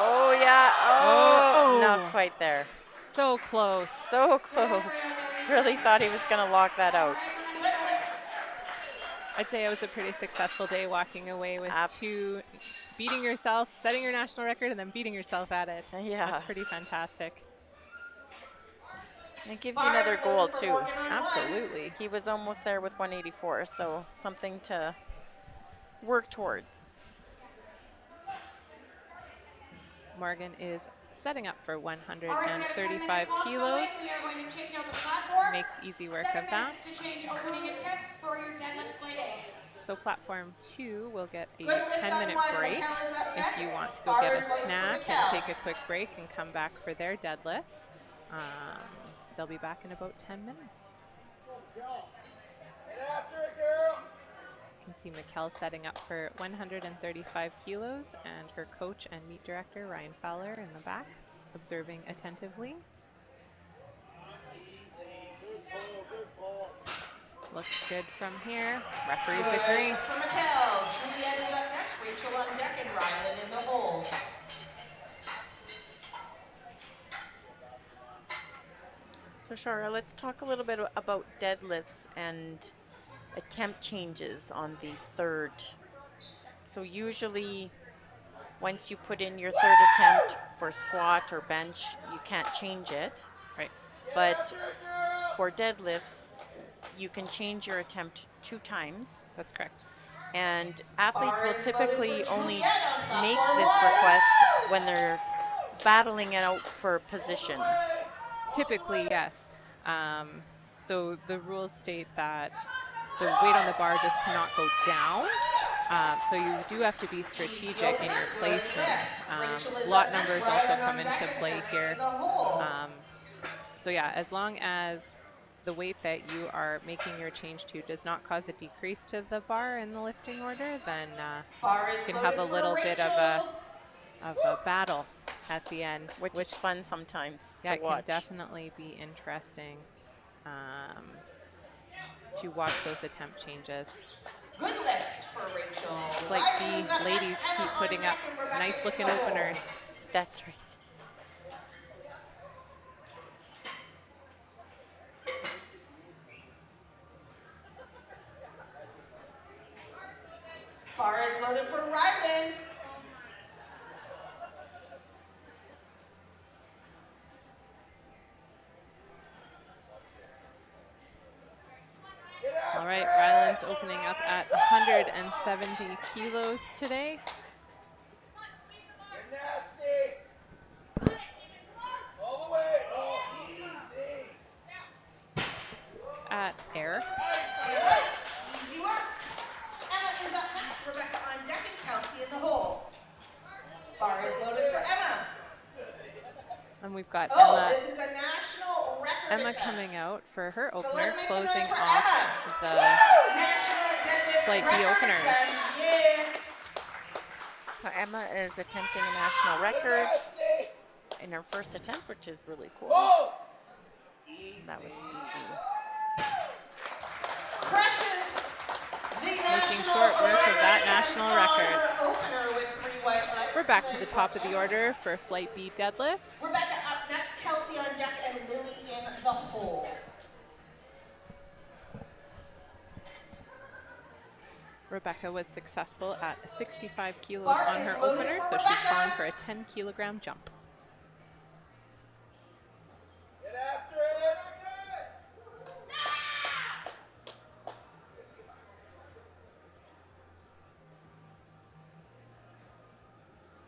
Oh, yeah. Oh, not quite there. So close. So close. Really thought he was going to lock that out. I'd say it was a pretty successful day walking away with Abs- 2, beating yourself, setting your national record, and then beating yourself at it. Yeah. That's pretty fantastic. It gives you another goal, too. Absolutely. He was almost there with 184, so something to work towards. Morgan is setting up for All right, we have a 10-minute 135 clock kilos. going. We are going to change out the platform. Makes easy work 7 of that. minutes to change opening attempts for your deadlift flight A. So platform 2 will get a Good lift on 10-minute 1. break. Raquel is up If next. you want to go Bar get is a loaded for snack Raquel. and take a quick break and come back for their deadlifts. They'll be back in about 10 minutes. Get after it, girl. You can see Mikkel setting up for 135 kilos and her coach and meet director, Ryan Fowler, in the back, observing attentively. Good pull. Looks good from here. Referees Good agree. for Mikkel. Juliet is up next. Rachel on deck and Rylan in the hole. So Shara, let's talk a little bit about deadlifts and attempt changes on the third. So usually once you put in your third attempt for squat or bench, you can't change it. Right. But for deadlifts, you can change your attempt 2 times. That's correct. And athletes will typically only make this request when they're battling it out for position. Typically, yes. So the rules state that the weight on the bar just cannot go down. So you do have to be strategic in your placement. Lot numbers also come into play here. So yeah, as long as the weight that you are making your change to does not cause a decrease to the bar in the lifting order, then you can have a little bit of a battle at the end, Which is fun sometimes yeah, to watch. it can definitely be interesting to watch those attempt changes. Good lift for Rachel. It's like the ladies keep putting up nice looking openers. That's right. Bar is loaded for Rylan. All right, Rylan's opening up at 170 kilos today. Get nasty. All the way. Oh, easy. At air. Easy work. Emma is up next. Rebecca on deck and Kelsey in the hole. Bar is loaded for Emma. And we've got This is a national record Emma attempt. coming out for her So opener, let's make some noise closing for off Emma. the National deadlift flight B record openers. attempt. Yeah. So Emma is attempting a national record Nasty. in her first attempt, which is really cool. Oh. That was easy. Crushes the national short work of that record national attempt record. on her opener with 3 white lights. We're back to the top of the order for flight B deadlifts. Rebecca up next, Kelsey on deck, and Lily in the hole. Rebecca was successful at 65 kilos Bar on is her loaded opener, for so she's Rebecca. calling for a 10-kilogram jump. Get after it.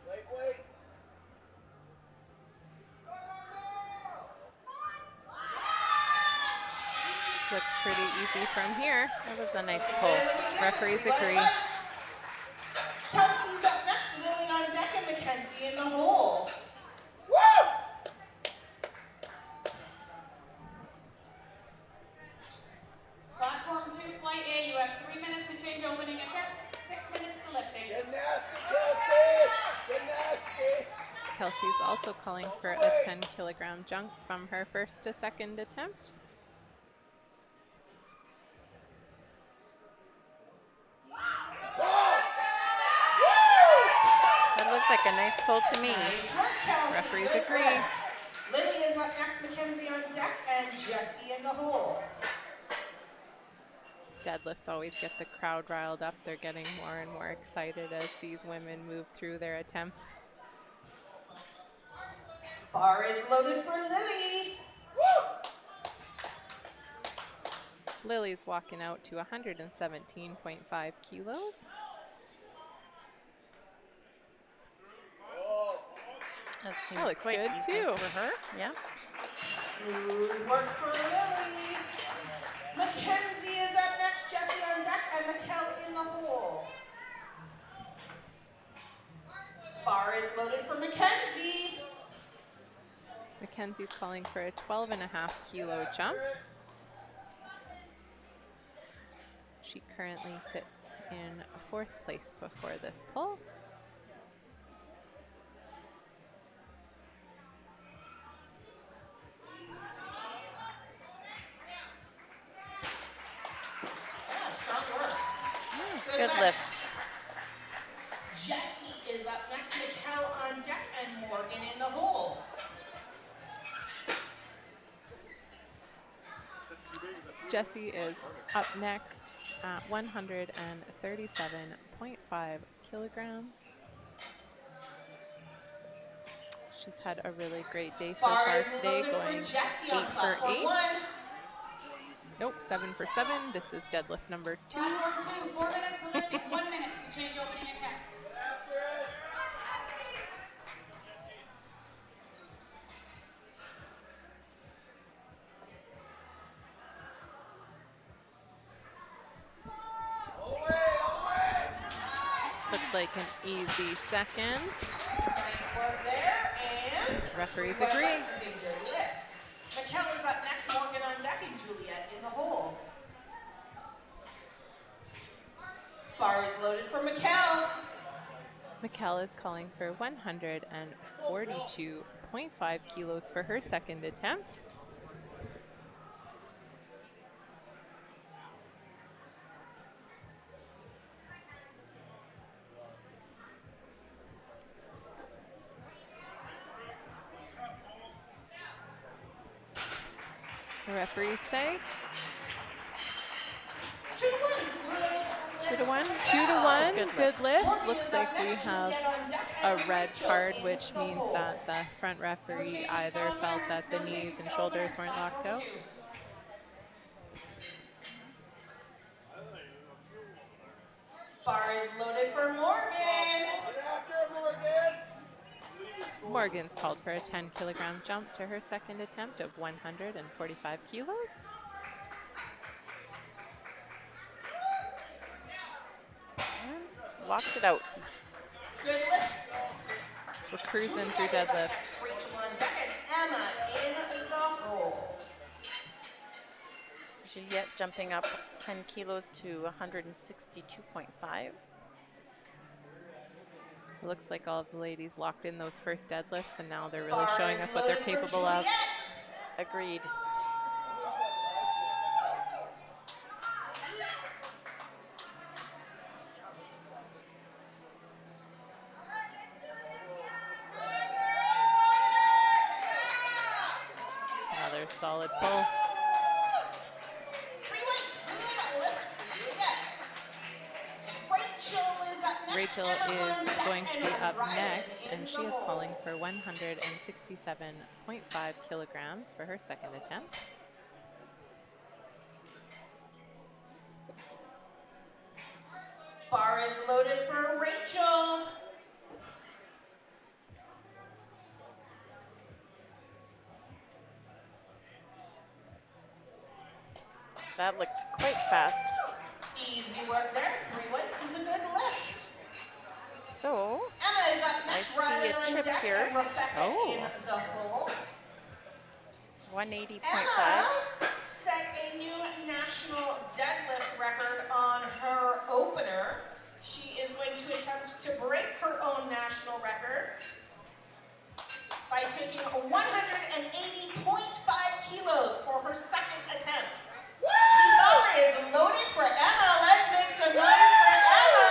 Wait. Looks pretty easy from here. That was a nice pull. Referees agree. Kelsey's up next, Lily on deck, and Mackenzie in the hole. Woo! Platform 2, flight A, you have 3 minutes to change opening attempts, 6 minutes to lifting. Get nasty, Kelsey. Get nasty. Kelsey's also calling for a 10-kilogram jump from her first to second attempt. That looked like a nice pull to me. Nice work, Kelsey. Referees Good agree. work. Lily is up next, Mackenzie on deck, and Jessie in the hole. Deadlifts always get the crowd riled up. They're getting more and more excited as these women move through their attempts. Bar is loaded for Lily. Lily's walking out to 117.5 kilos. That seemed That looks quite good, easy too. for her. Yeah. Smooth work for Lily. Mackenzie is up next, Jessie on deck, and Mikkel in the hole. Bar is loaded for Mackenzie. Mackenzie's calling for a 12.5 kilo jump. She currently sits in 4th place before this pull. Yeah, strong work. Good lift. Jessie is up next, Mikkel on deck, and Morgan in the hole. Jessie is up next at 137.5 kilograms. She's had a really great day so far today, going 8 for 8. Nope, 7 for 7. This is deadlift number 2. Platform 2, 4 minutes to lift and 1 minute to change opening attempts. Looked like an easy second. Nice work there, and Referees Well, agree. this is a good lift. Mikkel is up next, Morgan on deck, and Juliet in the hole. Bar is loaded for Mikkel. Mikkel is calling for 142.5 kilos for her second attempt. The referees say 2 to 1. 2 to 1. 2 to 1. Good lift. Looks like we have a red card, which means that the front referee either felt that the knees and shoulders weren't locked out. Bar is loaded for Morgan. Morgan's called for a 10-kilogram jump to her second attempt of 145 kilos. And locked it out. Good lift. We're cruising through deadlifts. Rachel on deck, and Emma in the hole. Juliet jumping up 10 kilos to 162.5. It looks like all of the ladies locked in those first deadlifts, and now they're really showing us what they're capable of. Agreed. Another solid pull. Rachel is going to be up next, and she is calling for 167.5 kilograms for her second attempt. Bar is loaded for Rachel. That looked quite fast. Easy work there. 3 weights is a good lift. So, Emma is up next, I see a chip here. in the hole. It's 180.5. Emma set a new national deadlift record on her opener. She is going to attempt to break her own national record by taking 180.5 kilos for her second attempt. The bar is loaded for Emma. Let's make some noise for Emma.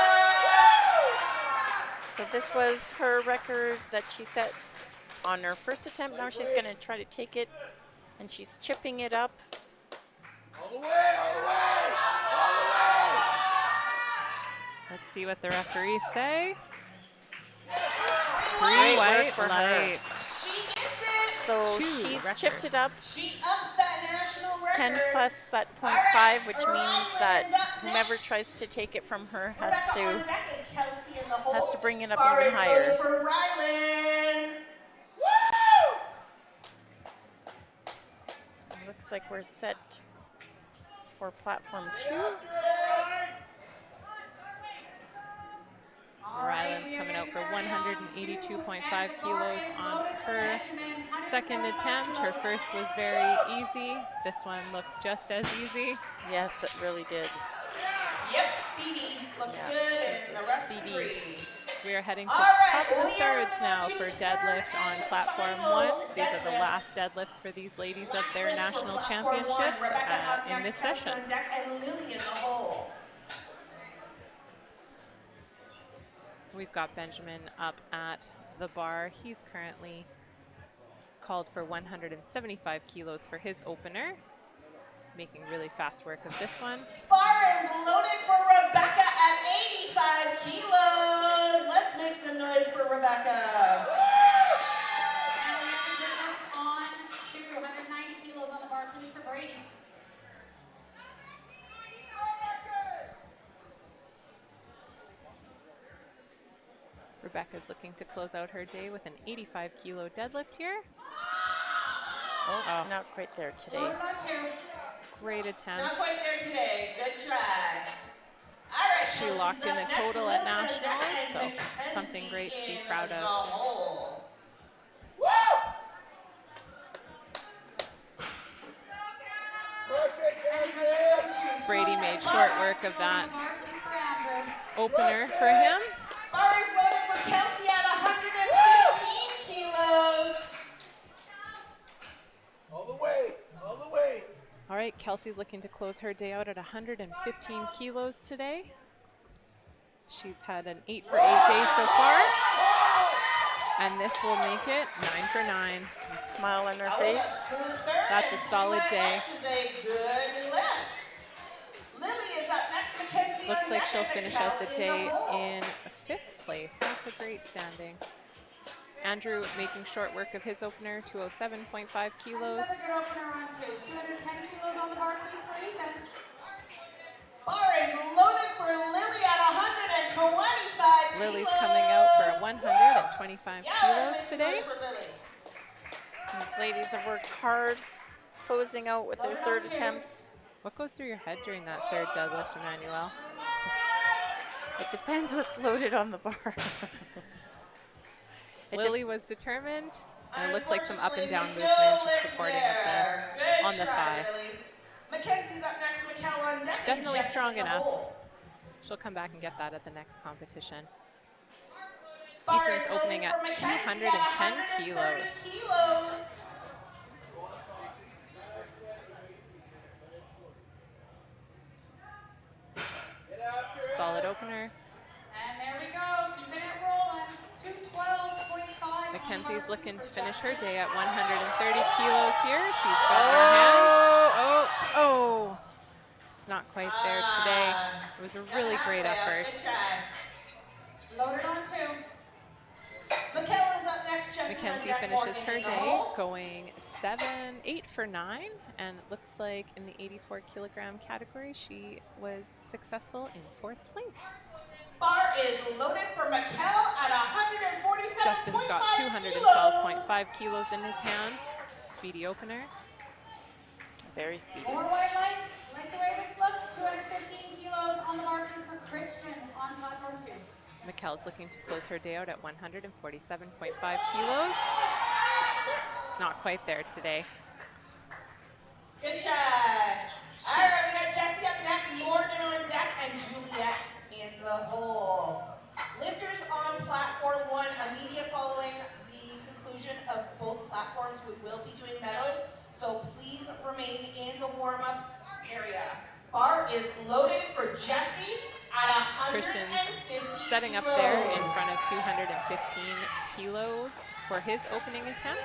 So this was her record that she set on her first attempt. Now she's going to try to take it, and she's chipping it up. All the way, all the way, all the way. Let's see what the referees say. Great Three work white for her. lights. She gets it. So Two she's records. chipped it up. She ups that national record. 10 plus that 0.5, which means that whomever tries to take it from her has to bring it up even higher. For Rylan. Looks like we're set for platform 2. Rylan's coming out for 182.5 kilos on her second attempt. Her first was very easy. This one looked just as easy. Yes, it really did. Yep, speedy. Looks Yeah, good, she's and a the refs speedy. agree. We are heading to All the right, top of the we are thirds moving now on to for the deadlift third on and platform final one. These are the deadlifts. last deadlifts for these ladies of Last their lift for national platform one. championships Rebecca up in next, this Kelsey session. on deck, and Lily in the hole. We've got Benjamin up at the bar. He's currently called for 175 kilos for his opener, making really fast work of this one. Bar is loaded for Rebecca at 85 kilos. Let's make some noise for Rebecca. And we have a deadlift on to 190 kilos on the bar, please, for Brady. Rebecca's looking to close out her day with an 85 kilo deadlift here. Oh, not quite there today. Loaded on 2. Great attempt. Not quite there today. Good try. All right, She Kelsey's locked in up a next, total Lily at on deck, nationals, and so Mackenzie something great to be in proud the of. hole. Push it, And Kelsey. deadlift on 2. Brady made short work of that On the bar, please, for Andrew. opener for him. Bar is loaded for Kelsey at 115 kilos. All the way, all the way. All right, Kelsey's looking to close her day out at 115 kilos today. She's had an 8 for 8 day so far. And this will make it 9 for 9. Smile on her That was face. a smooth third, That's and a solid day. This is a good lift. Lily is up next, Mackenzie Looks on like deck, she'll and finish Raquel out the in day hole. in 5th place. That's a great standing. Andrew making short work of his opener, 207.5 kilos. Another good opener on 2. 210 kilos on the bar, please, for Ethan. Bar is loaded for Lily at 125 Lily's kilos. coming out for 125 Yeah, let's kilos make some today. noise for Lily. These ladies have worked hard, closing out with their third attempts. What goes through your head during that third deadlift, Emmanuel? It depends what's loaded on the bar. Lily was determined, and it looks like some up and down Unfortunately, movement no lift supporting there. up Good on the try, thigh. Lily. Mackenzie's up next, Raquel on deck. She's definitely and Jesse strong in the enough. hole. She'll come back and get that at the next competition. Bar Ethan's is loaded opening at for Mackenzie 210 130 kilos. kilos. Solid opener. And there we go, keeping it rolling. 212.5. Mackenzie's looking to finish her day at 130 kilos here. She's got her hands. Oh. It's not quite there today. It was a really great effort. Good try. Loaded on 2. Michaela is up next. Jesse on Mackenzie deck, finishes Morgan her in the day hole. going 8 for 9, and it looks like in the 84 kilogram category she was successful in 4th place. Bar is loaded for Mikel at 147.5 Justin's got kilos. 212.5 kilos in his hands. Speedy opener. Very speedy. More white lights. Like the way this looks. 215 kilos on the bar, please, for Christian on platform 2. Mikel's looking to close her day out at 147.5 kilos. It's not quite there today. Good try. All right, we got Jesse up next, Morgan on deck, and Juliet in the hole. Lifters on platform 1. Immediate following the conclusion of both platforms, we will be doing medals, so please remain in the warm-up area. Bar is loaded for Jesse at 150 Christian's setting up there in front of 215 kilos for his opening attempt.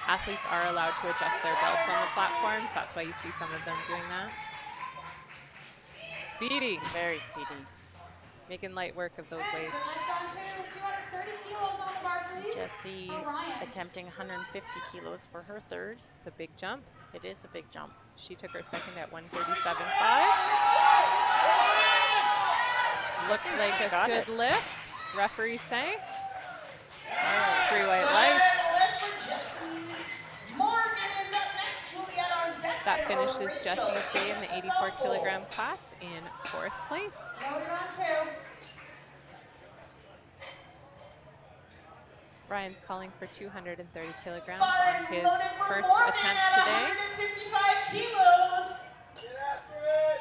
Athletes are allowed to adjust their belts on the platforms. That's why you see some of them doing that. Speedy. Very speedy. Making light work of those weights. Lift on 2. 230 kilos on the bar, please. Jessie for Ryan. attempting 150 kilos for her third. It's a big jump. It is a big jump. She took her second at 137.5. Looked like a Got good it. lift, referees say. 3 white lights. Morgan is up next. Juliet on deck. That and finishes Rachel Jessie's day in the 84 hole. kilogram class in 4th place. Loaded on 2. Ryan's calling for 230 kilograms Bar on is his loaded for first Morgan attempt at today. 155 kilos. Get after it.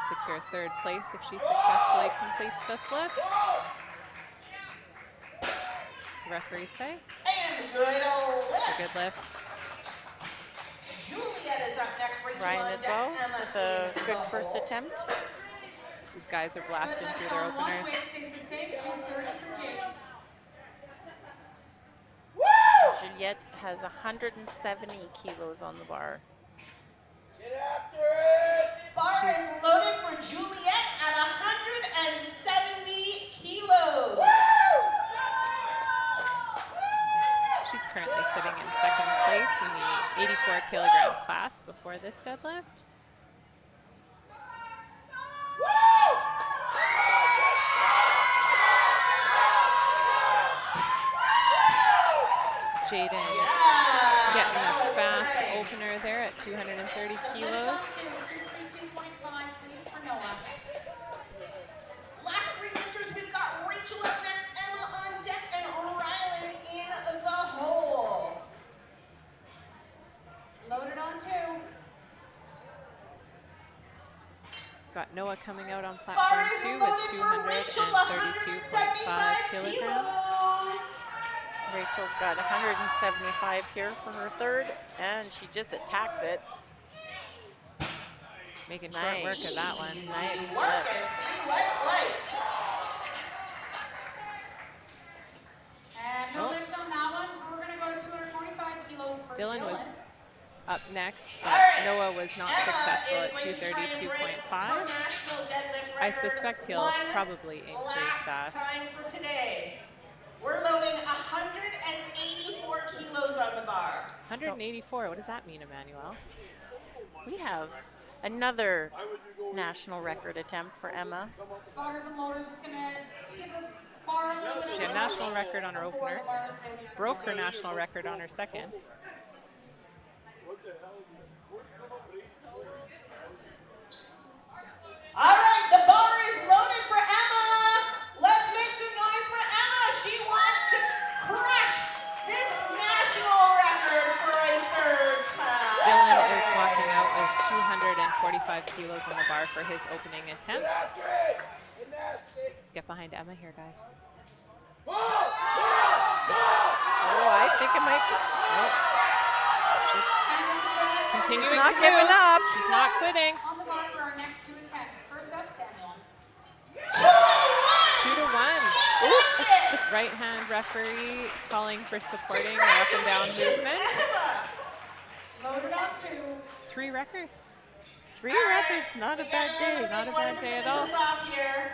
secure third place if she successfully completes this lift. Referees say. And good lift. It's a good lift. Juliet is up next. Rachel Ryan on as deck, well Emma with a in good the first hole. attempt. These guys are blasting Good through lift their on one. openers. Weight stays the same, 230 for Jake. Juliette has 170 kilos on the bar. Get after it! Bar is loaded for Juliet at 170 kilos. She's currently sitting in second place in the 84 kilogram class before this deadlift. Jaden getting a fast opener there at 230 kilos. 232.5, please, for Noah. Last three lifters, we've got Rachel up next, Emma on deck, and Rylan in the hole. Loaded on 2. Got Noah coming out on Bar platform is 2 with loaded for Rachel, 232.5 kilograms. kilos. Rachel's got 175 here for her third, and she just attacks it. Making short work of that one. Nice Work lift. and 3 light lights. And no lift on that one. We're going to go to 245 kilos for Dylan was Dylan. up next, but All right. Noah was not Emma successful is at going to try and break 232.5. her national deadlift I record suspect he'll one probably increase last that. time for today. We're loading 184 kilos on the bar. 184, what does that mean, Emmanuel? We have another national record attempt for Emma. Spotters and loaders just going to give a bar a little bit She had of national record on her before opener, the bar is loaded for broke her Dylan. national record on her second. All right, the bar is loaded for Emma. Let's make some noise for Emma. She wants to crush this national record for a third time. Dylan is walking out with 245 kilos on the bar for his opening attempt. After it! Get nasty! Let's get behind Emma here, guys. Oh, I think it might be. Nope. Continuing not to giving move. up. She's not quitting. On the bar for our next 2 attempts. First up, Samuel. 2 to 1. Does it. Right hand referee calling for supporting her up and down movement. Emma. Loaded on 2. 3 records. 3 records, not a bad day. Not a bad day at all. Finish us off here.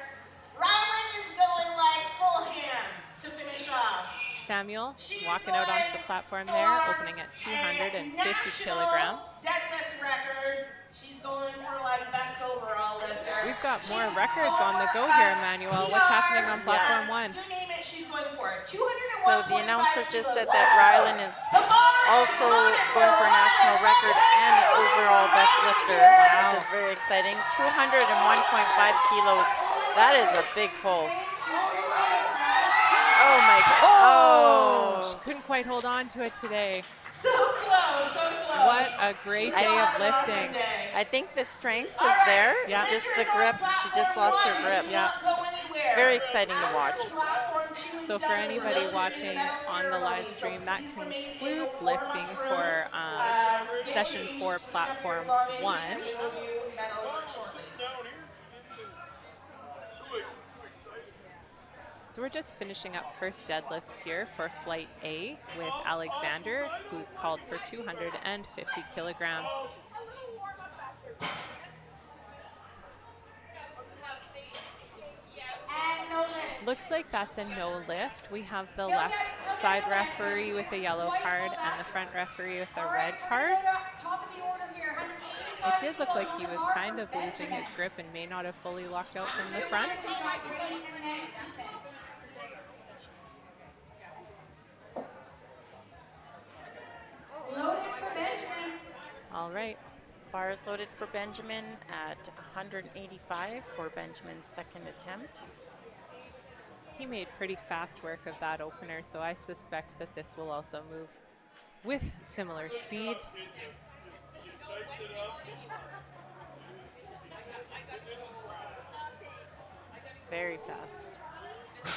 Rylan is going like full hand to finish off. Samuel She's walking out onto the going platform there, for opening at a 250 national kilograms. Deadlift record. She's going for like best overall lifter. We've got more She's records on the go over here, a Emmanuel. What's happening on platform 1? You name it, she's going for it. So 201.5 the announcer just kilos. said that Rylan is The bar is also loaded for going for a national Rylan. record Let's and make some overall noise best for lifter, Rylan. which is very exciting. 201.5 kilos. That is a big pull. Oh my God. Oh. She couldn't quite hold on to it today. So close, so close. What a great day of lifting. I think the strength All is right, there. Yeah. Just the lifters on grip. She just platform lost her 1 grip. do Yeah. not go anywhere. Very exciting to watch. After platform 2 is So for done, anybody we'll watching do the medal on the live ceremony. stream, So that please remain in the concludes warm-up lifting room. for Get session changed, 4 clean up your platform belongings, 1. and we will do medals shortly. So we're just finishing up first deadlifts here for flight A with Alexander, who's called for 250 kilograms. And no lift. Looks like that's a no lift. We have the left side referee with a yellow card and the front referee with a red card. Top of the order here, 185 It did look like he kilos was on the bar kind for of losing Benjamin. his grip and may not have fully locked out from the front. Loaded for Benjamin. All right. Bar is loaded for Benjamin at 185 for Benjamin's second attempt. He made pretty fast work of that opener, so I suspect that this will also move with similar speed. Very fast. It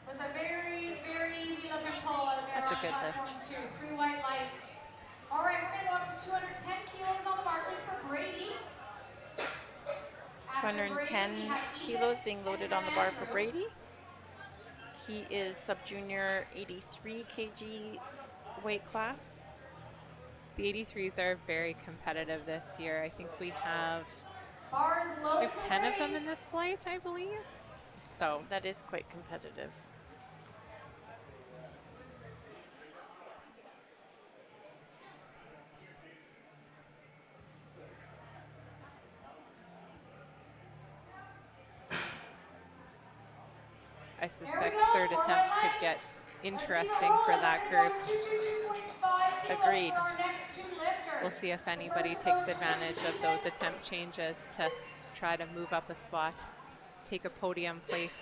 was a very, very easy looking pull out there. That's a on good platform lift. 2, 3 white lights. All right, we're going to go up to 210 kilos on the bar, please, for Brady. After 210 Brady, we have kilos Ethan being loaded and on the bar for Andrew. Brady. He is sub-junior 83 kg weight class. The 83s are very competitive this year. I think we have Bar is we loaded have for 10 of them Brady. in this flight, I believe. So That is quite competitive. I There we suspect go, third 4 attempts white could lights. get Let's keep it interesting for rolling. that We're going group. to go 222.5 kilos Agreed. for our next 2 lifters. We'll see if The anybody first of takes those two will be advantage of Ethan. those attempt changes to try to move up a spot, take a podium place.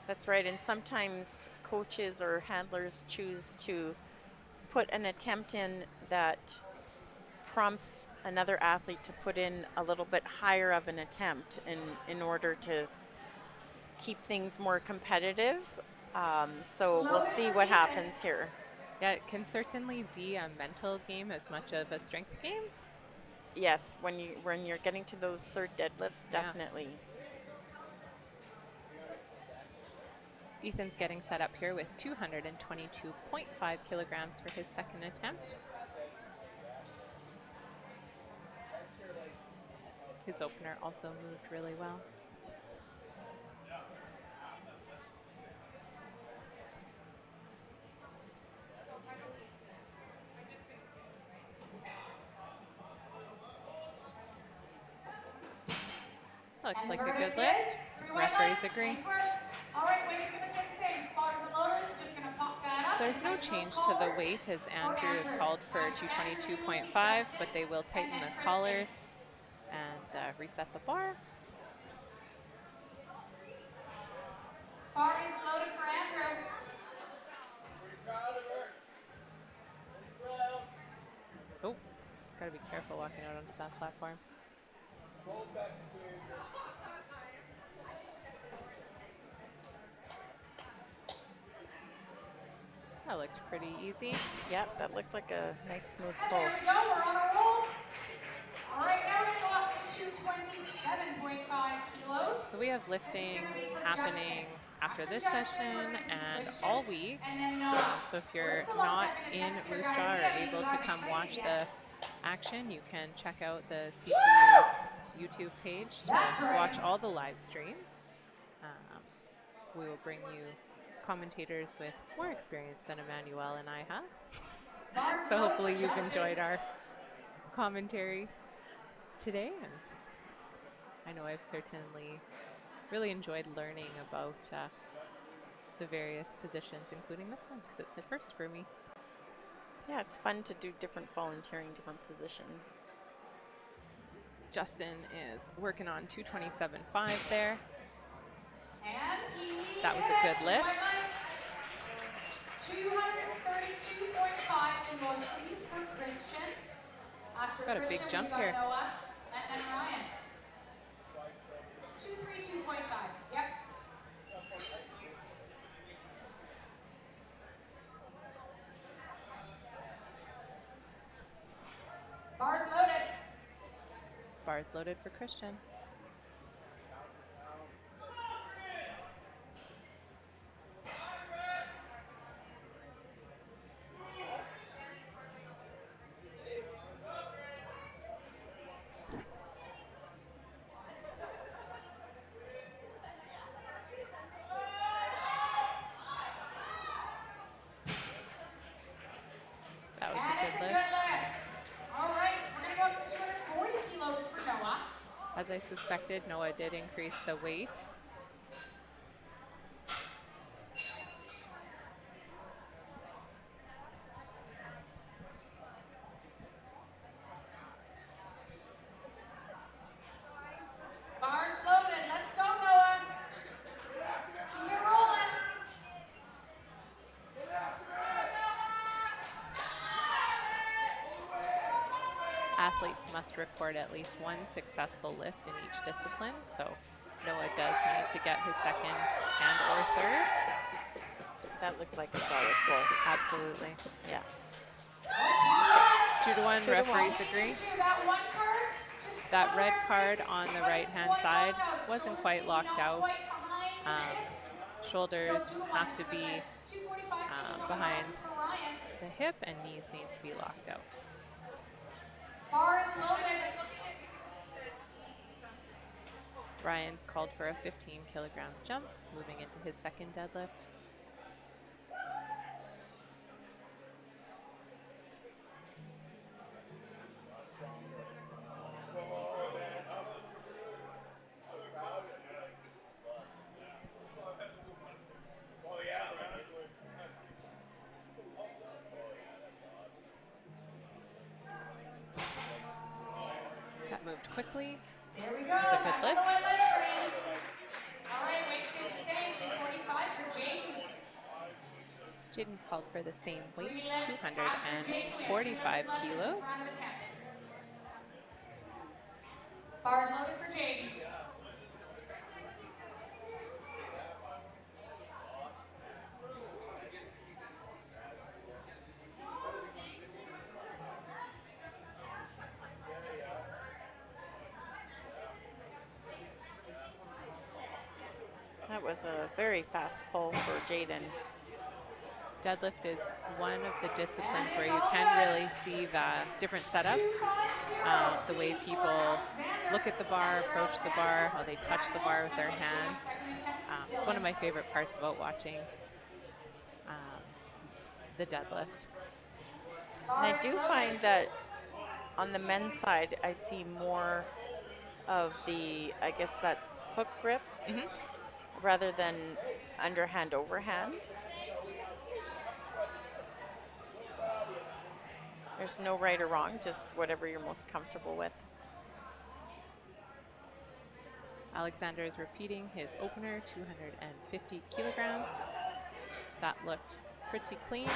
That's right, and sometimes coaches or handlers choose to put an attempt in that prompts another athlete to put in a little bit higher of an attempt in order to keep things more competitive. So we'll see what happens here. Yeah, it can certainly be a mental game as much of a strength game. Yes, when you're getting to those third deadlifts, Yeah. definitely. Ethan's getting set up here with 222.5 kilograms for his second attempt. His opener also moved really well. Looks And like the a good verdict lift. is 3 white Referees lights. agree. Nice work. All right, weight is going to stay the same. Spotters and loaders, just going to pop that up. So there's and no tighten change those to the collars. weight as For Andrew is Andrew. called for After Andrew, we'll see 222.5, Justin, but they will and tighten then the Kristen. collars and reset the bar. Bar is loaded for Andrew. Oh, gotta be careful walking out onto that platform. That looked pretty easy. Yep, that looked like a nice smooth And pull. there we go, we're on a roll. All right, now we're going to go up to 227.5 kilos. So we have This is lifting going to be for happening Justin. after this Justin, session we're going to see and Christian, all week. and then Noah. So if We're you're still on not second in attempts here, Moose guys. Jaw We or haven't even able to gotten come excited watch yet. the action, you can check out the CPU's YouTube page to That's right. watch all the live streams. We will bring you commentators with more experience than Emmanuel and I have. Bars So loaded hopefully for you've Justin. enjoyed our commentary today, and I know I've certainly really enjoyed learning about the various positions, including this one, because it's a first for me. Yeah, it's fun to do different volunteering, different positions. Justin is working on 227.5 there. And he That was hit a it. good 3 white lift. lights. 232.5 kilos apiece for Christian. After Got a big Christian, jump we've got here. Noah and then Ryan. 232.5. Yep. Bars loaded. Bars loaded for Christian. That was And a it's good a lift. good lift. All right, we're going to go up to 240 kilos for Noah. As I suspected, Noah did increase the weight. Bars loaded. Let's go, Noah. Keep it rolling. athletes must record at least one successful lift in each discipline. So Noah does need to get his second and or third. That looked like a solid goal. Absolutely. Yeah. 2-1, 2-1. referees agree. That red card on the right-hand side wasn't quite locked out. Shoulders have to be behind the hip and knees need to be locked out. Bar is loaded. Ryan's called for a 15-kilogram jump, moving into his second deadlift. That moved quickly. There we go. It's a good lift. All right, weight stays the same, 245 for Jaden. Jaden's called for the same weight, 245 kilos. Bars loaded for Jaden. That was a very fast pull for Jaden. Deadlift is one of the disciplines where you can really see the different setups, the way people look at the bar, approach the bar, how they touch the bar with their hands. It's one of my favorite parts about watching the deadlift. And I do find that on the men's side, I see more of the, I guess that's hook grip, rather than underhand, overhand. There's no right or wrong, just whatever you're most comfortable with. Alexander is repeating his opener, 250 kilograms. That looked pretty clean.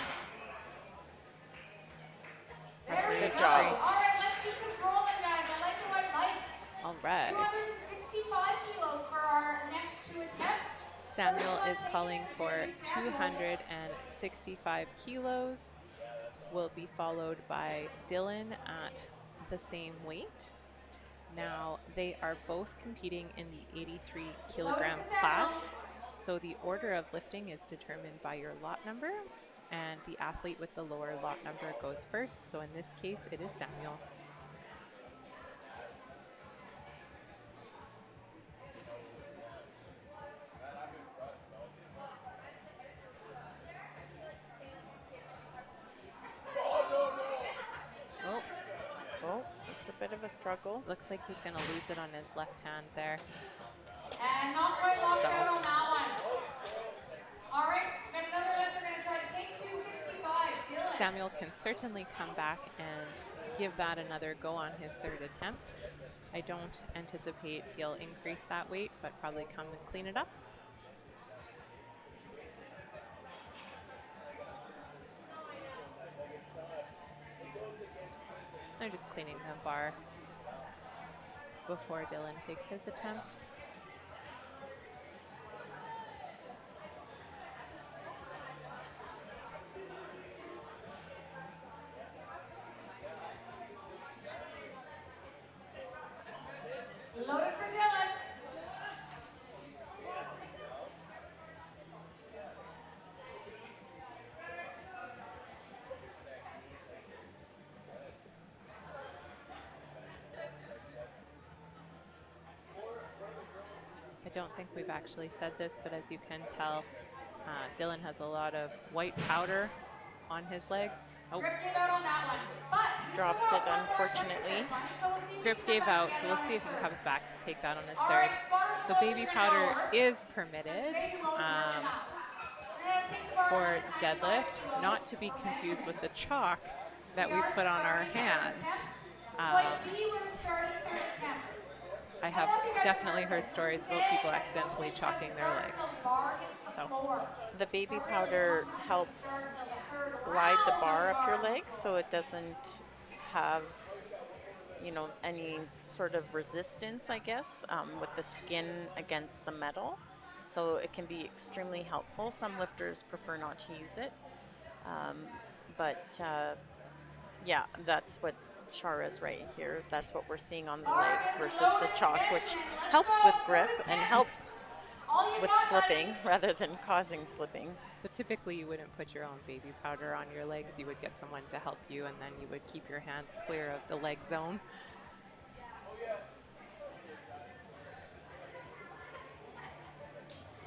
Good job. All right, let's keep this rolling, guys. I like the white lights. All right. 265 kilos for our next two attempts. Samuel is calling for 265 kilos. Will be followed by Dylan at the same weight. Now, they are both competing in the 83 kilogram class. So the order of lifting is determined by your lot number, and the athlete with the lower lot number goes first. So in this case, it is Samuel. Oh, it's a bit of a struggle. Looks like he's going to lose it on his left hand there. And not quite locked out on that one. All right, we've got another lifter going to try to take 265. Dylan. Samuel can certainly come back and give that another go on his third attempt. I don't anticipate he'll increase that weight, but probably come and clean it up. They're just cleaning the bar before Dylan takes his attempt. Loaded for Dylan. I don't think we've actually said this, but as you can tell, Dylan has a lot of white powder on his legs. Oh. Grip gave out on that one, but Dropped it, unfortunately. Grip gave out, so we'll see if he comes back to take that on his All third. right, spotters So and baby floaters are powder gonna go. is permitted This baby rolls around the house. We're gonna take the bar for down to 95 deadlift, kilos. not to be confused with the chalk that we are put on our starting third hands. attempts. White B, we're starting third attempts. I have definitely heard stories about people accidentally chalking their legs. So The baby powder helps glide the bar up your legs so it doesn't have you know, any sort of resistance, I guess, with the skin against the metal. So it can be extremely helpful. Some lifters prefer not to use it. Yeah, that's what Shara is right here. That's what we're seeing on the legs versus the chalk, which helps with grip and helps with slipping rather than causing slipping. So typically you wouldn't put your own baby powder on your legs. You would get someone to help you, and then you would keep your hands clear of the leg zone.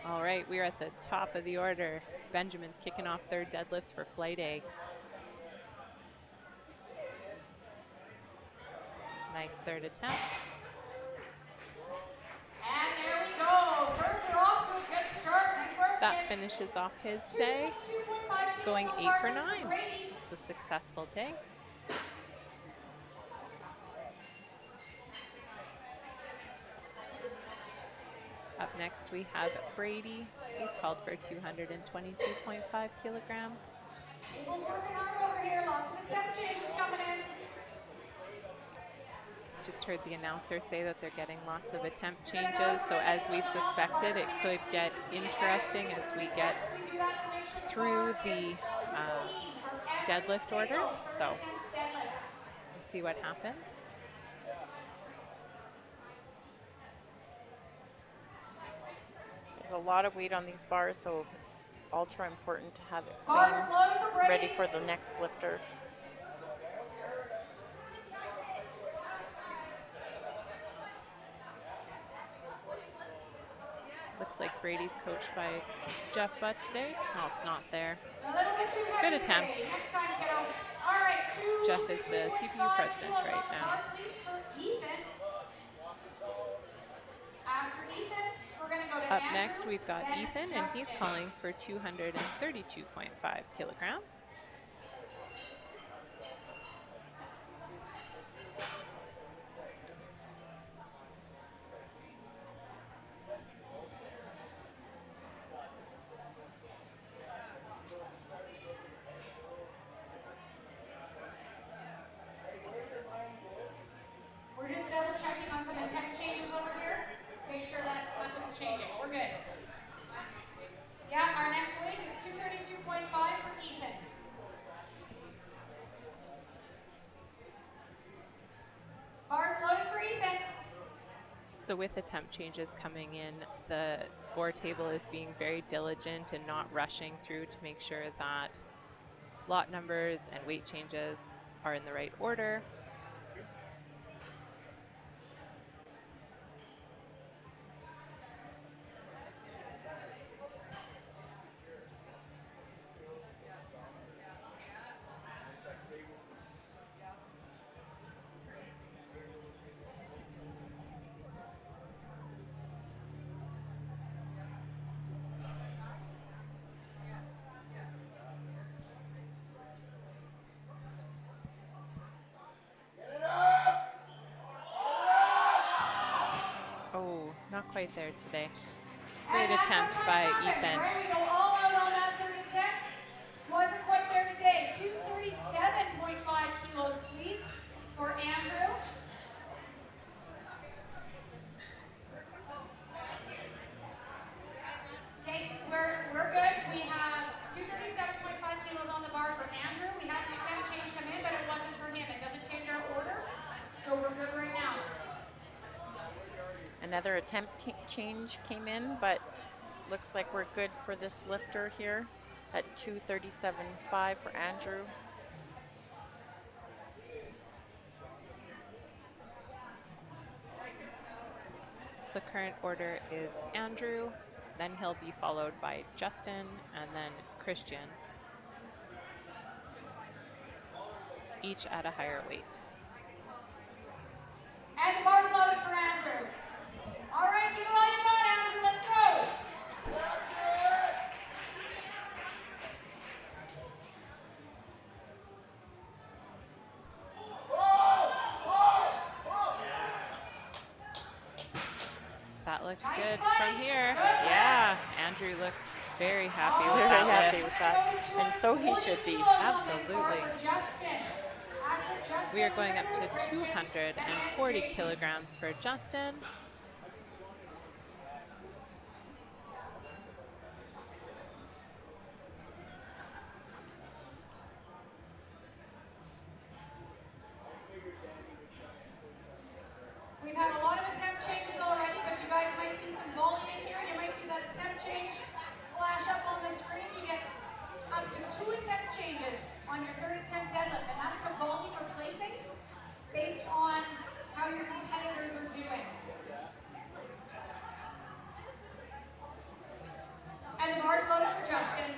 All right, we're at the top of the order. Benjamin's kicking off their deadlifts for flight A. Nice third attempt. And there we go. Birds are off to a good start. Nice work. That finishes off his day, 2.5 going kilos 8 on for bar 9. for Brady. It's a successful day. Up next we have Brady. He's called for 222.5 kilograms. Table's working hard over here. Lots of attempt changes coming in. Just heard the announcer say that they're getting lots of attempt changes, so as we suspected, it could get interesting as we get through the deadlift order. So we'll see what happens. There's a lot of weight on these bars, so it's ultra important to have it clean, ready for the next lifter. Looks like Brady's coached by Jeff Butt today. No, it's not there. Good attempt. Jeff is the CPU president right now. Up next, we've got Ethan, and he's calling for 232.5 kilograms. We're just double checking on some attempt changes over here. Make sure that nothing's changing. We're good. Yeah, our next weight is 232.5 for Ethan. Bars loaded for Ethan. So with attempt changes coming in, the score table is being very diligent and not rushing through to make sure that lot numbers and weight changes are in the right order. Oh, not quite there today. Great attempt by Ethan. Right, we go all out on that third attempt. Wasn't quite there today. 237.5 kilos, please, for Andrew. Okay, we're good. We have 237.5 kilos on the bar for Andrew. We had an attempt change come in, but it wasn't for him. It doesn't change our order, so we're good right now. Another attempt change came in, but looks like we're good for this lifter here at 237.5 for Andrew. The current order is Andrew, then he'll be followed by Justin, and then Christian, each at a higher weight. And the bar's loaded for Andrew. All right, give it all you got, Andrew. Let's go. That looks Nice good place. from here. Good Yeah, place. Andrew looks very happy with Very that happy lift. with that, and so he should be. Absolutely. Justin, after We are going up to 240 kilograms for Justin. We've had a lot of attempt changes already, but you guys might see some volley in here. You might see that attempt change flash up on the screen. You get up to 2 attempt changes on your third attempt deadlift, and that's to volley replacings based on how your competitors are doing. And the bar's loaded for Justin.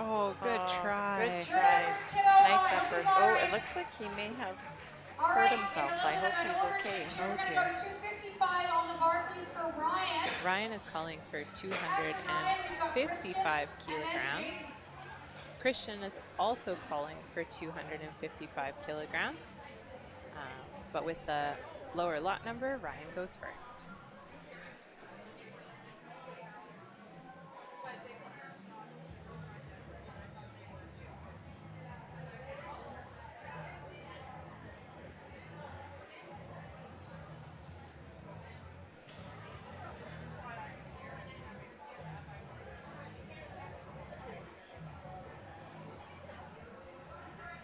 Oh, good try. Good try. Nice effort. Oh, it looks like he may have hurt himself. I hope he's okay. Oh, We're dear. going to go 255 on the bar, please, for Ryan. Ryan is calling for 255 kilograms. Christian is also calling for 255 kilograms. But with the lower lot number, Ryan goes first.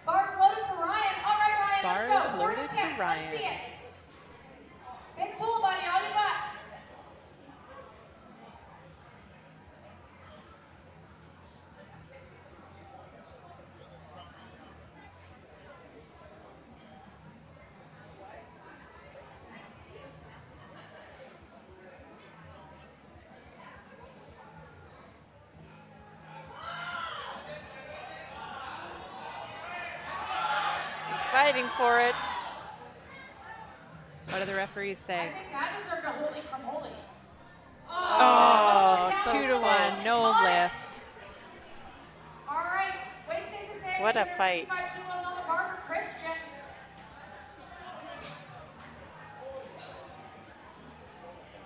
Bar's loaded for Ryan. All right, Ryan, Bar let's go. is loaded Fourth attempt. for Ryan. Let's see it. Big pull, buddy. All you got. He's fighting for it. What do the referees say? I think that deserved a holy from holy. Oh, so 2-1, no lift. All right. Weight stays the same. What a fight. 255 kilos on the bar for Christian.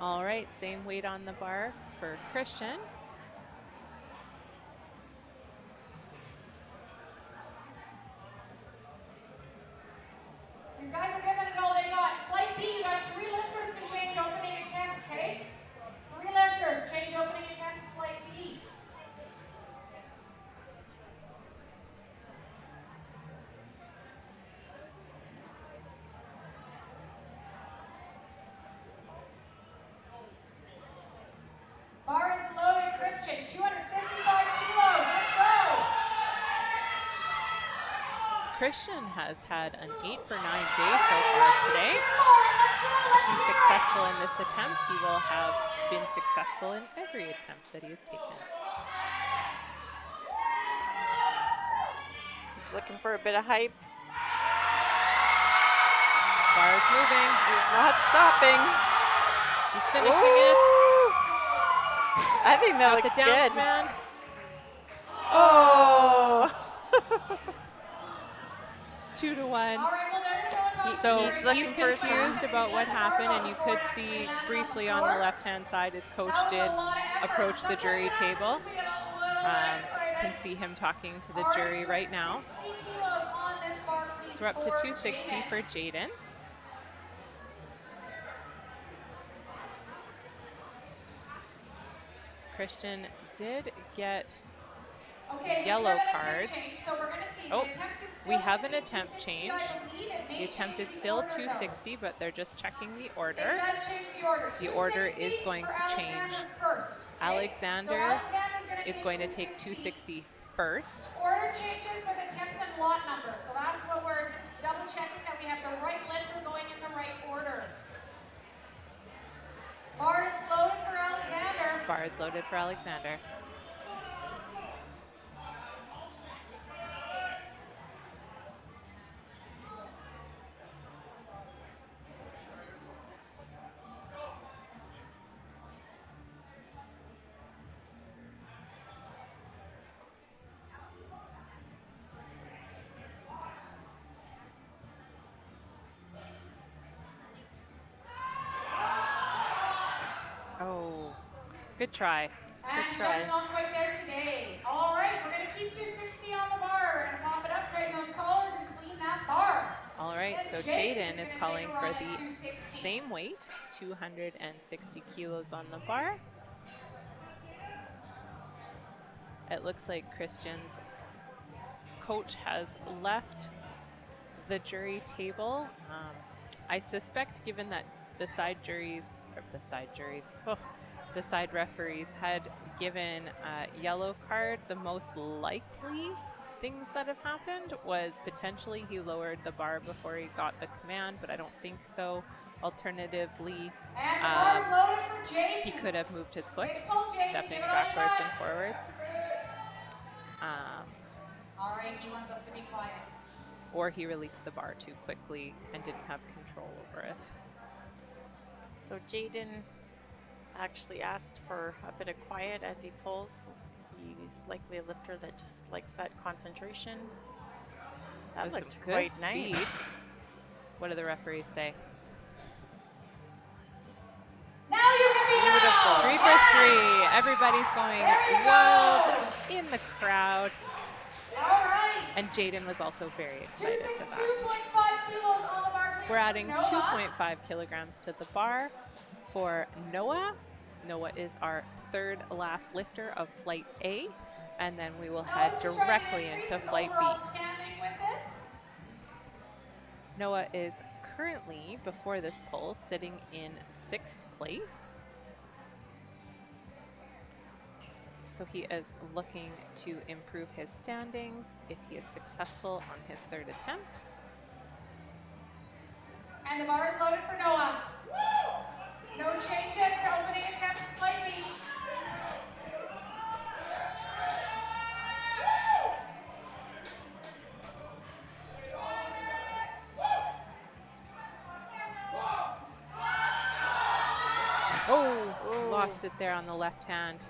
All right, same weight on the bar for Christian. These guys are giving it all they got. Flight B, you got 3 lifters to change opening attempts, hey? 3 lifters, change opening attempts, flight B. Bar is loaded, Christian, 255 kilos, let's go! Christian has had an 8 for 9 day so far today. If he's successful in this attempt, he will have been successful in every attempt that he has taken. He's looking for a bit of hype. Bar is moving. He's not stopping. He's finishing it. I think that Got looks the down good. command. Oh! 2-1. All right, well, they're going to go until So He's he's looking for confused about what happened, and you could see briefly on the left-hand side his coach did approach the jury table. Can see him talking to the jury right now. So we're up to 260 for Jaden. Christian did get yellow cards. Oh, we have an attempt change. The attempt is still 260, but they're just checking the order. The order is going to change. Alexander is going to take 260 first. Order changes with attempts and lot numbers. So that's what we're just double checking that we have the right lifter going in the right order. Bar is loaded for Alexander. Bar is loaded for Alexander. Good try. And just not quite there today. All right, we're going to keep 260 on the bar. We're going to pop it up, tighten those collars, and clean that bar. All right, And so Jaden Jaden is calling for the same weight, 260 kilos on the bar. It looks like Christian's coach has left the jury table. I suspect, given that the side referees had given a yellow card, the most likely things that have happened was potentially he lowered the bar before he got the command, but I don't think so. Alternatively, he could have moved his foot, stepping backwards and forwards. All right, he wants us to be quiet. Or he released the bar too quickly and didn't have control over it. So Jaden actually asked for a bit of quiet as he pulls. He's likely a lifter that just likes that concentration. That looked quite nice. What do the referees say? Now you can be beautiful. 3 for 3. Everybody's going wild in the crowd. All right. And Jaden was also very excited for that. 262.5 kilos on the bar. We're adding 2.5 kilograms to the bar for Noah. Noah is our third last lifter of Flight A, and then we will head directly into Flight B. Noah is currently, before this poll, sitting in 6th place. So he is looking to improve his standings if he is successful on his 3rd attempt. And the bar is loaded for Noah. No changes to opening attempts, Flight B. Oh, lost it there on the left hand.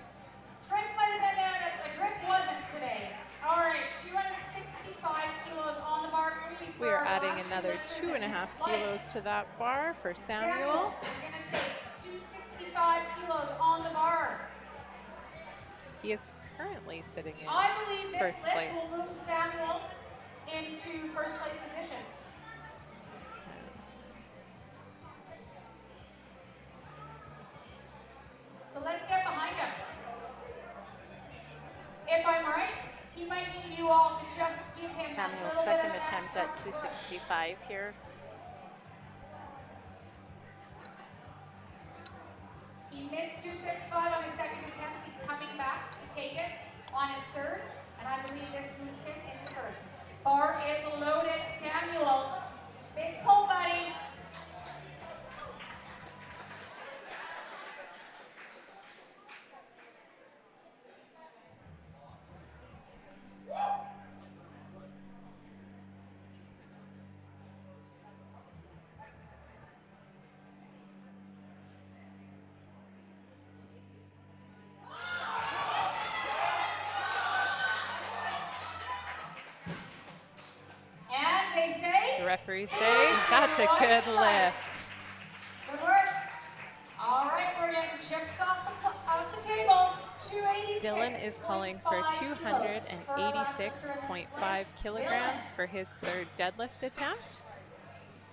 Strength might have been there, but the grip wasn't today. All right, 265 kilos on the bar. We are adding another 2.5 kilos to that bar for Samuel. Is going to take 265 kilos on the bar. He is currently sitting in I believe this first lift place. will move Samuel into first place position. So let's get behind him. If I'm right, he might need you all to just give him Samuel's a little second bit of attempt extra at 265 here. He missed 265 on his second attempt. He's coming back to take it on his 3rd, and I believe this moves him into first. Bar is loaded. Samuel, big pull, buddy. The referees say that's a good lift. Good work. All right, we're getting chips off the table. 286. Dylan is calling for 286.5 kilograms for his 3rd deadlift attempt.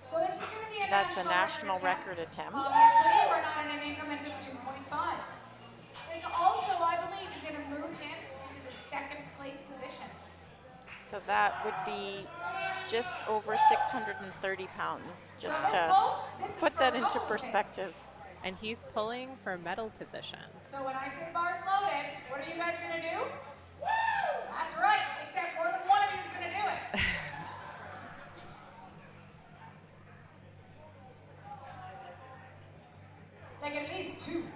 So this is going to be That's a national record attempt. Obviously, we're not in an increment of 2.5. This also, I believe, is going to move him into the 2nd place position. So that would be just over 630 pounds, just to put that into perspective. And he's pulling for medal position. So when I say bar's loaded, what are you guys going to do? That's right, except more than one of you is going to do it. Like at least 2.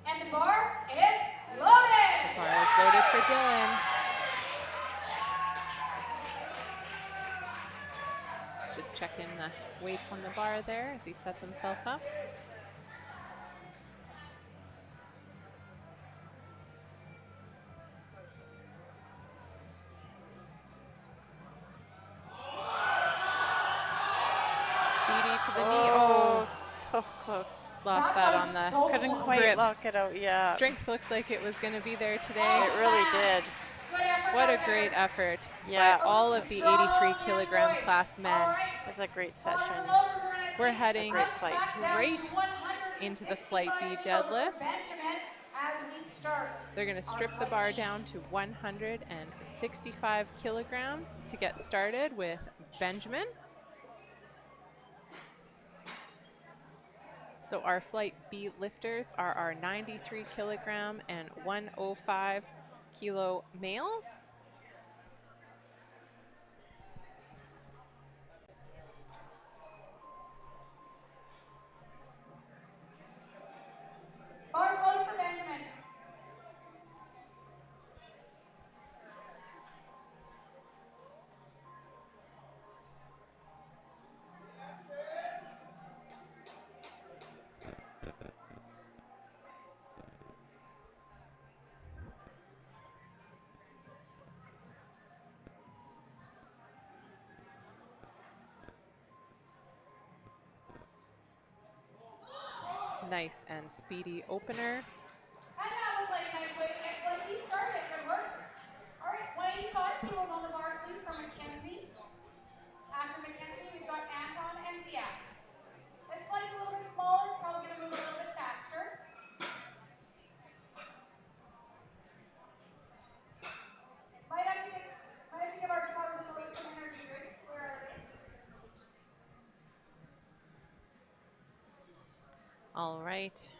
And the bar is loaded. The bar is loaded for Dylan. He's just checking the weights on the bar there as he sets himself up. Speedy to the knee. Oh, so close. Just lost that on the Couldn't quite grip. lock it out, yeah. Strength looked like it was going to be there today. It really did. What a great effort Yeah. by all of the 83 kilogram class men. It was a great session. We're heading great flight. straight into the Flight B deadlifts. They're going to strip the bar down to 165 kilograms to get started with Benjamin. So our Flight B lifters are our 93 kilogram and 105 kilo males. Bars loaded for Benjamin. Nice and speedy opener. And that looked like a nice way to get Flight B started. Good work. All right, 185 kilos on the bar, please, for Mackenzie. After Mackenzie, we've got Anton and Zia. This flight's a little bit smaller. It's probably going to move a little bit faster. Might have to give our spotters a little some energy drinks. Where are they? All right.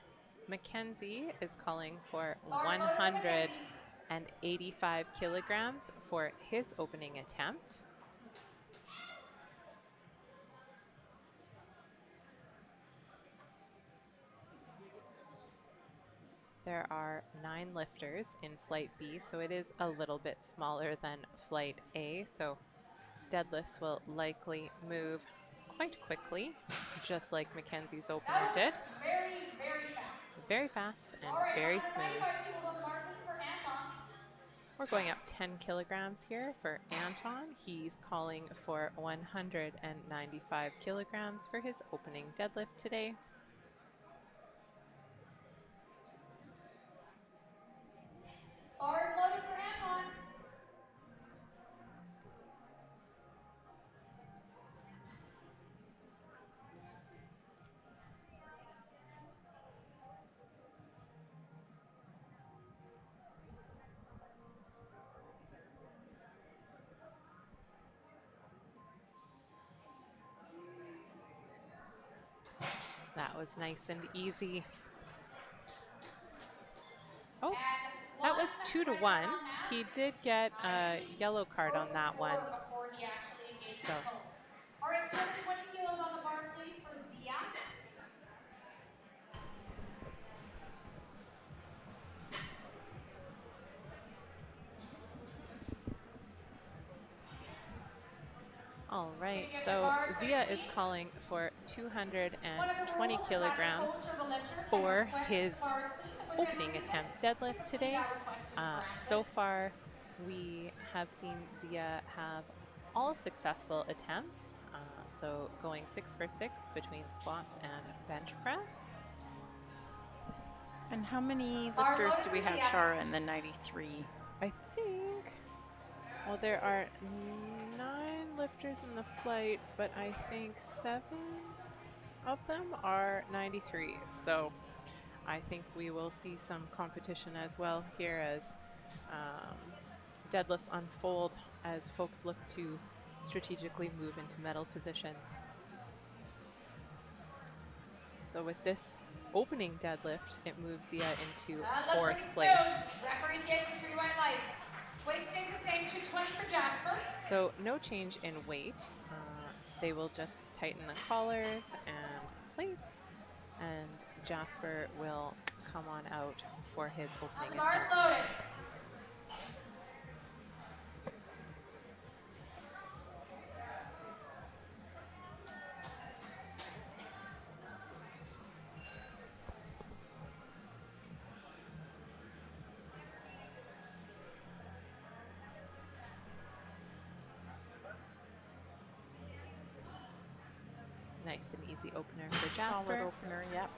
Mackenzie is calling for 185 kilograms for his opening attempt. There are 9 lifters in Flight B, so it is a little bit smaller than Flight A, so deadlifts will likely move quite quickly, just like Mackenzie's opener did. Very, very fast. Very fast and very smooth. We're going up 10 kilograms here for Anton. He's calling for 195 kilograms for his opening deadlift today. Bars loaded for Anton. That was nice and easy. Oh, that was 2-1. He did get a yellow card on that one. So. All right, 220 kilos on the bar, please, for Zia. All right, so Zia is calling for 220 kilograms for his opening attempt deadlift today. So far, we have seen Zia have all successful attempts. So going 6 for 6 between squats and bench press. And how many lifters do we have, Shara, in the 93? I think, well, there are 9 lifters in the flight, but I think 7 of them are 93. So I think we will see some competition as well here as deadlifts unfold as folks look to strategically move into medal positions. So with this opening deadlift, it moves Zia into 4th place. Referee's getting 3 white lights. Weight stays the same, 220 for Jasper. So no change in weight. They will just tighten the collars and plates, and Jasper will come on out for his opening attempt. Loaded. Nice and easy opener for Jasper. Solid opener, yep.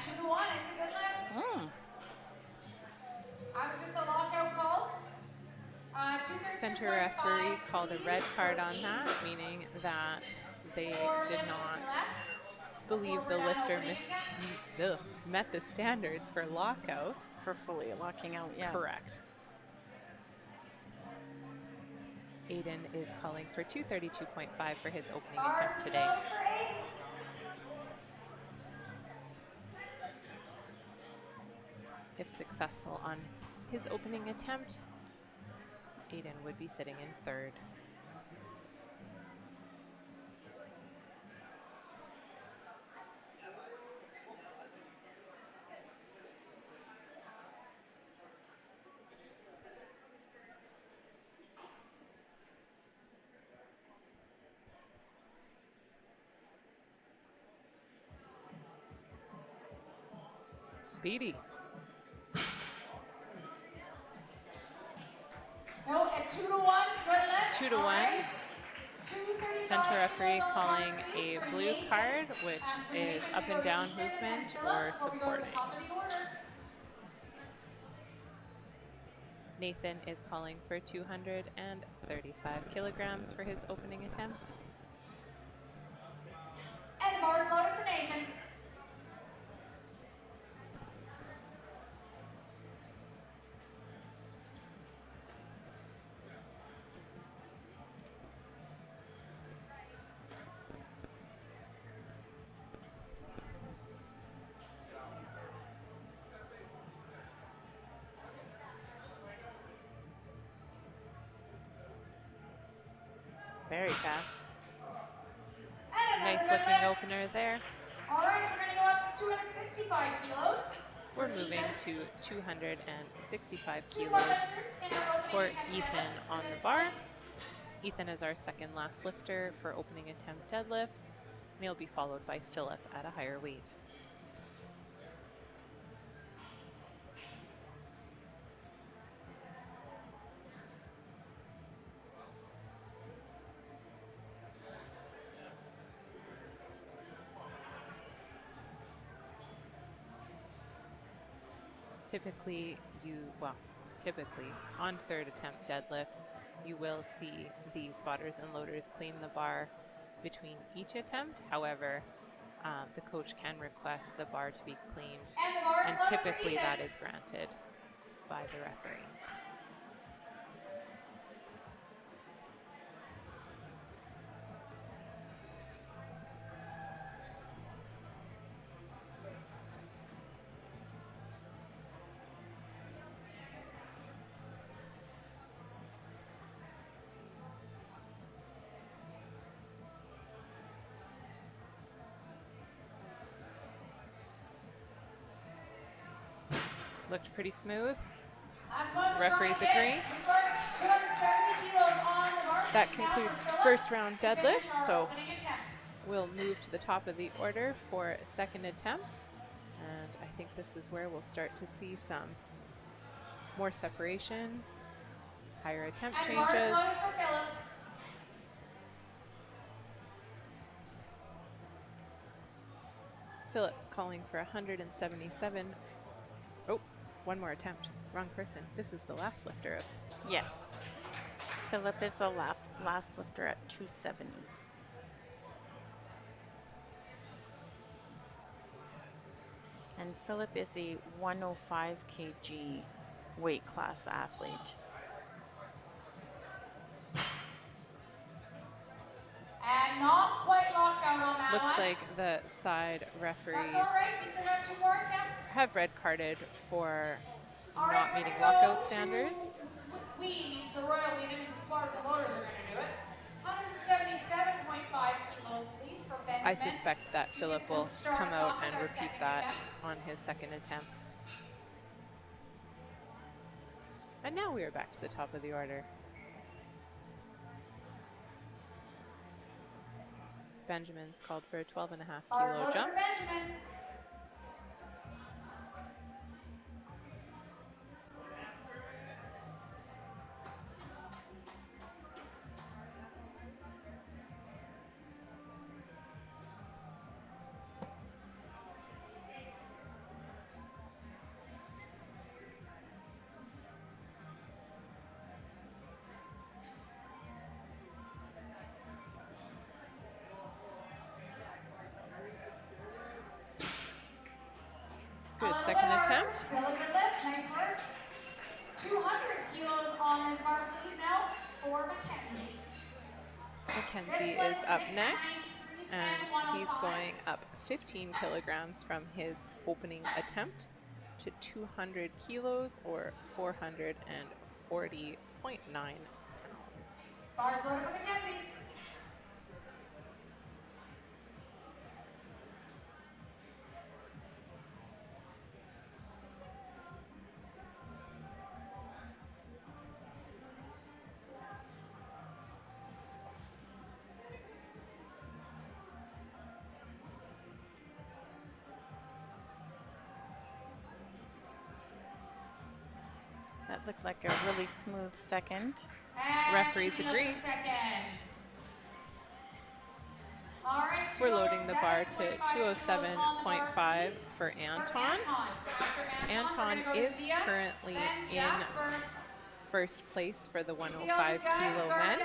2-1, it's a good lift. Mm. I was just a lockout call. Center referee called a red card on that, meaning that they did not believe the lifter met the standards for lockout. For fully locking out, yeah. Correct. Aiden is calling for 232.5 for his opening attempt today. If successful on his opening attempt, Aiden would be sitting in third. Speedy. No, at 2-1, good lift. 2-1. Center referee calling a blue card, which is up and down movement or supporting. Nathan is calling for 235 kilograms for his opening attempt. And the bar is loaded for Nathan. Very fast. Nice looking opener there. All right, we're going to go up to 265 kilos. We're moving to 265 kilos for Ethan on the bar. Ethan is our second last lifter for opening attempt deadlifts, and he'll be followed by Philip at a higher weight. Typically on third attempt deadlifts, you will see the spotters and loaders clean the bar between each attempt. However, the coach can request the bar to be cleaned, and typically that is granted by the referee. Looked pretty smooth. Referees agree. That concludes first round deadlifts, so we'll move to the top of the order for second attempts. And I think this is where we'll start to see some more separation, higher attempt changes. Phillips calling for 177. Oh, one more attempt. Wrong person. This is the last lifter. Yes. Philip is the last lifter at 270. And Philip is a 105 kg weight class athlete. And not quite locked out on that Looks one. like the side referees That's all right. We still got 2 more attempts. have red carded for All not right, we're meeting gonna go lockout to- standards. We means the Royal We means the spotters and loaders are going to do it. 177.5 kilos, please, for Benjamin. I suspect that Philip will Just start come us out off with and our repeat second that attempts. on his second attempt. And now we are back to the top of the order. Benjamin's called for a 12.5 Bars kilo loaded jump. for Benjamin. Good second attempt. Still a good lift. Nice work. 200 kilos on this bar, please now for Mackenzie. Mackenzie is up next, and he's going up 15 kilograms from his opening attempt to 200 kilos or 440.9 pounds. Bars loaded for Mackenzie. That looked like a really smooth second. And Referees agree. Second. All right, We're loading the bar to 207.5 for Anton. Anton is currently in first place for the 105 kilo men.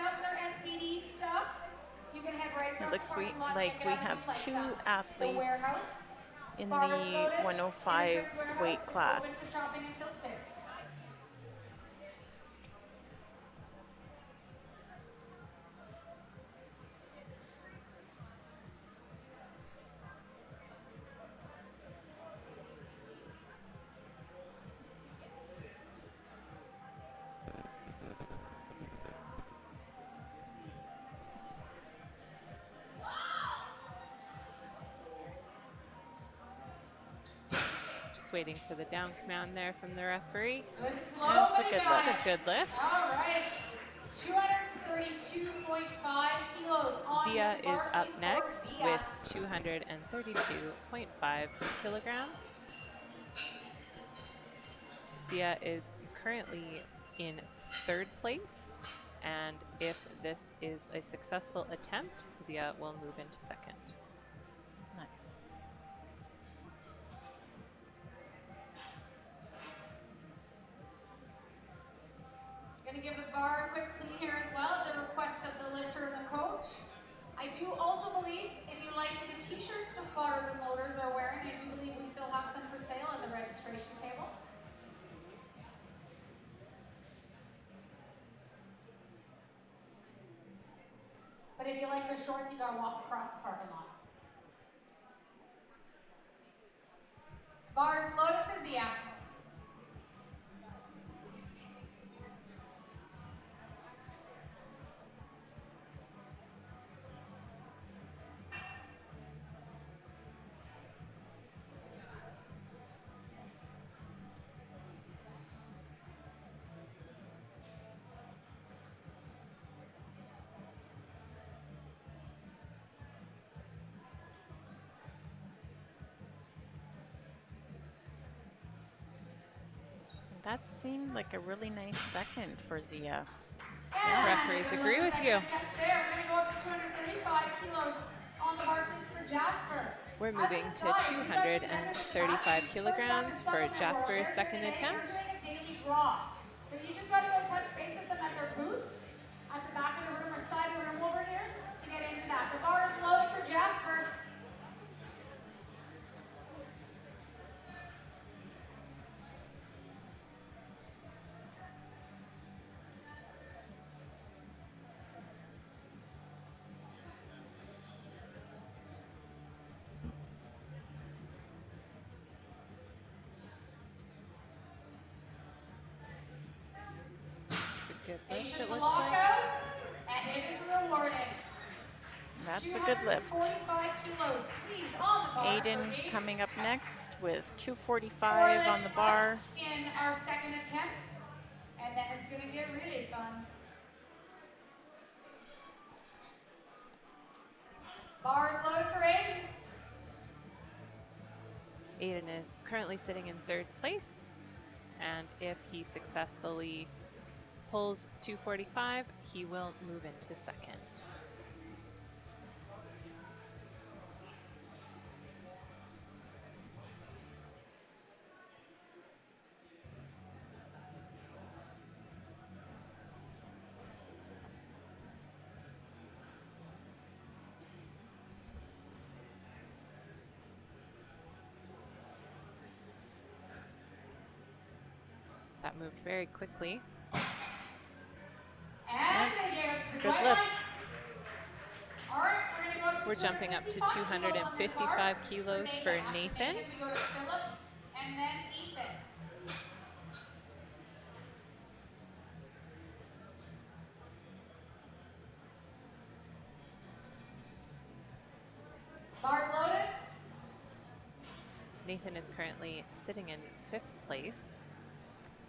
It looks like we have two athletes in the 105 weight class. Just waiting for the down command there from the referee. That's a good lift. That's a good lift. All right. 232.5 kilos on Zia this bar, is up please, next for Zia. with 232.5 kilograms. Zia is currently in third place, and if this is a successful attempt, Zia will move into second. Nice. Going to give the bar a quick clean here as well at the request of the lifter and the coach. I do also believe, if you like the t-shirts the spotters and loaders are wearing, I do believe we still have some for sale at the registration table. But if you like the shorts, you got to walk across the parking lot. Bars loaded for Zia. That seemed like a really nice second for Zia. Yeah. Referees agree with you. We're going to go up to 235 kilos on the bar, please, for Jasper. We're moving to 235 kilograms for Jasper's second attempt. They're doing a daily draw. So you just got to go touch base with them at their booth, at the back of the room or side of the room over here to get into that. The bar is loaded for Jasper. Good lift, Patience it to looks lock like. out, and it is rewarded. That's a good lift. 245 kilos, please, on the bar. Aiden for Aiden. coming up next with 4 245 on the lifts bar. left in our second attempts, and then it's going to get really fun. Bar is loaded for Aiden. Aiden is currently sitting in third place, and if he successfully pulls 245, he will move into second. That moved very quickly. And they gave it 3 Good white lift. lights. All right, we're going to go up to We're jumping up to 255 kilos for Nathan. We go to Philip and then Ethan. Bars loaded. Nathan is currently sitting in 5th place.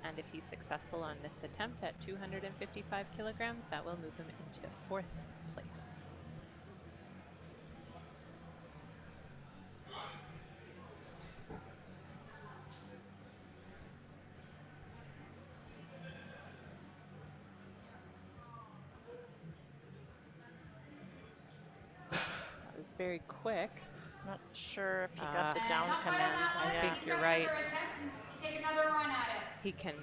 And if he's successful on this attempt at 255 kilograms, that will move him into 4th place. That was very quick. Not sure if he got the down command. I Yeah. think you're right. Take another run at it. He can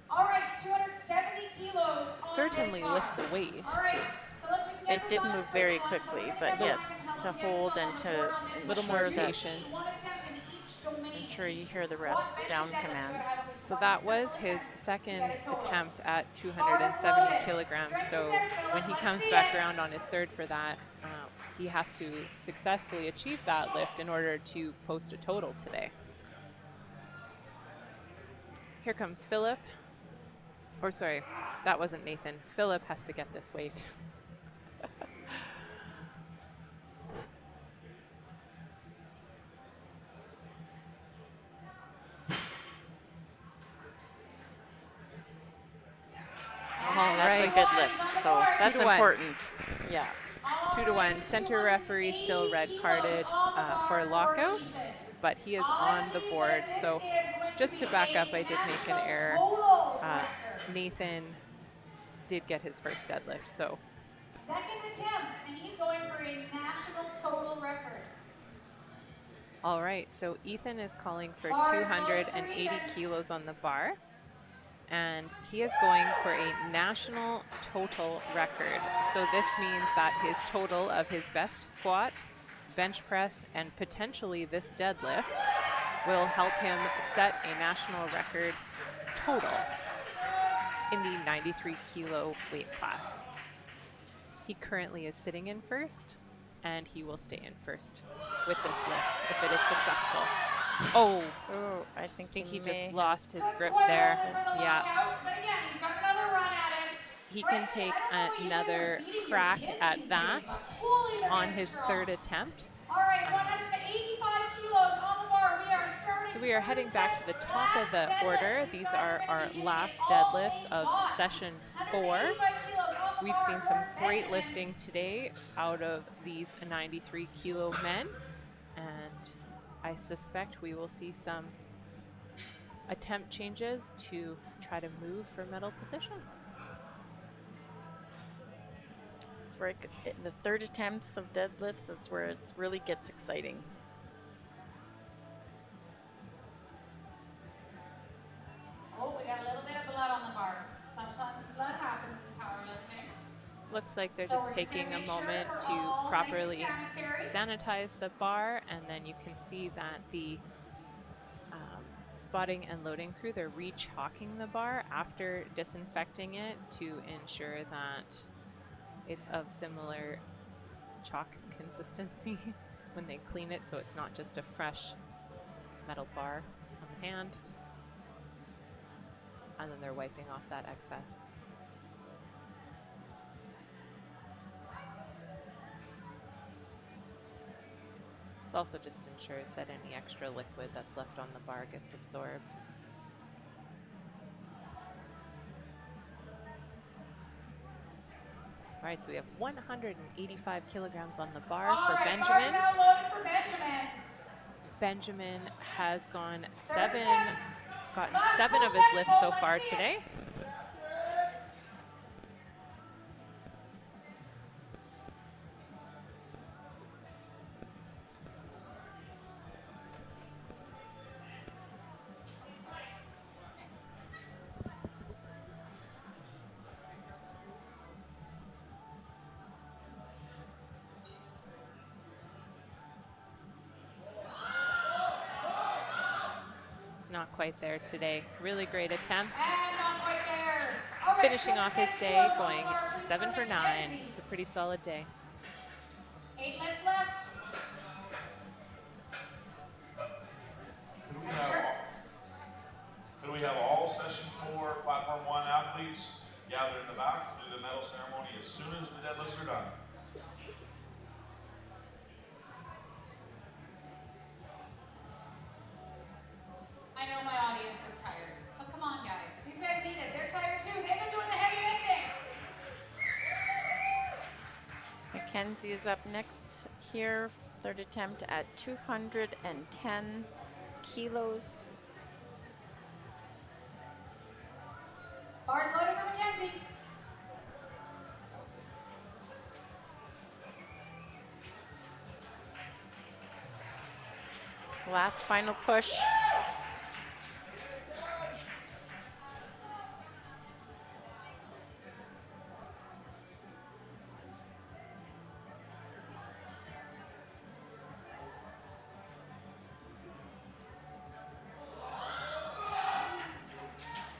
All right, 270 kilos. certainly on this lift bar. the weight. All right, Philip, you can get It this did on move his very first one, quickly, we're gonna but go yes, back and help to him get hold himself and on board on to this little one. more ensure that, patience. One attempt in each domain. ensure you hear the Squat, ref's bench, down and deadlift. command. So that was his second attempt at 270 kilograms. So when he comes back around on his third for that, he has to successfully achieve that lift in order to post a total today. Here comes Philip. Or sorry, that wasn't Nathan. Philip has to get this weight. All That's right. a good lift, so that's 2 to 1. important. Yeah. 2 to 1. Center referee still red carded for lockout, but he is on the board. So just to back up, I did make an error. Nathan did get his first deadlift. So Second attempt, and he's going for a national total record. all right, so Ethan is calling for Bars 280 loaded. kilos on the bar, and he is going for a national total record. So this means that his total of his best squat, bench press, and potentially this deadlift will help him set a national record total in the 93 kilo weight class. He currently is sitting in first, and he will stay in first with this lift if it is successful. Oh, Oh, I think he just may lost his Couldn't grip quite there. hold for the Yeah, lockout, but again, he's got another run at it. he can Frankly, take I don't know what you guys are another feeding your crack kids at these days, that but holy, they're on getting his strong. 3rd attempt. All right, 185 kilos on the bar. We are starting. So we are third heading back to the attempt, top of the last deadlift. order. These These guys are gonna our be getting last it all deadlifts they of got. session 4. 185 kilos on the We've bar seen for some great Benjamin. lifting today out of these 93 kilo men, and I suspect we will see some attempt changes to try to move for medal position. it's where the third attempts of deadlifts is where it really gets exciting. Oh, we got a little bit of blood on the bar. Sometimes blood happens in powerlifting. Looks like they're So we're just just gonna taking a make sure moment we're to all properly nice and sanitary. sanitize the bar, and then you can see that the spotting and loading crew, they're re-chalking the bar after disinfecting it to ensure that it's of similar chalk consistency when they clean it, so it's not just a fresh metal bar on the hand. And then they're wiping off that excess. This also just ensures that any extra liquid that's left on the bar gets absorbed. All right, so we have 185 kilograms on the bar for Bars Benjamin. now loaded for Benjamin. Benjamin has gotten Third attempt. gotten Last 7 one, of his let's lifts go, so let's far see it. today. So not quite there today. Really great attempt. And not quite there. All right, Finishing off his 10 day, kilos on the going bar, please, 7 for 9. Mackenzie. It's a pretty solid day. 8 less left. Could we have all session 4 platform 1 athletes gather in the back to do the medal ceremony as soon as the deadlifts are done? I know my audience is tired, but come on, guys. These guys need it. They're tired too. They've been doing the heavy lifting. Mackenzie is up next here. Third attempt at 210 kilos. Bars loaded for Mackenzie. Last final push.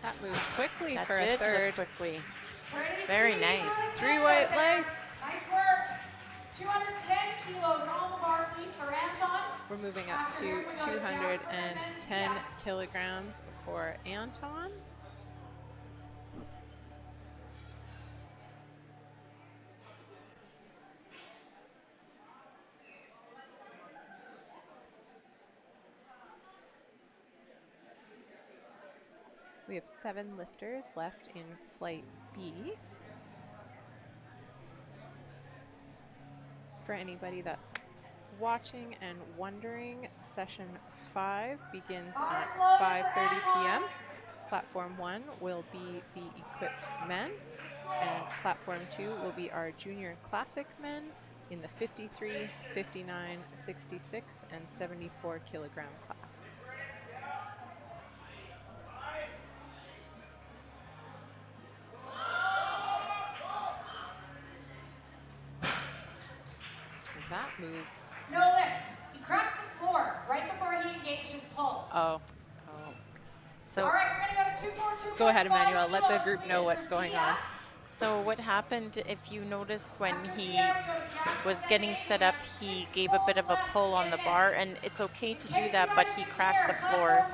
That moved quickly That for a did third. look quickly. Pretty Very sweet. nice. 3 white lights. Nice work. 210 kilos on the bar, please, for Anton. We're moving up to 210 kilograms for Anton. We have 7 lifters left in flight B. For anybody that's watching and wondering, session 5 begins at 5:30 p.m. Platform 1 will be the equipped men, and platform 2 will be our junior classic men in the 53, 59, 66, and 74 kilogram class. That move. No lift. He cracked the floor right before he engaged his pull. Oh. So All right, we're going to go to 242. Go ahead, Emmanuel. Let the group know what's going on. So what happened, if you noticed, when he was getting set up, he gave a bit of a pull on the bar, and it's okay to do that, but he cracked the floor.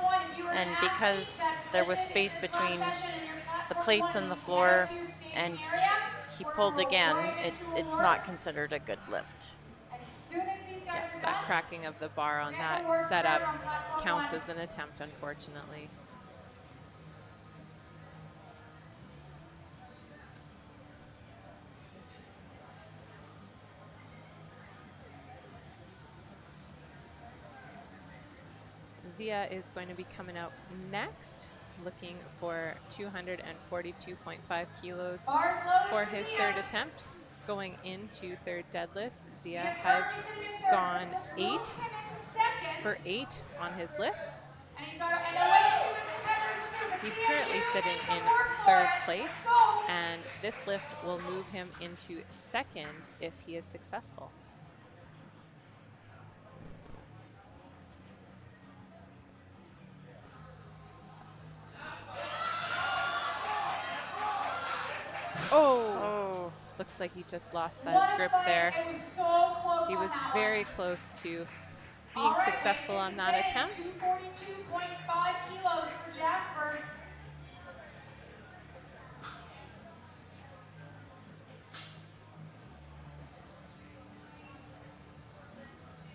And because there was space between the plates and the floor, and he pulled again, it's not considered a good lift. Yes, that cracking of the bar on that setup counts as an attempt, unfortunately. Zia is going to be coming out next, looking for 242.5 kilos for his third attempt. Going into third deadlifts, Zia has gone 8 for 8 on his lifts. He's currently sitting in third place, and this lift will move him into second if he is successful. Oh, looks like he just lost that grip there. It was so close. He was very close to being successful on that attempt. 242.5 kilos for Jasper.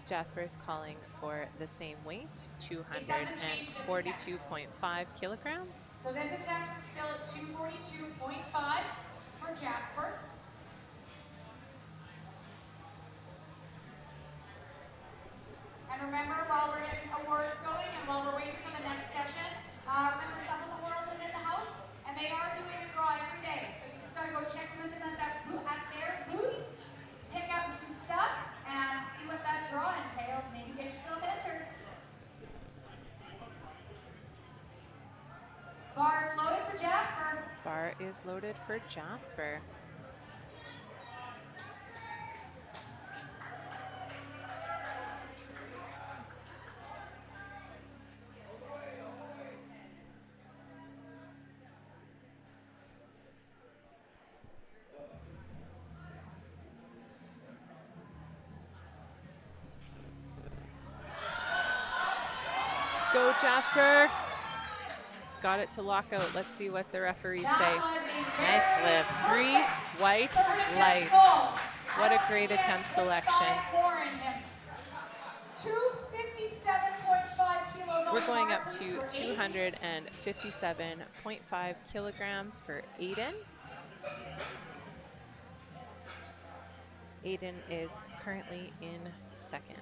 Jasper is calling for the same weight, 242.5 kilograms. So this attempt is still at 242.5 for Jasper. And remember, while we're getting awards going and while we're waiting for the next session, remember Stuff in the World is in the house, and they are doing a draw every day. So you just gotta go check with them at their booth, pick up some stuff, and see what that draw entails. Maybe get yourself entered. Bar is loaded for Jasper. Bar is loaded for Jasper. go, Jasper. Got it to lock out. Let's see what the referees say. Nice lift. 3 white lights. What a great attempt selection. 257.5 kilos. We're going up to 257.5 kilograms for Aiden. Aiden is currently in second.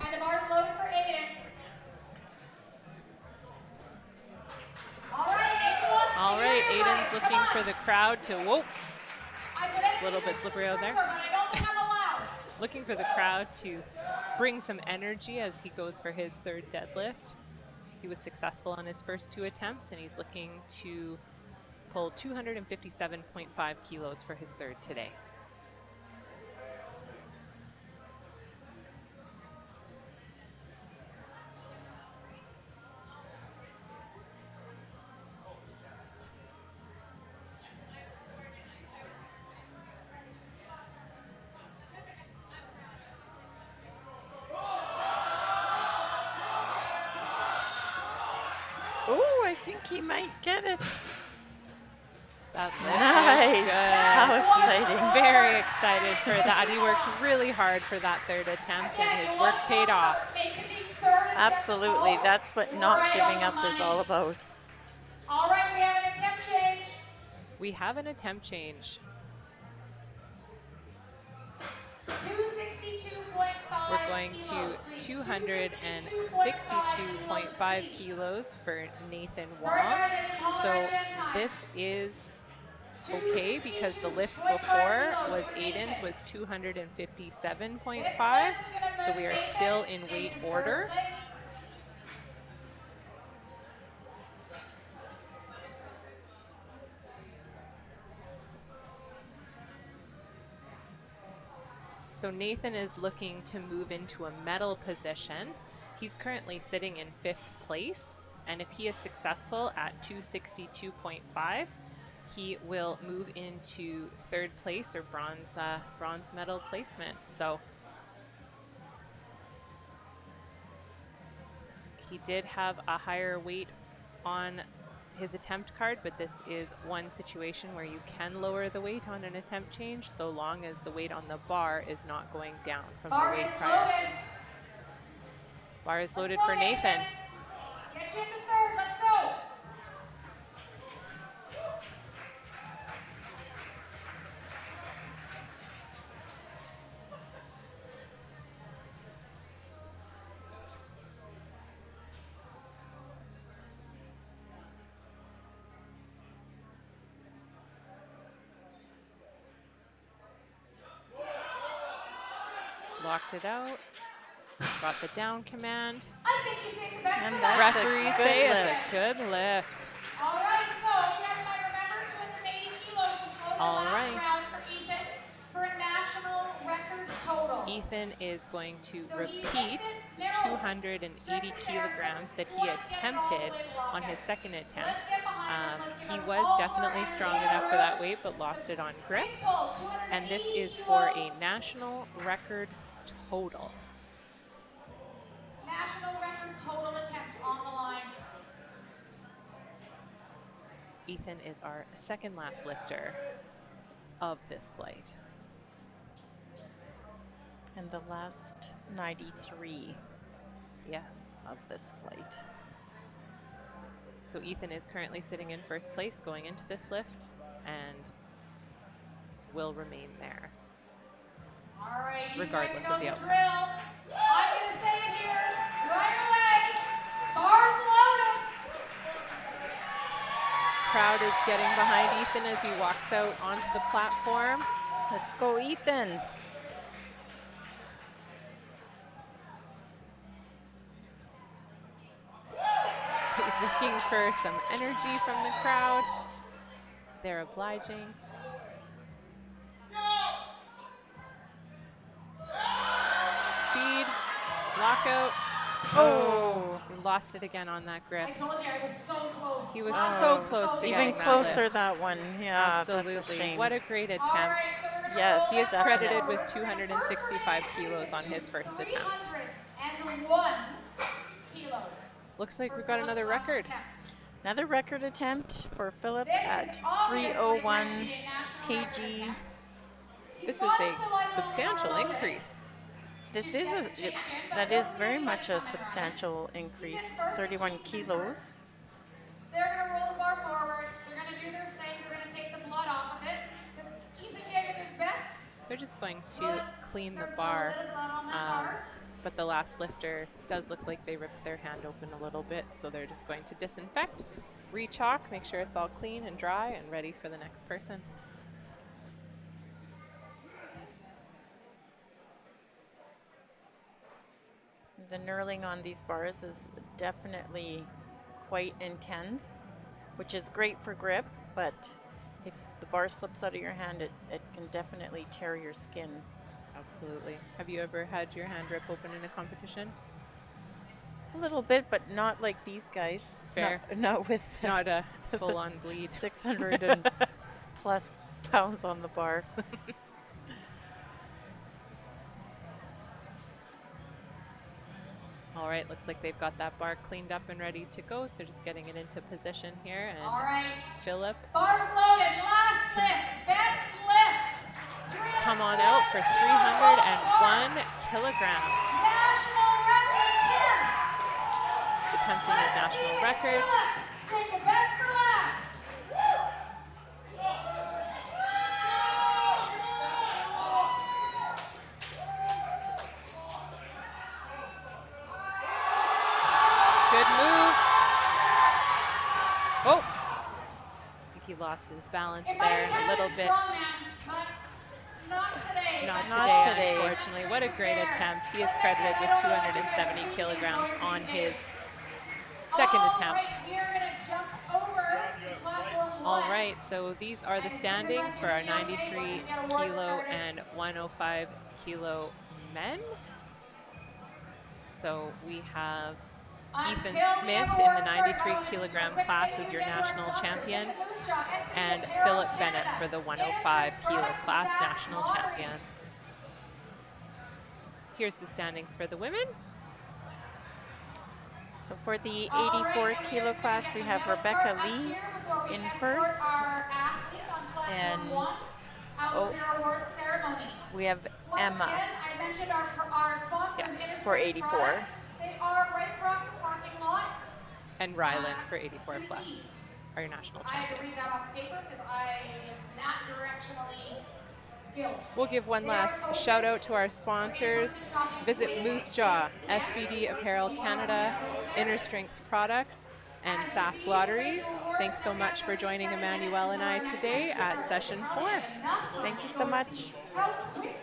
And the bar's loaded for Aiden. All right, Aiden's looking for the crowd to, whoa, a little bit slippery out there. Looking for the crowd to bring some energy as he goes for his third deadlift. He was successful on his first 2 attempts, and he's looking to pull 257.5 kilos for his third today. Oh, I think he might get it. That's Nice. good. How exciting. Very excited for that. He worked really hard for that third attempt, and his work paid off. Absolutely. That's what not giving up is all about. All right, we have an attempt change. We have an attempt change. 262.5 We're going to 262.5 kilos for Nathan Wong. So this is okay because the lift before was Aiden's was 257.5. So we are still in weight order. So Nathan is looking to move into a medal position. He's currently sitting in 5th place, and if he is successful at 262.5, he will move into 3rd place or bronze medal placement. So he did have a higher weight on his attempt card, but this is one situation where you can lower the weight on an attempt change so long as the weight on the bar is not going down from the weight prior. Bar is loaded for Nathan. Get you into 3rd, let's go. Locked it out. Got the down command. I think you saved the best And for that's last. Referees good say lift. it's a good lift. All right, so you guys might remember 280 kilos was loaded All last right. round for Ethan for a national record total. Ethan is going to So he repeat lifted narrow, 280 strength and kilograms that he character, attempted get all the way on his second Let's attempt. get behind him. Let's give He him was all definitely our strong energy. enough for that weight, but lost it on grip. Big pull, And this 280 is for a kilos. national record total. National record total attempt on the line. Ethan is our second last lifter of this flight. And the last 93 Yes. of this flight. So Ethan is currently sitting in 1st place going into this lift and will remain there. All right, you Regardless guys know of the the outcome. drill. I'm going to say it here right away. Bars loaded. Crowd is getting behind Ethan as he walks out onto the platform. Let's go, Ethan. He's looking for some energy from the crowd. They're obliging. Speed, lockout. Oh, we lost it again on that grip. I told you I was so close. He was Wow. so close to Even getting closer that lift. that one. Yeah, Absolutely. that's a shame. What a great attempt. All right, so we're gonna Yes, He is definitely. credited with 265 kilos on his first attempt. 301 kilos. Looks like we've got another record. Another record attempt for Philip at 301 kg. This is a substantial increase. This is that is very much a substantial increase, 31 kilos. They're going to roll the bar forward. They're going to do their thing. They're going to take the blood off of it. Because Ethan gave it his best. They're just going to clean the bar. But the last lifter does look like they ripped their hand open a little bit. So they're just going to disinfect, re-chalk, make sure it's all clean and dry and ready for the next person. The knurling on these bars is definitely quite intense, which is great for grip, but if the bar slips out of your hand, it can definitely tear your skin. Absolutely. Have you ever had your hand rip open in a competition? A little bit, but not like these guys. Fair. Not with Not a full-on bleed. 600 and plus pounds on the bar. All right, looks like they've got that bar cleaned up and ready to go. So just getting it into position here. And all right. Philip. Bars loaded. Last lift. Best lift. Come on out for 301 kilograms. National record attempts. Attempting a national record. Save the best for last. Good move. Oh, I think he lost his balance there a little bit. Not today. Not Not today, today. unfortunately. What a great attempt. He is credited with 270 kilograms on his second attempt. All right, so these are the standings for our 93 kilo and 105 kilo men. So we have Ethan Smith in the 93 kilogram class as your national champion, and Philip Bennett for the 105 kilo class national champion. Here's the standings for the women. So for the 84 kilo class, we have Rebecca Lee in first, and we have Emma for 84. They are right across the parking lot. And Ryland for 84 plus, our national I had to champion. read that off paper because I am not directionally skilled. We'll give one last shout out to our sponsors. Visit Moose Jaw, SBD Apparel Canada, Inner Strength Products, and Sask Lotteries. Thanks so much for joining Emmanuel and I today at session 4. Thank you so much. How quick